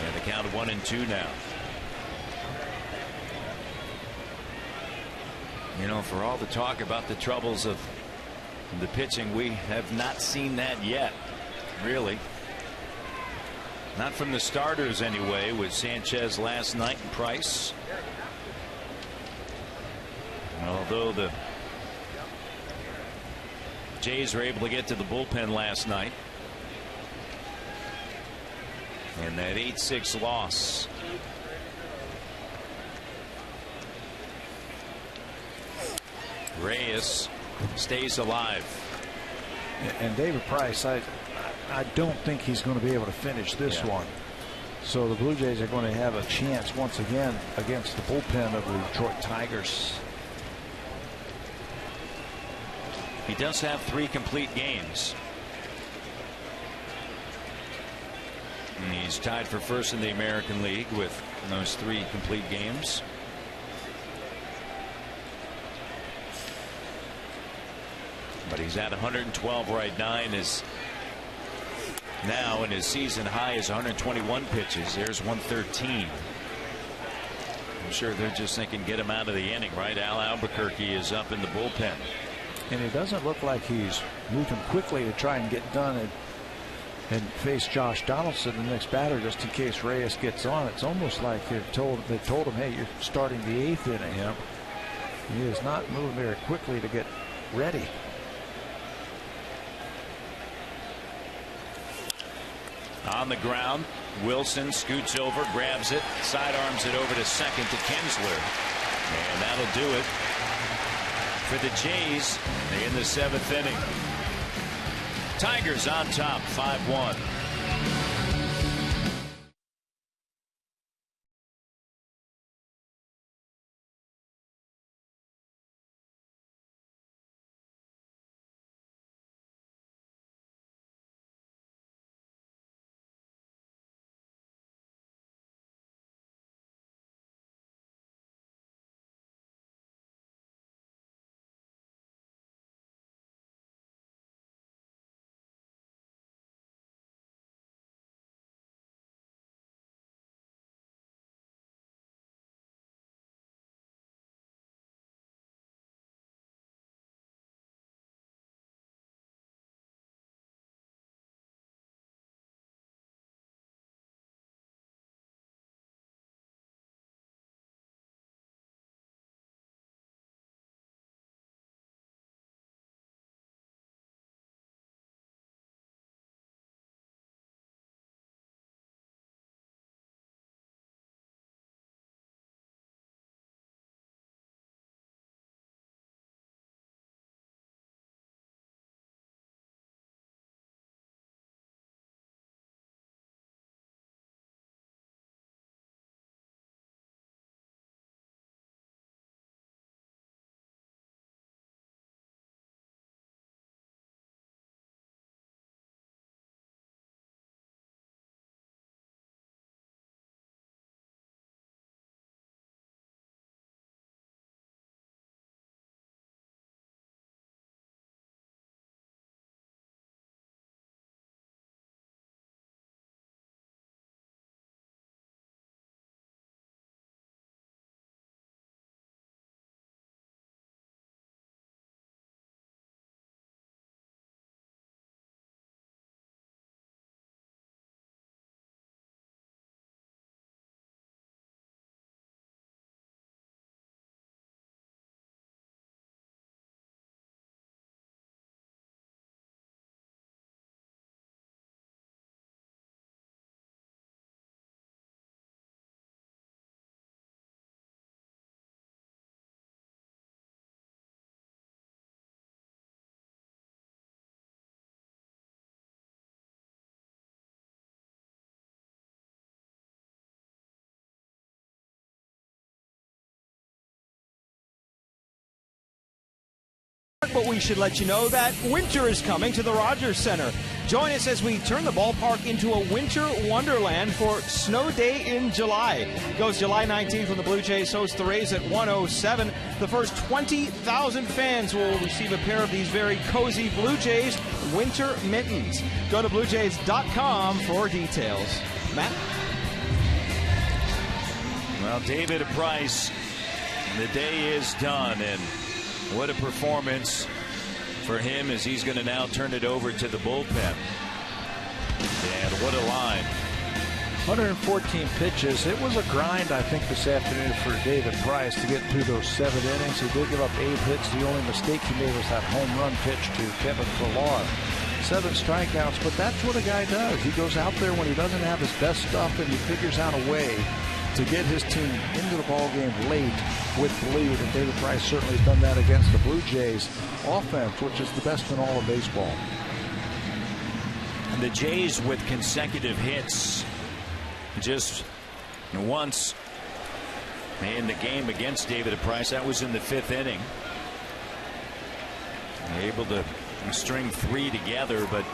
And the count of 1-2 now. You know, for all the talk about the troubles of the pitching, we have not seen that yet, really. Not from the starters anyway, with Sanchez last night and Price. Although the Jays were able to get to the bullpen last night. And that 8-6 loss. Reyes stays alive. And David Price, I don't think he's going to be able to finish this one. So the Blue Jays are going to have a chance once again against the bullpen of the Detroit Tigers. He does have 3 complete games. And he's tied for first in the American League with those 3 complete games. But he's at 112 right now, and his season high is 121 pitches. There's 113. I'm sure they're just thinking, get him out of the inning, right? Al Albuquerque is up in the bullpen. And it doesn't look like he's moving quickly to try and get done and face Josh Donaldson, the next batter, just in case Reyes gets on. It's almost like they told him, hey, you're starting the 8th inning. Yep. He is not moving very quickly to get ready. On the ground, Wilson scoots over, grabs it, sidearms it over to second to Kinsler. And that'll do it for the Jays in the 7th inning. Tigers on top, 5-1. But we should let you know that winter is coming to the Rogers Center. Join us as we turn the ballpark into a winter wonderland for Snow Day in July. It goes July 19th when the Blue Jays host the Rays at 1:07. The first 20,000 fans will receive a pair of these very cozy Blue Jays winter mittens. Go to BlueJays.com for details. Matt? Well, David Price, the day is done, and what a performance for him as he's going to now turn it over to the bullpen. And what a line. 114 pitches. It was a grind, I think, this afternoon for David Price to get through those 7 innings. He did give up 8 hits. The only mistake he made was that home run pitch to Kevin Pillar. 7 strikeouts, but that's what a guy does. He goes out there when he doesn't have his best stuff, and he figures out a way to get his team into the ballgame late with the lead, and David Price certainly has done that against the Blue Jays offense, which is the best in all of baseball. And the Jays with consecutive hits just once in the game against David Price. That was in the 5th inning. Able to string 3 together, but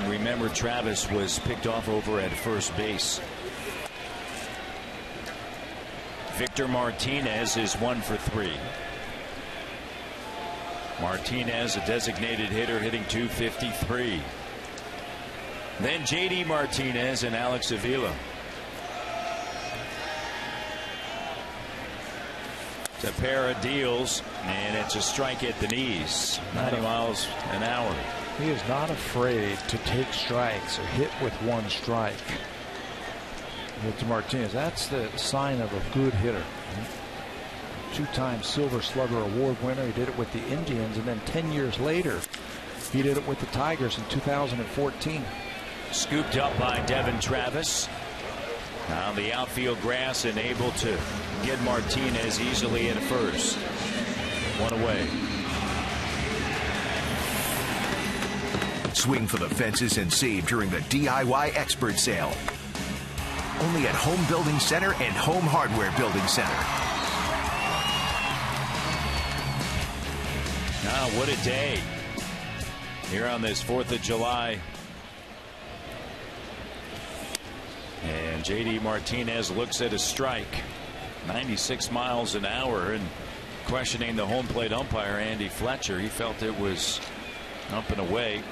remember Travis was picked off over at first base. Victor Martinez is 1 for 3. Martinez, a designated hitter, hitting .253. Then JD Martinez and Alex Avila. a pair of deals, and it's a strike at the knees. 90 miles an hour. He is not afraid to take strikes or hit with one strike. To Martinez, that's the sign of a good hitter. Two-time Silver Slugger Award winner. He did it with the Indians, and then 10 years later, he did it with the Tigers in 2014. Scooped up by Devin Travis. On the outfield grass and able to get Martinez easily at first. One away. Swing for the fences and save during the DIY Expert Sale. Only at Home Building Center and Home Hardware Building Center. Ah, what a day here on this 4th of July. And J.D. Martinez looks at a strike. 96 miles an hour, and questioning the home plate umpire, Andy Fletcher. He felt it was up and away.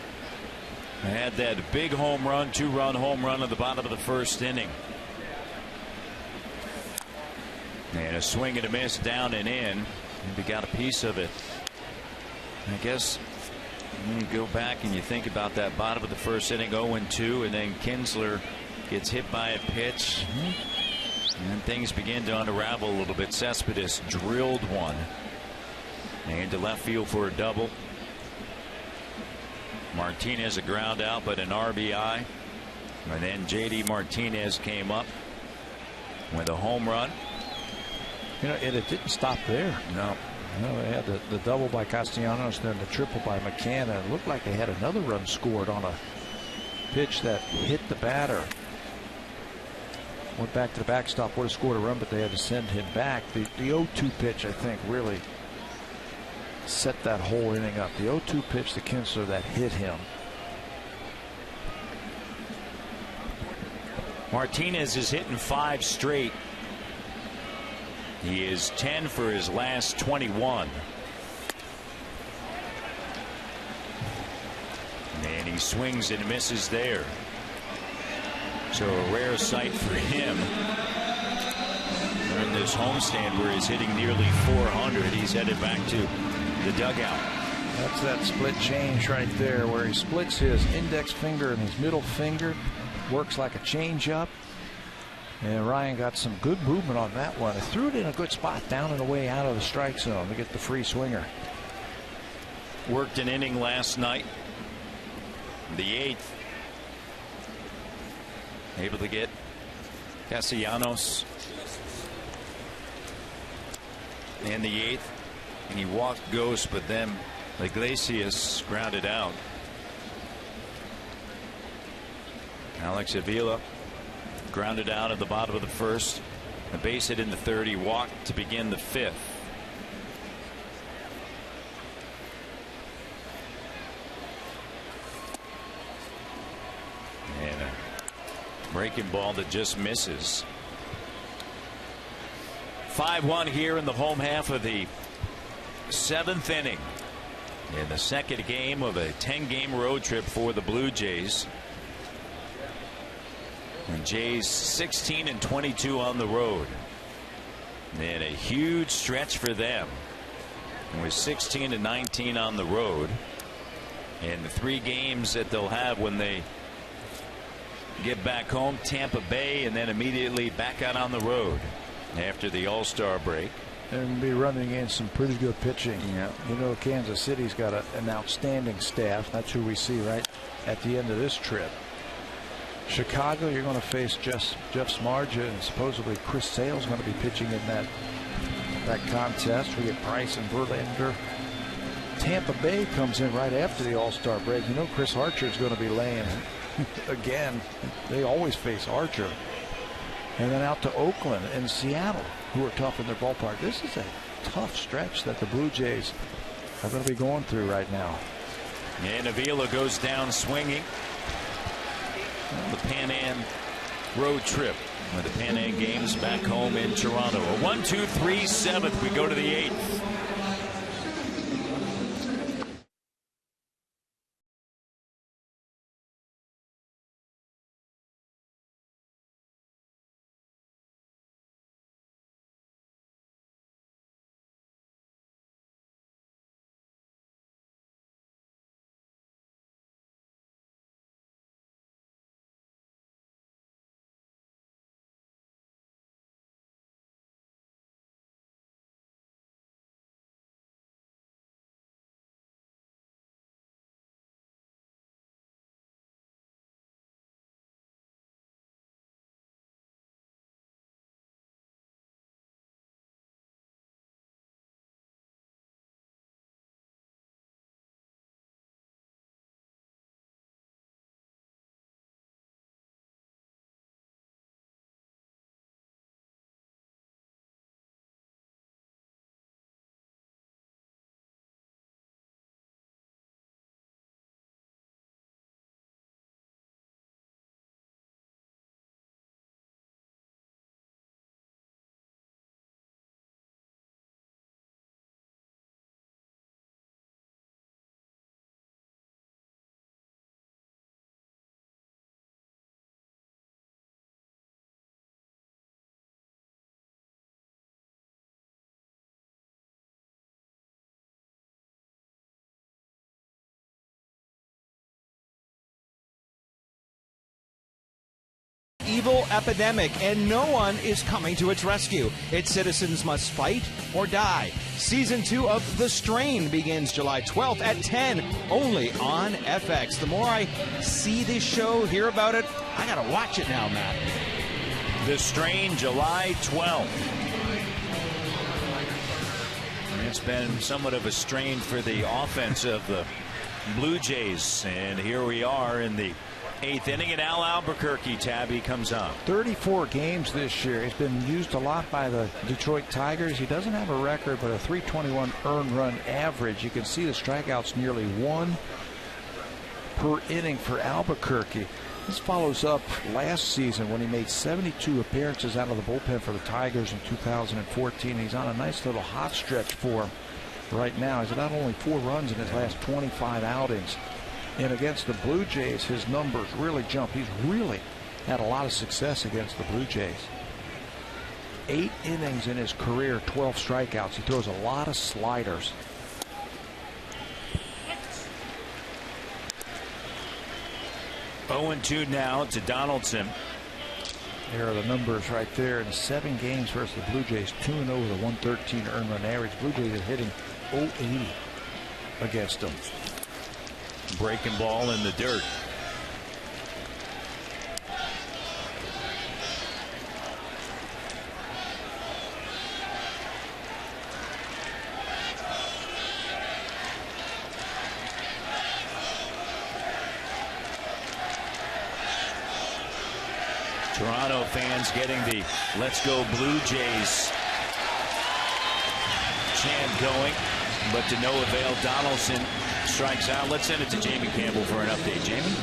Had that big home run, 2-run home run at the bottom of the first inning. And a swing and a miss down and in. Maybe got a piece of it. I guess when you go back and you think about that bottom of the first inning, 0-2, and then Kinsler gets hit by a pitch. And things begin to unravel a little bit. Cespedes drilled one. And to left field for a double. Martinez a ground out, but an RBI. And then J.D. Martinez came up with a home run. You know, it didn't stop there. No. They had the double by Castellanos, then the triple by McCann. It looked like they had another run scored on a pitch that hit the batter. Went back to the backstop, would have scored a run, but they had to send him back. The 0-2 pitch, I think, really set that whole inning up. The 0-2 pitch to Kinsler that hit him. Martinez is hitting 5 straight. He is 10 for his last 21. And he swings and misses there. So a rare sight for him. In this homestand where he's hitting nearly 400, he's headed back to the dugout. That's that split change right there where he splits his index finger and his middle finger. Works like a changeup. And Ryan got some good movement on that one. He threw it in a good spot down and away out of the strike zone to get the free swinger. Worked an inning last night. The 8th. Able to get Castellanos in the 8th. And he walked Ghost, but then Iglesias grounded out. Alex Avila grounded out at the bottom of the first. A base hit in the 3rd. He walked to begin the 5th. And a breaking ball that just misses. 5-1 here in the home half of the 7th inning. In the second game of a 10-game road trip for the Blue Jays. And Jays 16-22 on the road. And a huge stretch for them. With 16-19 on the road. And the 3 games that they'll have when they get back home, Tampa Bay, and then immediately back out on the road after the All-Star break. And be running against some pretty good pitching. Yeah. You know, Kansas City's got an outstanding staff. That's who we see right at the end of this trip. Chicago, you're going to face Jeff Smarja, and supposedly Chris Sale's going to be pitching in that contest. We get Price and Verlander. Tampa Bay comes in right after the All-Star break. You know, Chris Archer is going to be laying again. They always face Archer. And then out to Oakland and Seattle, who are tough in their ballpark. This is a tough stretch that the Blue Jays are going to be going through right now. And Avila goes down swinging. The Pan Am road trip with the Pan Am games back home in Toronto. A 1-2-3 7th. We go to the 8th. evil epidemic, and no one is coming to its rescue. Its citizens must fight or die. Season 2 of The Strain begins July 12th at 10, only on FX. The more I see this show, hear about it, I gotta watch it now, Matt. The Strain, July 12th. It's been somewhat of a strain for the offense of the Blue Jays, and here we are in the 8th inning, and Al Albuquerque, Tabby, comes on. 34 games this year. He's been used a lot by the Detroit Tigers. He doesn't have a record, but a .321 earned run average. You can see the strikeouts nearly 1 per inning for Albuquerque. This follows up last season when he made 72 appearances out of the bullpen for the Tigers in 2014. He's on a nice little hot stretch for him right now. He's got only 4 runs in his last 25 outings. And against the Blue Jays, his numbers really jump. He's really had a lot of success against the Blue Jays. 8 innings in his career, 12 strikeouts. He throws a lot of sliders. (0-2) now to Donaldson. There are the numbers right there. In 7 games versus the Blue Jays, 2-0 with a 113 earned run average. Blue Jays are hitting .080 against them. Breaking ball in the dirt. Toronto fans getting the "Let's Go Blue Jays" chant going, but to no avail. Donaldson strikes out. Let's send it to Jamie Campbell for an update. Jamie?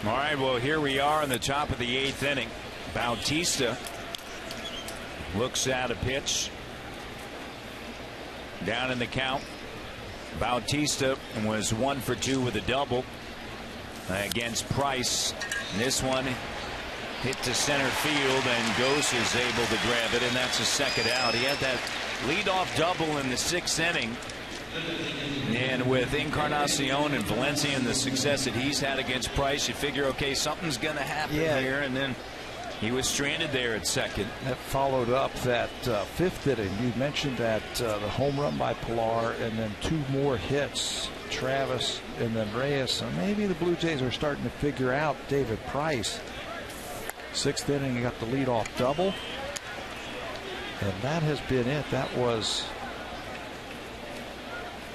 All right, well, here we are in the top of the 8th inning. Bautista looks at a pitch. Down in the count. Bautista was 1 for 2 with a double against Price. This one hit to center field, and Gose is able to grab it, and that's a second out. He had that leadoff double in the 6th inning. And with Encarnacion and Valencia and the success that he's had against Price, you figure, okay, something's going to happen here. And then he was stranded there at second. That followed up that 5th inning. You mentioned that the home run by Pilar, and then 2 more hits, Travis and then Reyes. So maybe the Blue Jays are starting to figure out David Price. 6th inning, he got the leadoff double. And that has been it. That was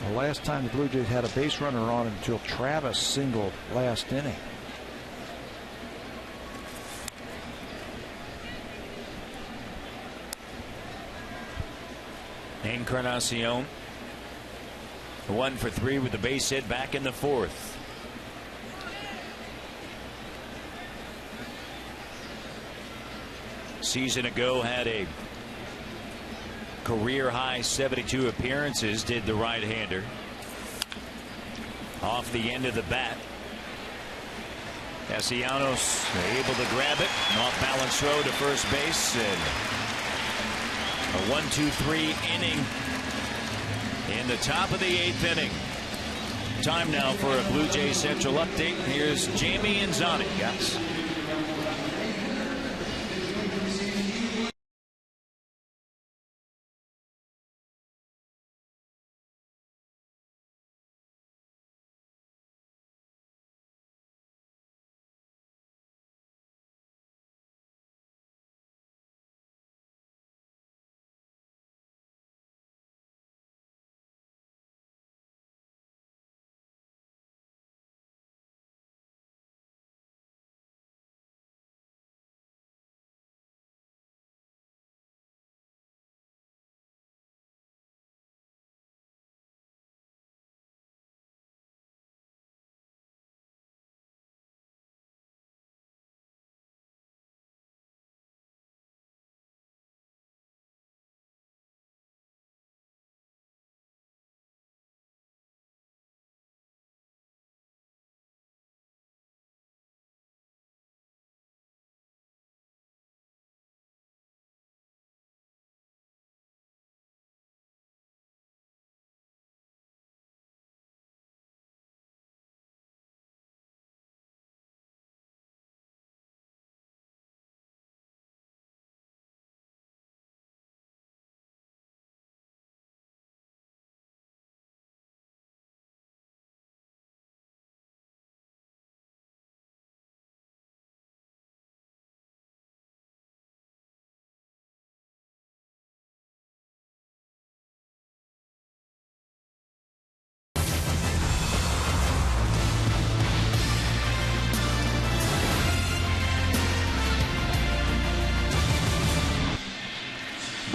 the last time the Blue Jays had a base runner on until Travis singled last inning. Encarnacion 1 for 3 with the base hit back in the 4th. Season ago had a career high 72 appearances, did the right-hander. Off the end of the bat. Castellanos able to grab it. An off-balance throw to first base, and a 1-2-3 inning in the top of the 8th inning. Time now for a Blue Jays Central update. Here's Jamie and Zani, guys.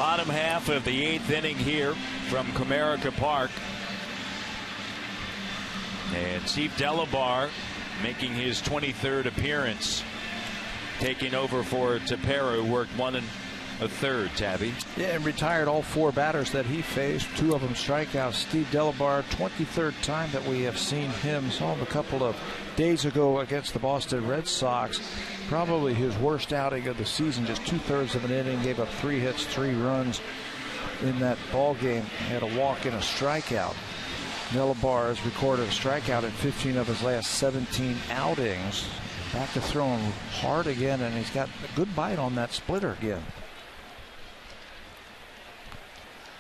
bottom half of the 8th inning here from Comerica Park. And Steve Delabar making his 23rd appearance, taking over for Tepera, who worked 1 1/3, Tabby. Yeah, and retired all 4 batters that he faced, 2 of them strikeouts. Steve Delabar, 23rd time that we have seen him. Saw him a couple of days ago against the Boston Red Sox. Probably his worst outing of the season, just 2/3 of an inning, gave up 3 hits, 3 runs in that ball game. Had a walk and a strikeout. Delabar has recorded a strikeout in 15 of his last 17 outings. Back to throwing hard again, and he's got a good bite on that splitter again.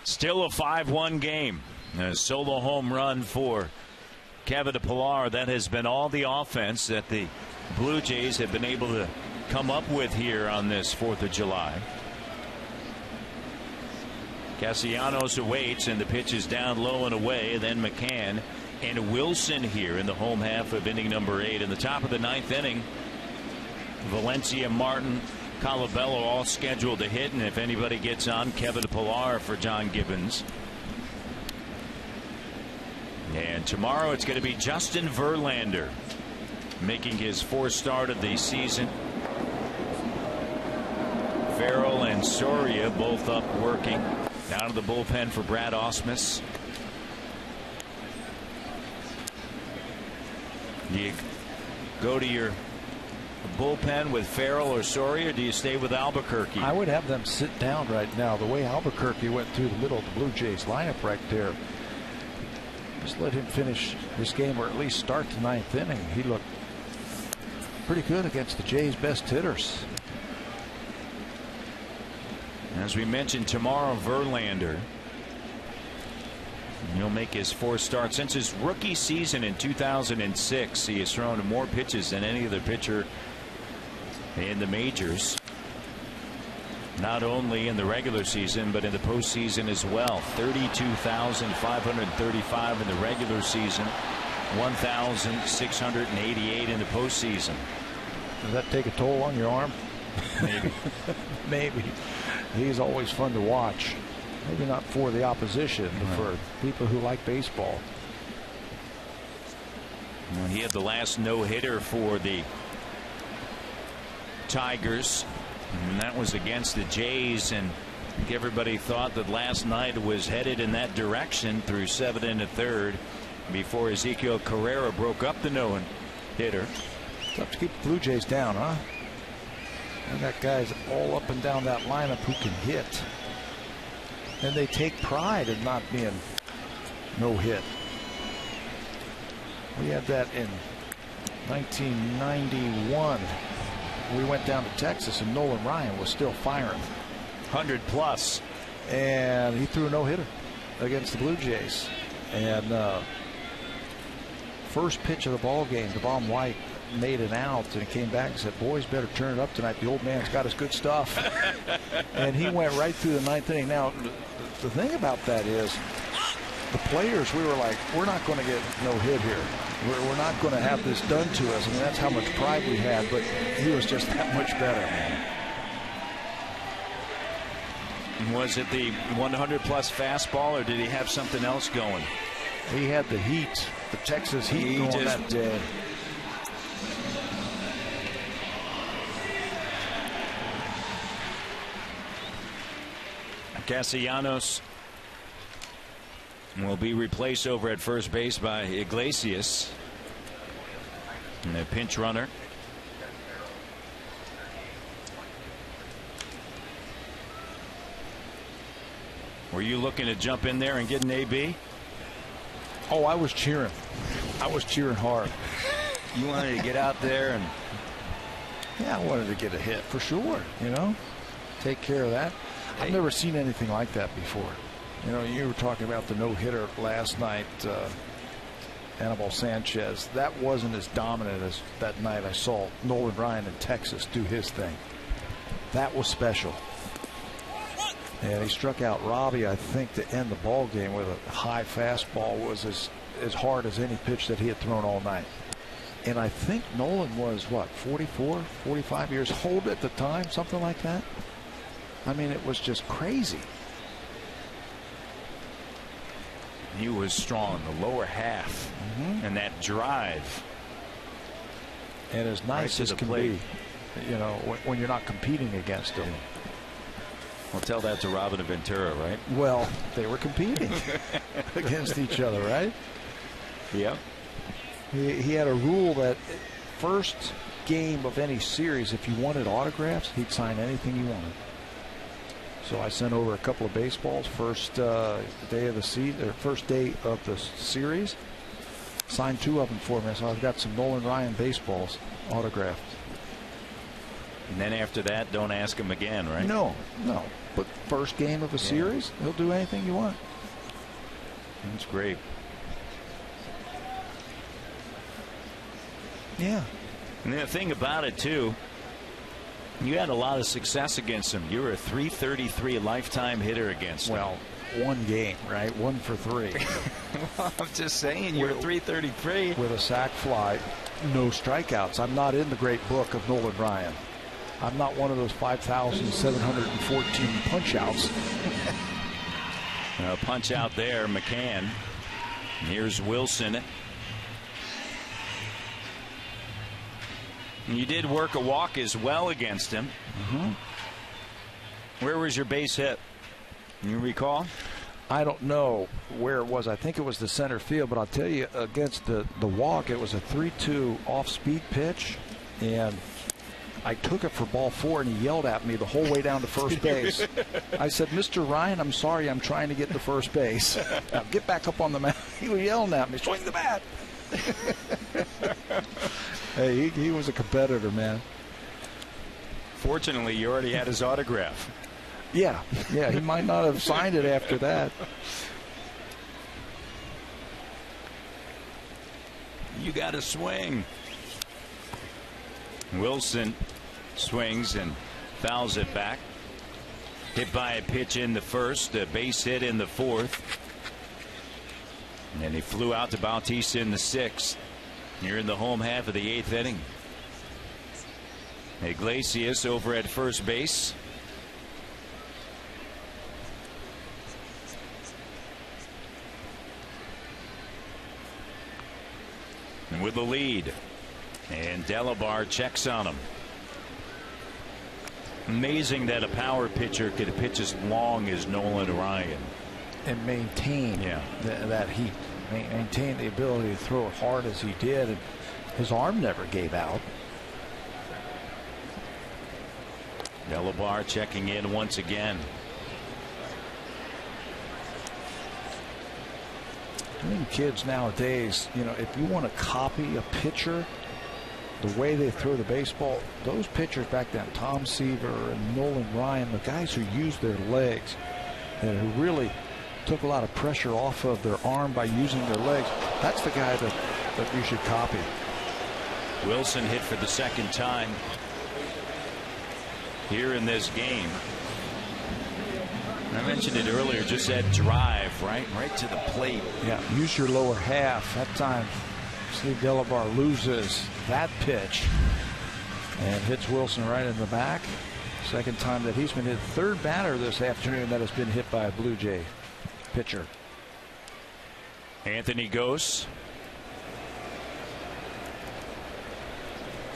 Still a 5-1 game. A solo home run for Kevin Pillar. That has been all the offense that the Blue Jays have been able to come up with here on this 4th of July. Castellanos awaits, and the pitch is down low and away. Then McCann and Wilson here in the home half of inning number 8. In the top of the 9th inning, Valencia, Martin, Colabello all scheduled to hit, and if anybody gets on, Kevin Pillar for John Gibbons. And tomorrow it's going to be Justin Verlander making his 4th start of the season. Farrell and Soria both up working. Down to the bullpen for Brad Ausmus. You go to your bullpen with Farrell or Soria, or do you stay with Albuquerque? I would have them sit down right now. The way Albuquerque went through the middle of the Blue Jays lineup right there, just let him finish this game, or at least start the 9th inning. He looked pretty good against the Jays' best hitters. As we mentioned, tomorrow Verlander, he'll make his 4th start since his rookie season in 2006. He has thrown more pitches than any other pitcher in the majors, not only in the regular season but in the postseason as well. 32,535 in the regular season, 1,688 in the postseason. Does that take a toll on your arm? Maybe. Maybe. He's always fun to watch. Maybe not for the opposition, but for people who like baseball. Well, he had the last no-hitter for the Tigers, and that was against the Jays, and I think everybody thought that last night was headed in that direction through 7 1/3 before Ezekiel Carrera broke up the no-hitter. Tough to keep the Blue Jays down, huh? They got guys all up and down that lineup who can hit. And they take pride in not being no hit. We had that in 1991. We went down to Texas and Nolan Ryan was still firing. 100 plus. And he threw a no-hitter against the Blue Jays. And first pitch of the ball game, Devon White made an out, and he came back and said, "Boys, better turn it up tonight. The old man's got his good stuff." And he went right through the 9th inning. Now, the thing about that is, the players, we were like, we're not going to get no hit here. We're not going to have this done to us. I mean, that's how much pride we had, but he was just that much better. Was it the 100-plus fastball, or did he have something else going? He had the heat, the Texas heat going that day. Castellanos will be replaced over at first base by Iglesias, and a pinch runner. Were you looking to jump in there and get an AB? Oh, I was cheering. I was cheering hard. You wanted to get out there and... Yeah, I wanted to get a hit for sure, you know, take care of that. I've never seen anything like that before. You know, you were talking about the no-hitter last night, Anibal Sanchez. That wasn't as dominant as that night I saw Nolan Ryan in Texas do his thing. That was special. And he struck out Robbie, I think, to end the ball game with a high fastball. Was as hard as any pitch that he had thrown all night. And I think Nolan was, what, 44, 45 years old at the time, something like that. I mean, it was just crazy. He was strong, the lower half, and that drive. And as nice as can be, you know, when you're not competing against him. Well, tell that to Robin Ventura, right? Well, they were competing against each other, right? Yep. He had a rule that first game of any series, if you wanted autographs, he'd sign anything you wanted. So I sent over a couple of baseballs first day of the season, or first day of the series. Signed 2 of them for me, so I've got some Nolan Ryan baseballs autographed. And then after that, don't ask him again, right? No. But first game of a series, he'll do anything you want. That's great. Yeah. And the thing about it, too, you had a lot of success against him. You were a .333 lifetime hitter against him. Well, one game, right? 1 for 3. Well, I'm just saying, you're a .333. With a sac fly, no strikeouts. I'm not in the great book of Nolan Ryan. I'm not one of those 5,714 punch-outs. Punch out there, McCann. Here's Wilson. You did work a walk as well against him. Where was your base hit? You recall? I don't know where it was. I think it was the center field, but I'll tell you, against the walk, it was a 3-2 off-speed pitch, and I took it for ball 4, and he yelled at me the whole way down to first base. I said, Mr. Ryan, I'm sorry, I'm trying to get to first base. Now get back up on the mound. He was yelling at me, swing the bat. Hey, he was a competitor, man. Fortunately, you already had his autograph. Yeah, he might not have signed it after that. You got to swing. Wilson swings and fouls it back. Hit by a pitch in the first, a base hit in the fourth. And then he flew out to Bautista in the sixth. Here in the home half of the eighth inning. Iglesias over at first base. And with the lead. And Delabar checks on him. Amazing that a power pitcher could pitch as long as Nolan Ryan. And maintain that heat. Maintain the ability to throw it hard as he did. And his arm never gave out. Delabar checking in once again. I think kids nowadays, you know, if you want to copy a pitcher, the way they throw the baseball, those pitchers back then, Tom Seaver and Nolan Ryan, the guys who used their legs and who really took a lot of pressure off of their arm by using their legs, that's the guy that you should copy. Wilson hit for the second time here in this game. I mentioned it earlier, just that drive right to the plate. Yeah, use your lower half. That time Steve Delabar loses that pitch and hits Wilson right in the back. Second time that he's been hit. Third batter this afternoon that has been hit by a Blue Jay pitcher. Anthony Gose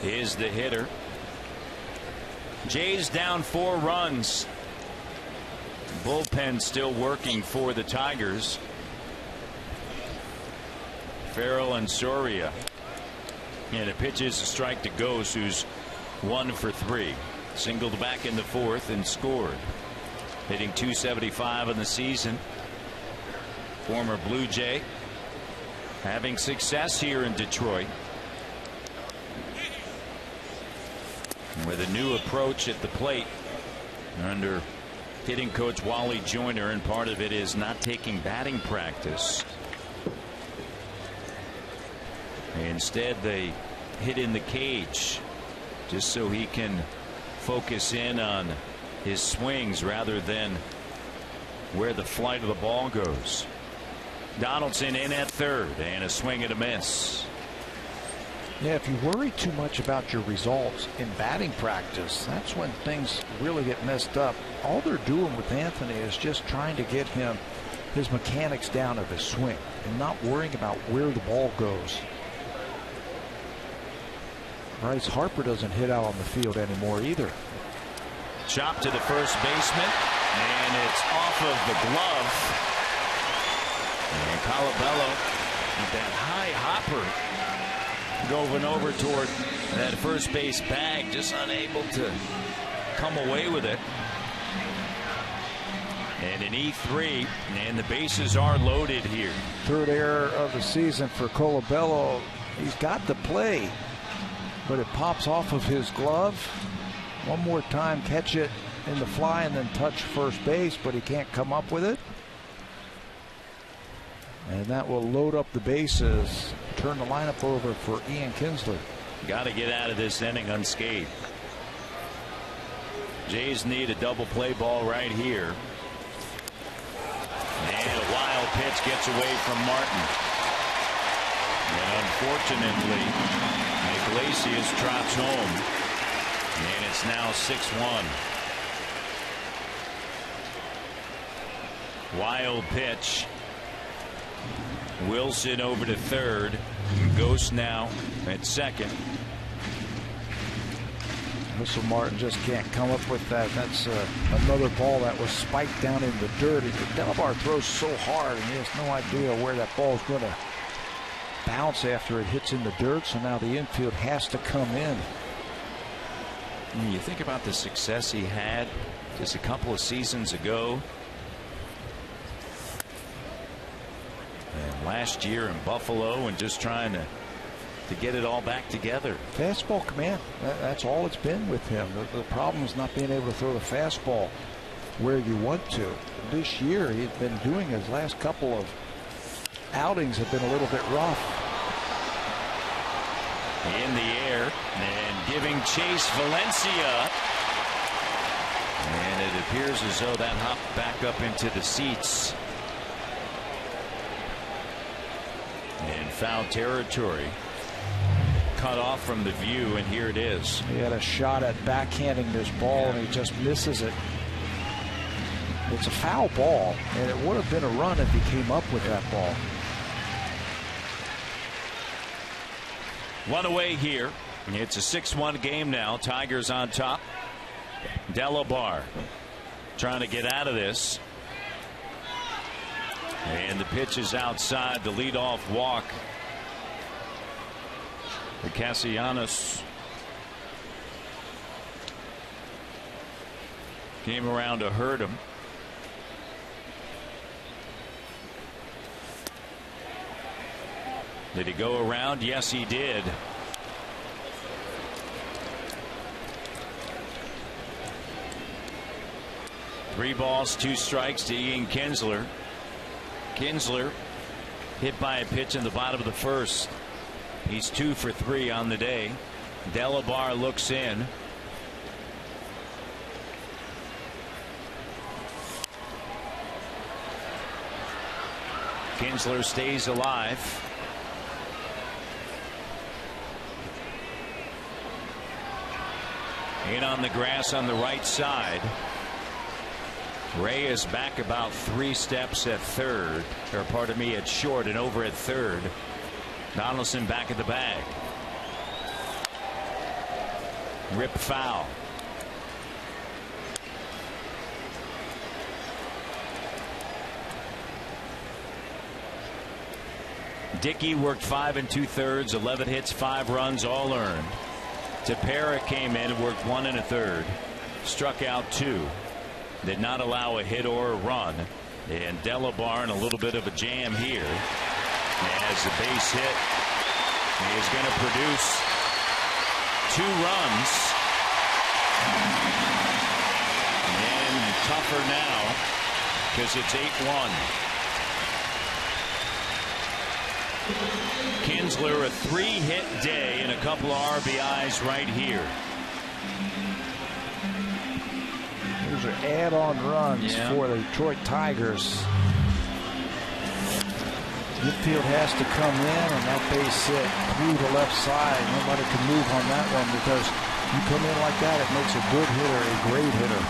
is the hitter. Jays down 4 runs. Bullpen still working for the Tigers. Farrell and Soria. And it pitches a strike to Gose, who's 1 for 3. Singled back in the fourth and scored. Hitting .275 in the season. Former Blue Jay having success here in Detroit. With a new approach at the plate under hitting coach Wally Joyner, and part of it is not taking batting practice. Instead, they hit in the cage just so he can focus in on his swings rather than where the flight of the ball goes. Donaldson in at third, and a swing and a miss. Yeah, if you worry too much about your results in batting practice, that's when things really get messed up. All they're doing with Anthony is just trying to get him his mechanics down of his swing and not worrying about where the ball goes. Bryce Harper doesn't hit out on the field anymore either. Chop to the first baseman, and it's off of the glove. And Colabello with that high hopper going over toward that first base bag, just unable to come away with it. And an E3, and the bases are loaded here. Third error of the season for Colabello. He's got the play, but it pops off of his glove. One more time, catch it in the fly and then touch first base, but he can't come up with it. And that will load up the bases, turn the lineup over for Ian Kinsler. Got to get out of this inning unscathed. Jays need a double play ball right here. And a wild pitch gets away from Martin. And unfortunately, Iglesias trots home. And it's now 6-1. Wild pitch. Wilson over to third. Ghost now at second. Russell Martin just can't come up with that. That's another ball that was spiked down in the dirt. Delabar throws so hard, and he has no idea where that ball is going to bounce after it hits in the dirt. So now the infield has to come in. When you think about the success he had just a couple of seasons ago, and last year in Buffalo, and just trying to get it all back together. Fastball command, that's all it's been with him. The problem is not being able to throw the fastball where you want to. This year he's been doing his last couple of outings have been a little bit rough. In the air and giving chase Valencia. And it appears as though that hopped back up into the seats. In foul territory. Cut off from the view, and here it is. He had a shot at backhanding this ball, and he just misses it. It's a foul ball, and it would have been a run if he came up with that ball. One away here. It's a 6-1 game now. Tigers on top. Delabar trying to get out of this. And the pitch is outside. The leadoff walk. The Castellanos came around to hurt him. Did he go around? Yes, he did. Three balls, two strikes to Ian Kinsler. Kinsler hit by a pitch in the bottom of the first. He's 2 for 3 on the day. Delabar looks in. Kinsler stays alive. In on the grass on the right side. Reyes back about 3 steps at third, or pardon me, at short, and over at third. Donaldson back at the bag. Rip foul. Dickey worked 5 2/3, 11 hits, 5 runs, all earned. Tepera came in and worked 1 1/3, struck out 2, did not allow a hit or a run. And Delabar in a little bit of a jam here. As a base hit, he is going to produce 2 runs. And tougher now because it's 8-1. Kinsler, a 3-hit day and a couple of RBIs right here. Those are add-on runs for the Detroit Tigers. Midfield has to come in, and that base hit through the left side. Nobody can move on that one because you come in like that, it makes a good hitter a great hitter.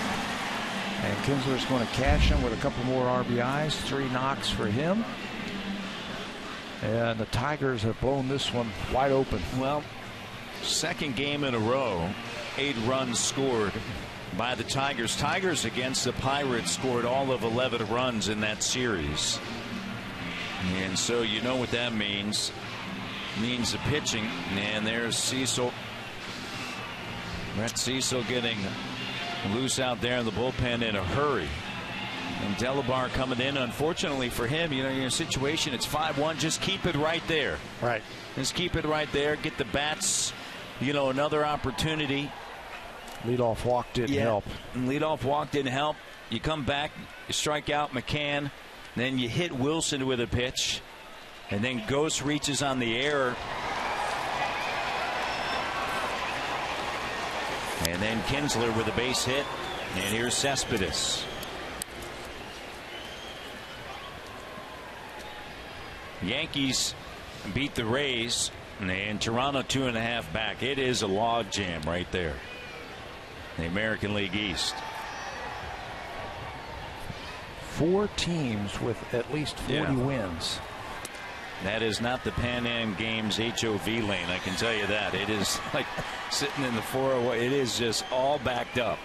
And Kinsler's going to cash him with a couple more RBIs. 3 knocks for him. And the Tigers have blown this one wide open. Well, second game in a row, 8 runs scored by the Tigers. Tigers against the Pirates scored all of 11 runs in that series. And so you know what that means. Means the pitching. And there's Cecil. Brett Cecil getting loose out there in the bullpen in a hurry. And Delabar coming in. Unfortunately for him, you know, you're in a situation, it's 5-1. Just keep it right there. Right. Just keep it right there. Get the bats, you know, another opportunity. Leadoff walk didn't help. And leadoff walk didn't help. You come back, you strike out McCann, then you hit Wilson with a pitch, and then Ghost reaches on the air. And then Kinsler with a base hit. And here's Cespedes. Yankees beat the Rays, and Toronto 2.5 back. It is a log jam right there. The American League East. 4 teams with at least 40 wins. That is not the Pan Am Games HOV lane, I can tell you that. It is like sitting in the 401. It is just all backed up.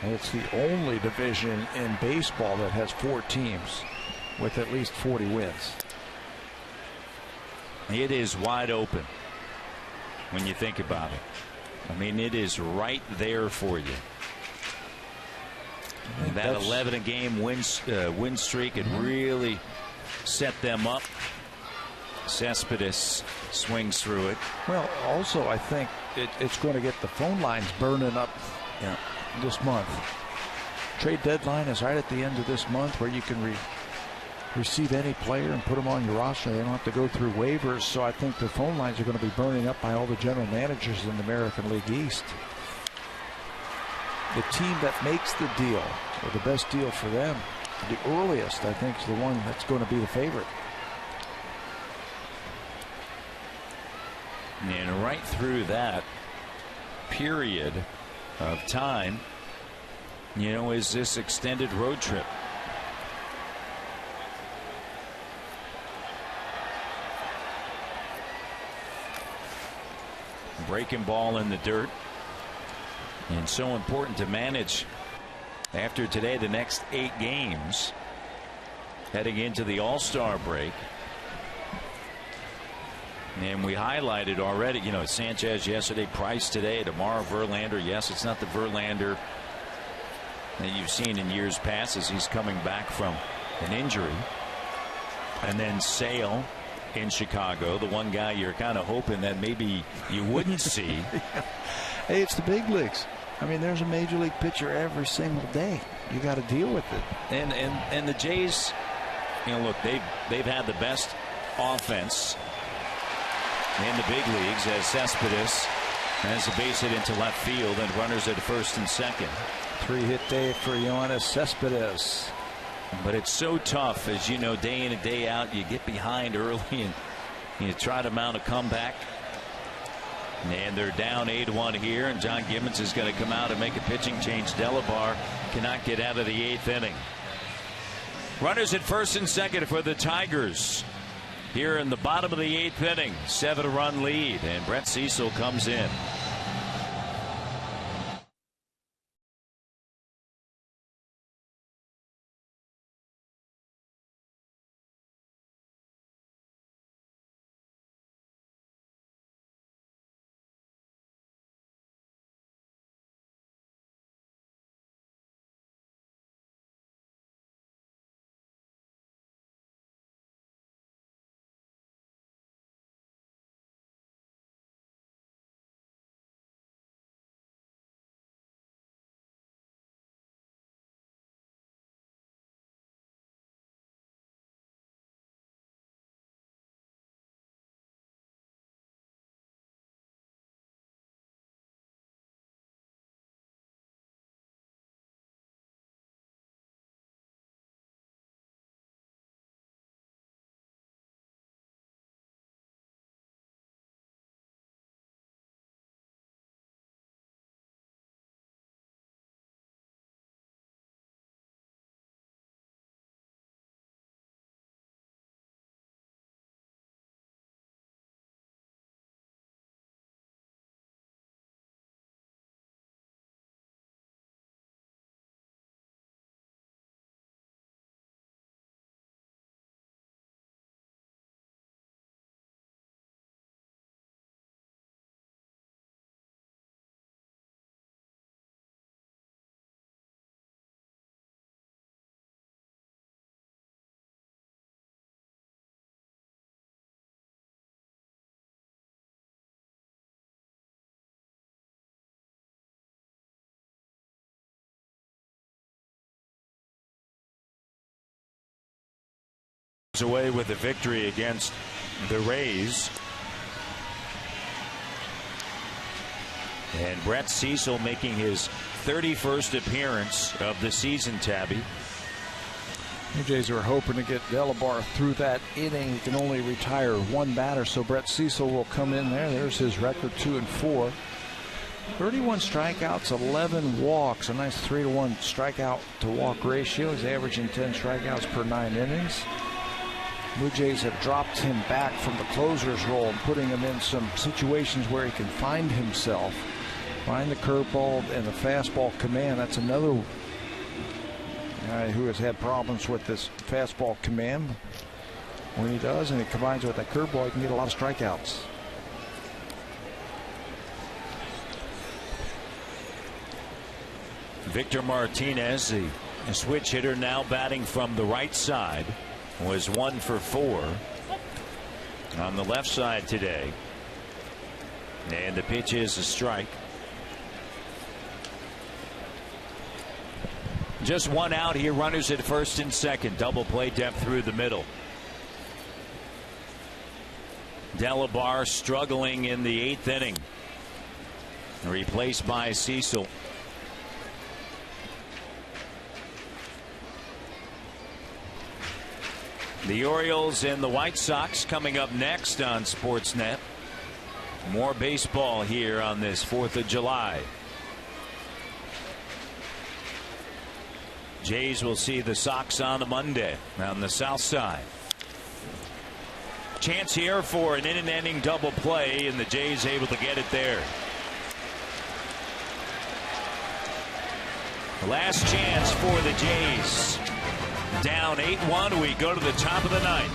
And it's the only division in baseball that has 4 teams with at least 40 wins. It is wide open when you think about it. I mean, it is right there for you. And that 11-game win streak had really set them up. Cespedes swings through it. Well, also, I think it's going to get the phone lines burning up this month. Trade deadline is right at the end of this month, where you can receive any player and put them on your roster. They don't have to go through waivers. So I think the phone lines are going to be burning up by all the general managers in the American League East. The team that makes the deal, or the best deal for them, the earliest, I think, is the one that's going to be the favorite. And right through that period of time, you know, is this extended road trip. Breaking ball in the dirt. And so important to manage after today, the next 8 games heading into the All-Star break. And we highlighted already, you know, Sanchez yesterday, Price today, tomorrow Verlander. Yes, it's not the Verlander that you've seen in years past as he's coming back from an injury. And then Sale in Chicago, the one guy you're kind of hoping that maybe you wouldn't see. Hey, it's the big leagues. I mean, there's a major league pitcher every single day. You got to deal with it. And the Jays, you know, look, they've had the best offense in the big leagues as Cespedes has a base hit into left field and runners at first and second. 3-hit day for Yoenis Cespedes. But it's so tough, as you know, day in and day out. You get behind early and you try to mount a comeback. And they're down 8-1 here, and John Gibbons is going to come out and make a pitching change. Delabar cannot get out of the 8th inning. Runners at first and second for the Tigers here in the bottom of the 8th inning. 7-run lead, and Brett Cecil comes in. away with a victory against the Rays. And Brett Cecil making his 31st appearance of the season, Tabby. Blue Jays are hoping to get Delabar through that inning. He can only retire one batter, so Brett Cecil will come in there. There's his record, 2-4. 31 strikeouts, 11 walks. A nice 3-to-1 strikeout to walk ratio. He's averaging 10 strikeouts per 9 innings. Blue Jays have dropped him back from the closer's role and putting him in some situations where he can find himself. Find the curveball and the fastball command. That's another guy who has had problems with this fastball command. When he does, and he combines with that curveball, he can get a lot of strikeouts. Victor Martinez, the switch hitter, now batting from the right side, was 1 for 4 on the left side today. And the pitch is a strike. Just one out here, runners at first and second. Double play depth through the middle. Delabar struggling in the 8th inning. Replaced by Cecil. The Orioles and the White Sox coming up next on Sportsnet. More baseball here on this 4th of July. Jays will see the Sox on a Monday on the south side. Chance here for an inning double play, and the Jays able to get it there. Last chance for the Jays. Down 8-1. We go to the top of the 9th.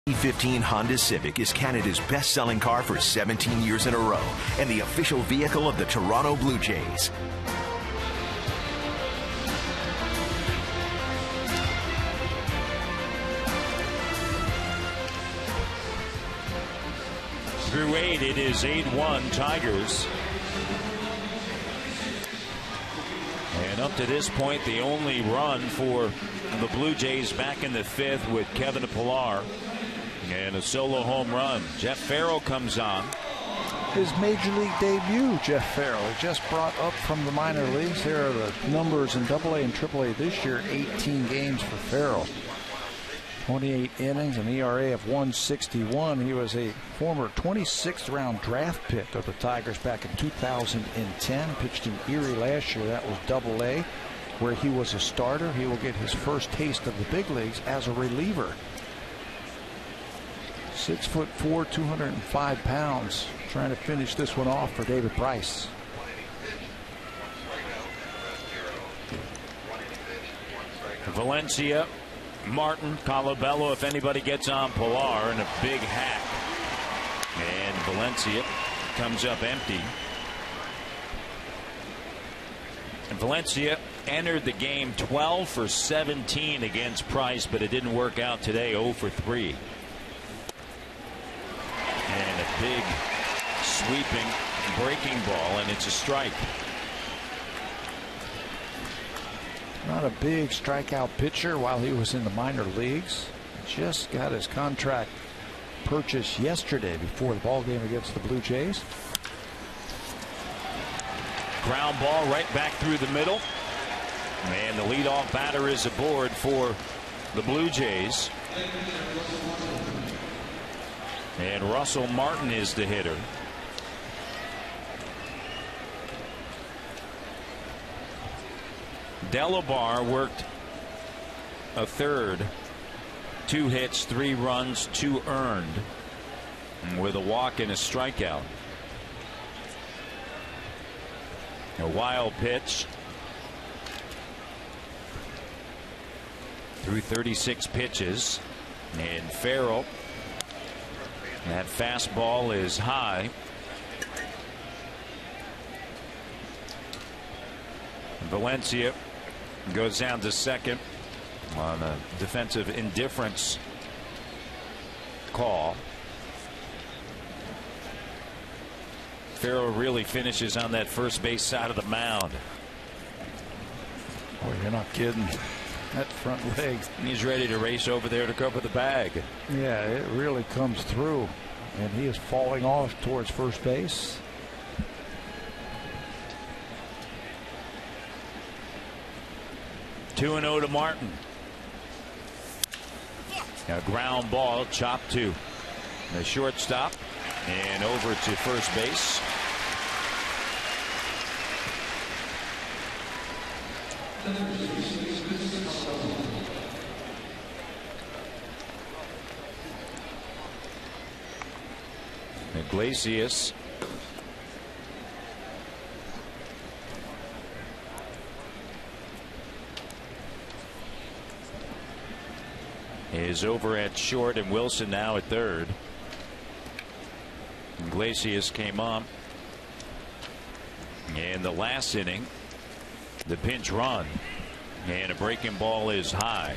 The 2015 Honda Civic is Canada's best-selling car for 17 years in a row and the official vehicle of the Toronto Blue Jays. Through 8, it is 8-1 Tigers. And up to this point, the only run for the Blue Jays back in the 5th with Kevin Pillar. And a solo home run. Jeff Farrell comes on. His major league debut, Jeff Farrell. He just brought up from the minor leagues. Here are the numbers in AA and AAA this year. 18 games for Farrell. 28 innings, an ERA of 1.61. He was a former 26th round draft pick of the Tigers back in 2010. Pitched in Erie last year. That was AA, where he was a starter. He will get his first taste of the big leagues as a reliever. 6'4", 205 pounds. Trying to finish this one off for David Price. Valencia, Martin, Colabello, if anybody gets on Pillar, and a big hack. And Valencia comes up empty. Valencia entered the game 12 for 17 against Price, but it didn't work out today. 0 for 3. And a big sweeping breaking ball, and it's a strike. Not a big strikeout pitcher while he was in the minor leagues. Just got his contract purchased yesterday before the ball game against the Blue Jays. Ground ball right back through the middle. And the leadoff batter is aboard for the Blue Jays. And Russell Martin is the hitter. Delabar worked a third. 2 hits, 3 runs, 2 earned, with a walk and a strikeout. A wild pitch. Through 36 pitches. And Farrell. That fastball is high. Valencia goes down to second on a defensive indifference call. Farrell really finishes on that first base side of the mound. Boy, you're not kidding. That front leg. He's ready to race over there to cover the bag. Yeah, it really comes through. And he is falling off towards first base. Two and 0 to Martin. A ground ball chopped to the shortstop and over to first base. Iglesias is over at short, and Wilson now at third. Iglesias came on in the last inning. The pinch run, and a breaking ball is high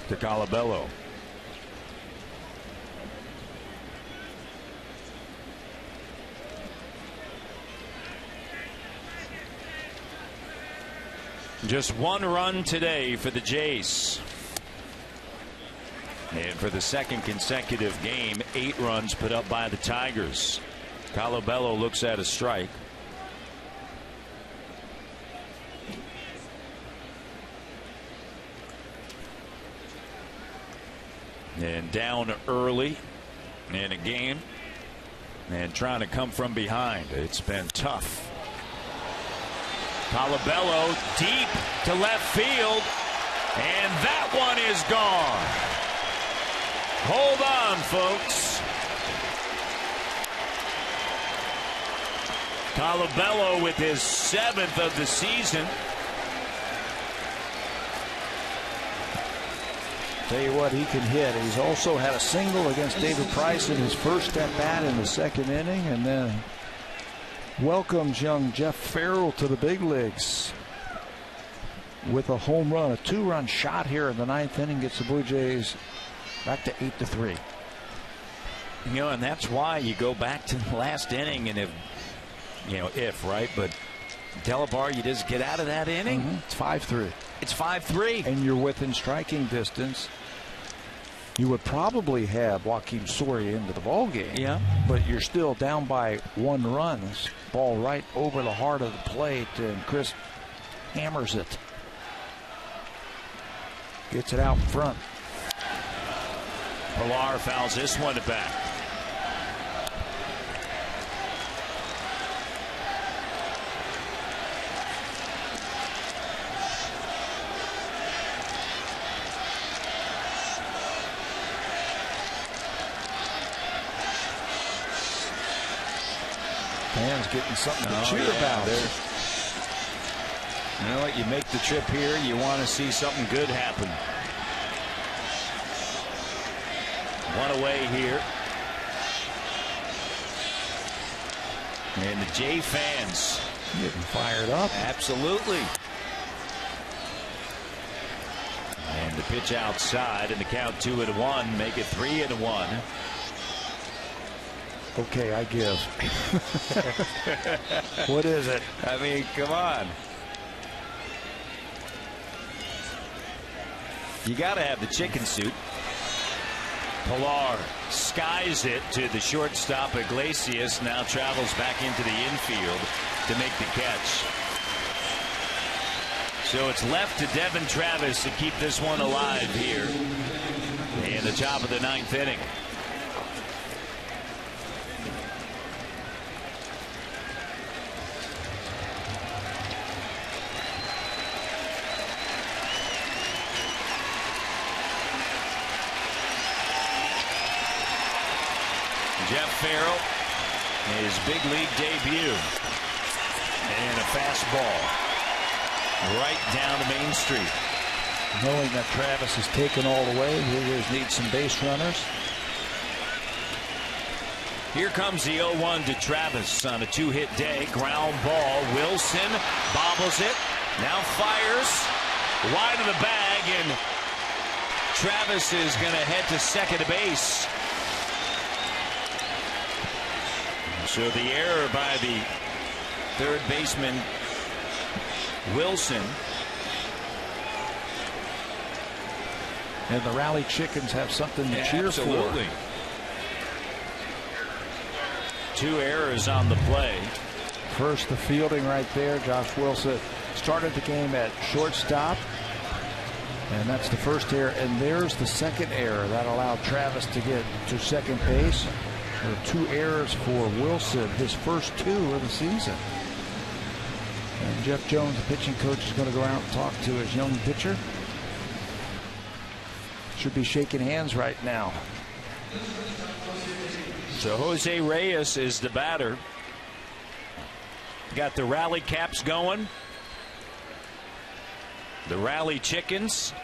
to Colabello. Just 1 run today for the Jays. And for the second consecutive game, 8 runs put up by the Tigers. Colabello looks at a strike. And down early in a game and trying to come from behind. It's been tough. Colabello deep to left field, and that one is gone. Hold on, folks. Colabello with his 7th of the season. Tell you what, he can hit. He's also had a single against David Price in his first at bat in the 2nd inning, and then welcomes young Jeff Farrell to the big leagues with a home run, a 2-run shot here in the 9th inning, gets the Blue Jays back to 8-3. You know, and that's why you go back to the last inning, and if right, but Delabar, you just get out of that inning. It's 5-3. It's 5-3, and you're within striking distance. You would probably have Joakim Soria into the ball game. Yeah, but you're still down by 1 run. This ball right over the heart of the plate, and Chris hammers it. Gets it out in front. Pilar fouls this one back. Fans getting something to cheer about. You know what? You make the trip here, you want to see something good happen. One away here. And the Jay fans Getting fired up. Absolutely. And the pitch outside, and the count 2-1, make it 3-1. Okay, I give. What is it? I mean, come on. You got to have the chicken suit. Pilar skies it to the shortstop. Iglesias now travels back into the infield to make the catch. So it's left to Devin Travis to keep this one alive here in the top of the 9th inning. Jeff Farrell, his big league debut, and a fastball right down to Main Street. Knowing that Travis is taken all the way, Brewers need some base runners. Here comes the 0-1 to Travis on a 2-hit day. Ground ball. Wilson bobbles it. Now fires wide of the bag, and Travis is going to head to second base. So the error by the third baseman, Wilson. And the Rally Chickens have something to cheer Absolutely. for. 2 errors on the play. First, the fielding right there. Josh Wilson started the game at shortstop. And that's the first error. And there's the second error. That allowed Travis to get to second base. There are 2 errors for Wilson, his first 2 of the season. And Jeff Jones, the pitching coach, is going to go out and talk to his young pitcher. Should be shaking hands right now. So Jose Reyes is the batter. Got the Rally Caps going. The Rally Chickens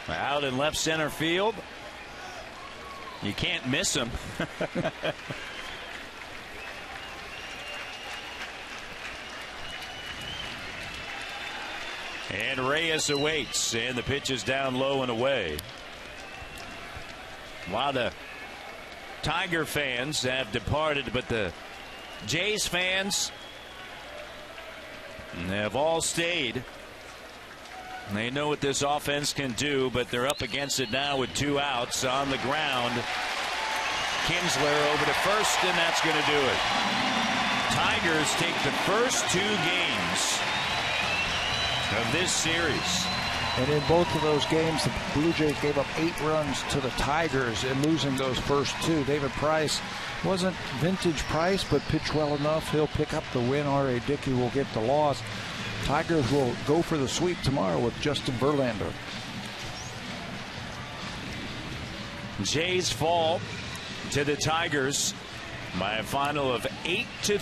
out in left center field. You can't miss them. And Reyes awaits, and the pitch is down low and away. A lot of Tiger fans have departed, but the Jays fans have all stayed. They know what this offense can do, but they're up against it now with 2 outs on the ground. Kinsler over to first, and that's going to do it. Tigers take the first 2 games of this series. And in both of those games, the Blue Jays gave up 8 runs to the Tigers in losing those first 2. David Price wasn't vintage Price, but pitched well enough. He'll pick up the win. R.A. Dickey will get the loss. Tigers will go for the sweep tomorrow with Justin Verlander. Jays fall to the Tigers by a final of 8-3.